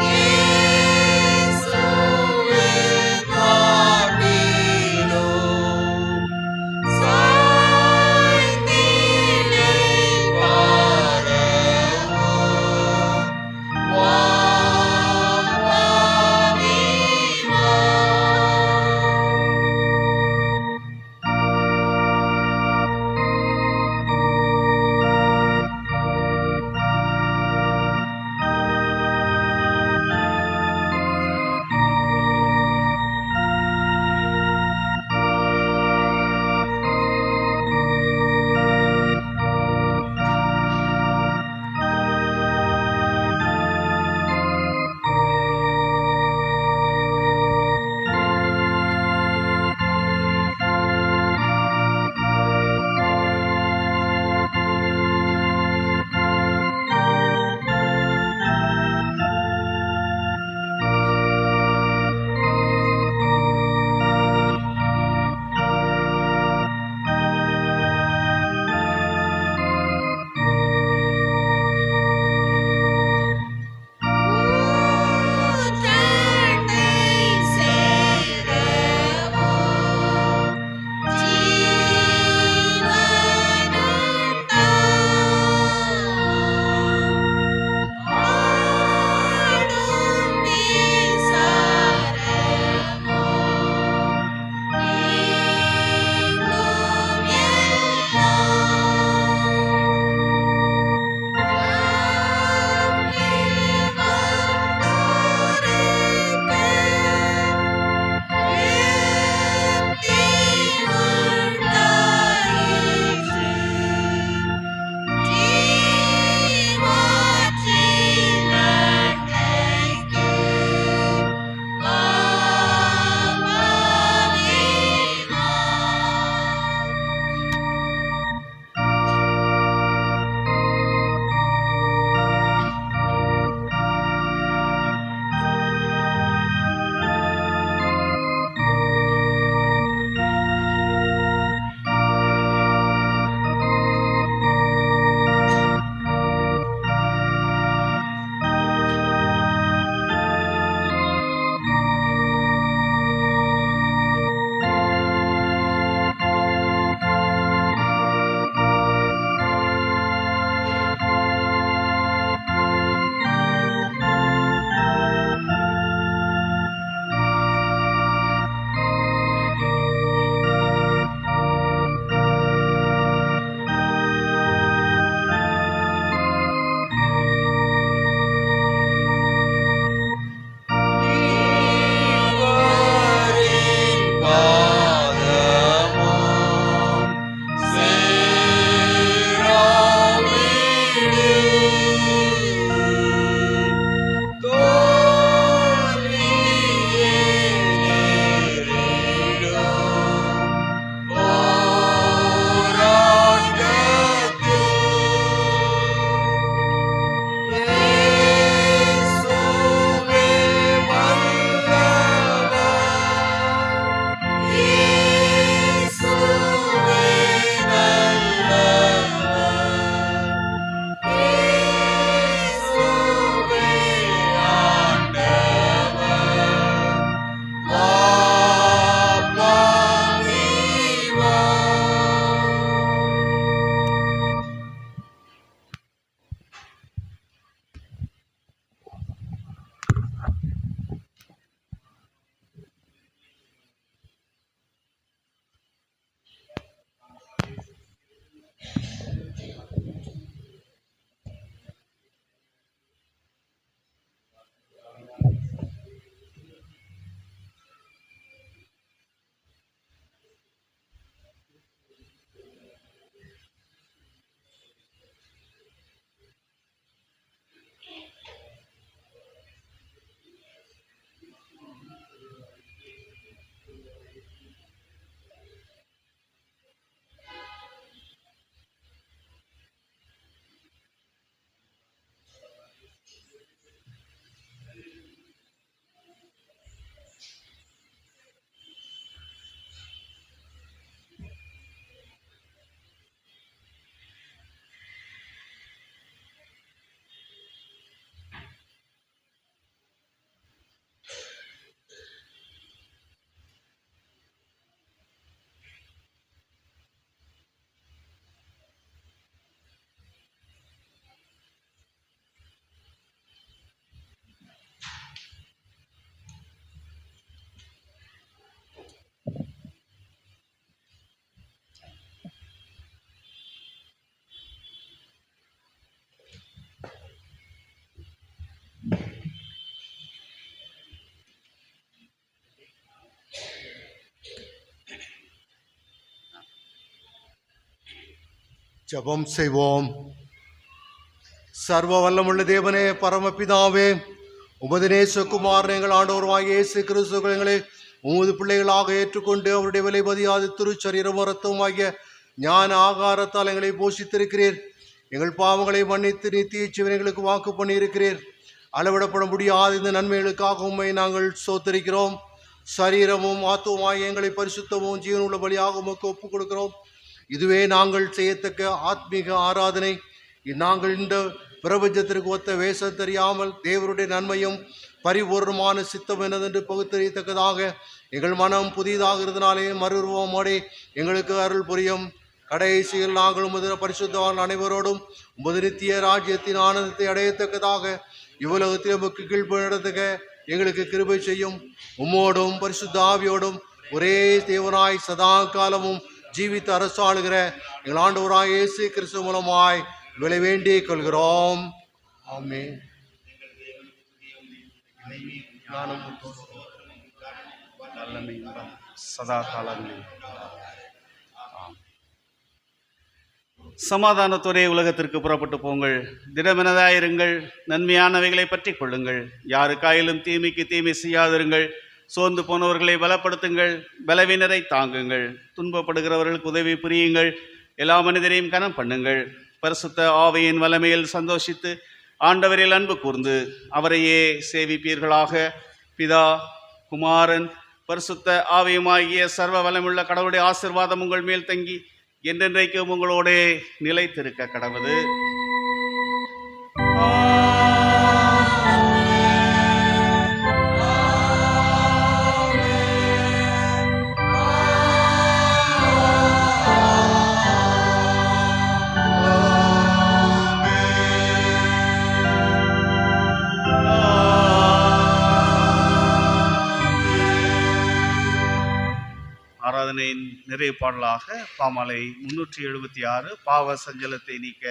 Yeah. ஜெபம் செய்வோம். சர்வ வல்லமுள்ள தேவனே, பரமபிதாவே, உமது நேசகுமாரன் எங்கள் ஆண்டவருமாகிய இயேசு கிறிஸ்துவை உமது பிள்ளைகளாக ஏற்றுக்கொண்டு அவருடைய விலை மதியாத திருச்சரீரம் ரத்தமாகிய ஞான ஆகாரத்தால் எங்களை போஷித்திருக்கிறீர். எங்கள் பாவங்களை மன்னித்து நித்திய ஜீவனை எங்களுக்கு வாக்கு பண்ணியிருக்கிறீர். அளவிடப்பட முடியாத இந்த நன்மைகளுக்காக உண்மை நாங்கள் சோத்தரிக்கிறோம். சரீரமும் ஆத்துவமாய் எங்களை பரிசுத்தமும் ஜீவனுள்ள பலியாக உமக்கு ஒப்புக் கொடுக்கிறோம். இதுவே நாங்கள் செய்யத்தக்க ஆத்மீக ஆராதனை. நாங்கள் இந்த பிரபஞ்சத்திற்கு ஒத்த வேஷம் தெரியாமல் தேவருடைய நன்மையும் பரிபூர்ணமான சித்தம் என்னதென்று பகுத்தறியத்தக்கதாக எங்கள் மனம் புதிதாக இருந்தனாலே மறுரூபமோடே எங்களுக்கு அருள் புரியும். கடைசியில் நாங்கள் உமது பரிசுத்தவான் அனைவரோடும் உமது நித்திய ராஜ்யத்தின் ஆனந்தத்தை அடையத்தக்கதாக இவ்வுலகத்தில் உமக்கு கீழ்ப்படத்தக்க எங்களுக்கு கிருபை செய்யும். உம்மோடும் பரிசுத்த ஆவியோடும் ஒரே தேவனாய் சதா காலமும் ஜீவித்து அரசாளுகிற எங்கள் ஆண்டவராய் இயேசு கிறிஸ்து மூலமாய் விலை வேண்டிக் கொள்கிறோம். ஆமென். சதா காலங்களில் சமாதானத்தோரே உலகத்திற்கு புறப்பட்டு போங்கள். திடமெனதாயிருங்கள். நன்மையானவைகளை பற்றி கொள்ளுங்கள். யாருக்காயிலும் தீமைக்கு தீமை செய்யாதிருங்கள். சோர்ந்து போனவர்களை பலப்படுத்துங்கள். பலவீனரை தாங்குங்கள். துன்பப்படுகிறவர்களுக்கு உதவி புரியுங்கள். எல்லா மனிதரையும் கனம் பண்ணுங்கள். பரிசுத்த ஆவியின் வல்லமையில் சந்தோஷித்து ஆண்டவரில் அன்பு கூர்ந்து அவரையே சேவிப்பீர்களாக. பிதா, குமாரன், பரிசுத்த ஆவியுமாகிய சர்வ வல்லமுள்ள கடவுளுடைய ஆசீர்வாதம் உங்கள் மேல் தங்கி என்றென்றைக்கும் உங்களோடே நிலைத்திருக்க கடவுது. ஆராதனையின் நிறைவு பாடலாக பாமாலை 376 பாவ சஞ்சலத்தை நீக்க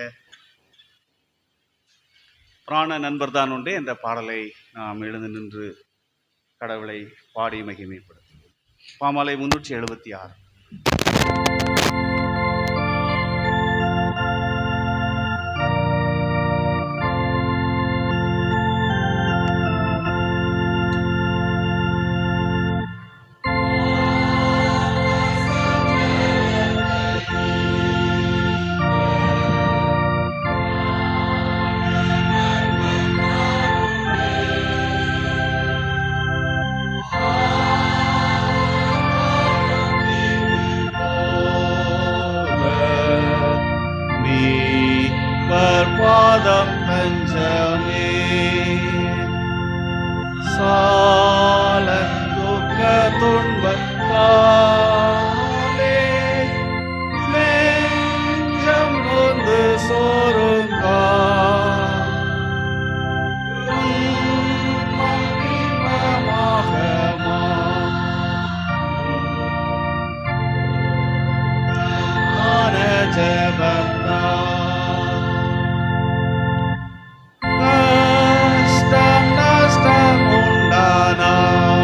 பிராண நண்பர் தான் உண்டே என்ற பாடலை நாம் எழுந்து நின்று கடவுளை பாடி மகிமைப்படுத்துவோம். பாமாலை 376. பாதம் தஞ்சமே சால துக்க துன்பத்தாலே நெஞ்சம் நொந்து சோருங்கா ஜபத்தா கஷ்டம் நஷ்டம் உண்டானாலோ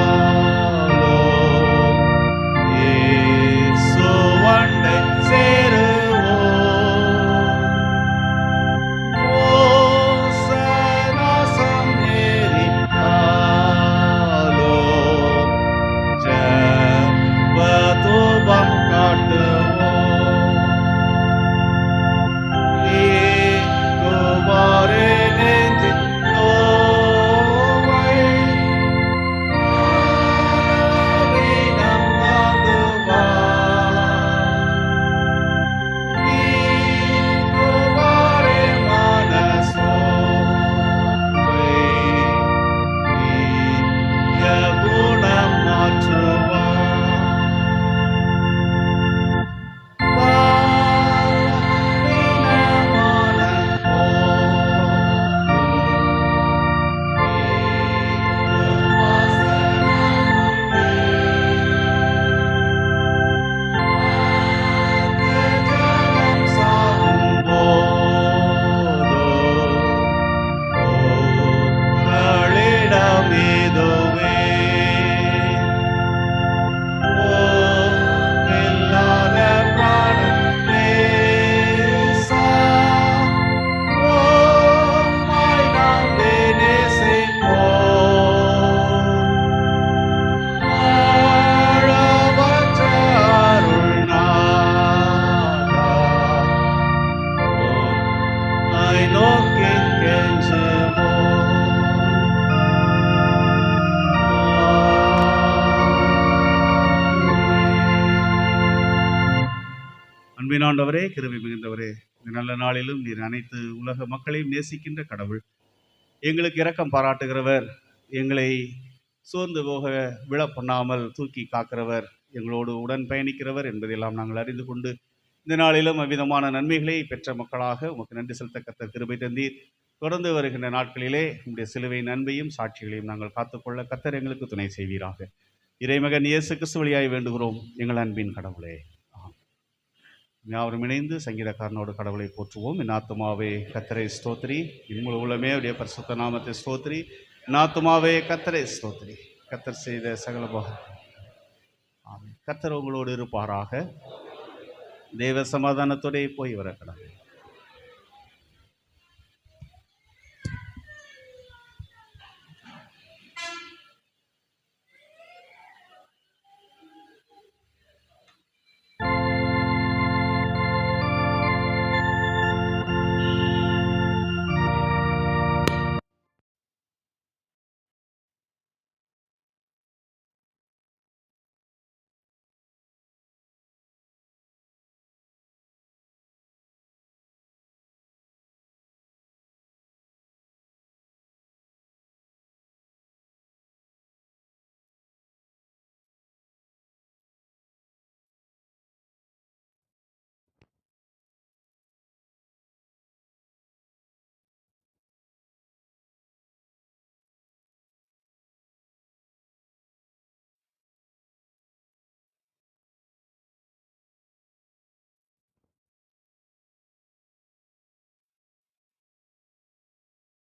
நோக்கி கெஞ்சுவோம். அன்பின் ஆண்டவரே, கிருபை மிகுந்தவரே, இந்த நல்ல நாளிலும் நீர் அனைத்து உலக மக்களையும் நேசிக்கின்ற கடவுள், எங்களுக்கு இரக்கம் பாராட்டுகிறவர், எங்களை சோர்ந்து போக விழ பண்ணாமல் தூக்கி காக்கிறவர், எங்களோடு உடன் பயணிக்கிறவர் என்பதையெல்லாம் நாங்கள் அறிந்து கொண்டு இந்த நாளிலும் அவ்விதமான நன்மைகளை பெற்ற மக்களாக உமக்கு நன்றி செலுத்த கர்த்தர் கிருபை தந்தீர். தொடர்ந்து வருகின்ற நாட்களிலே உங்களுடைய சிலுவை நன்மையும் சாட்சிகளையும் நாங்கள் காத்துக்கொள்ள கர்த்தர் எங்களுக்கு துணை செய்வீராக. இறைமகன் இயேசு கிறிஸ்து வழியாய் வேண்டுகிறோம் எங்கள் அன்பின் கடவுளே. யாவரும் இணைந்து சங்கீதக்காரனோடு கடவுளை போற்றுவோம். என் ஆத்துமாவே கர்த்தரை ஸ்தோத்திரி, இன்முழு உள்ளமே அவருடைய பரிசுத்த நாமத்தை ஸ்தோத்திரி. என் ஆத்துமாவே கர்த்தரை ஸ்தோத்திரி, கர்த்தர் செய்த சகல ஆமென். கர்த்தர் உங்களோடு இருப்பாராக. தேவ சமாதானத்தோடே போய் வர கடவுள்.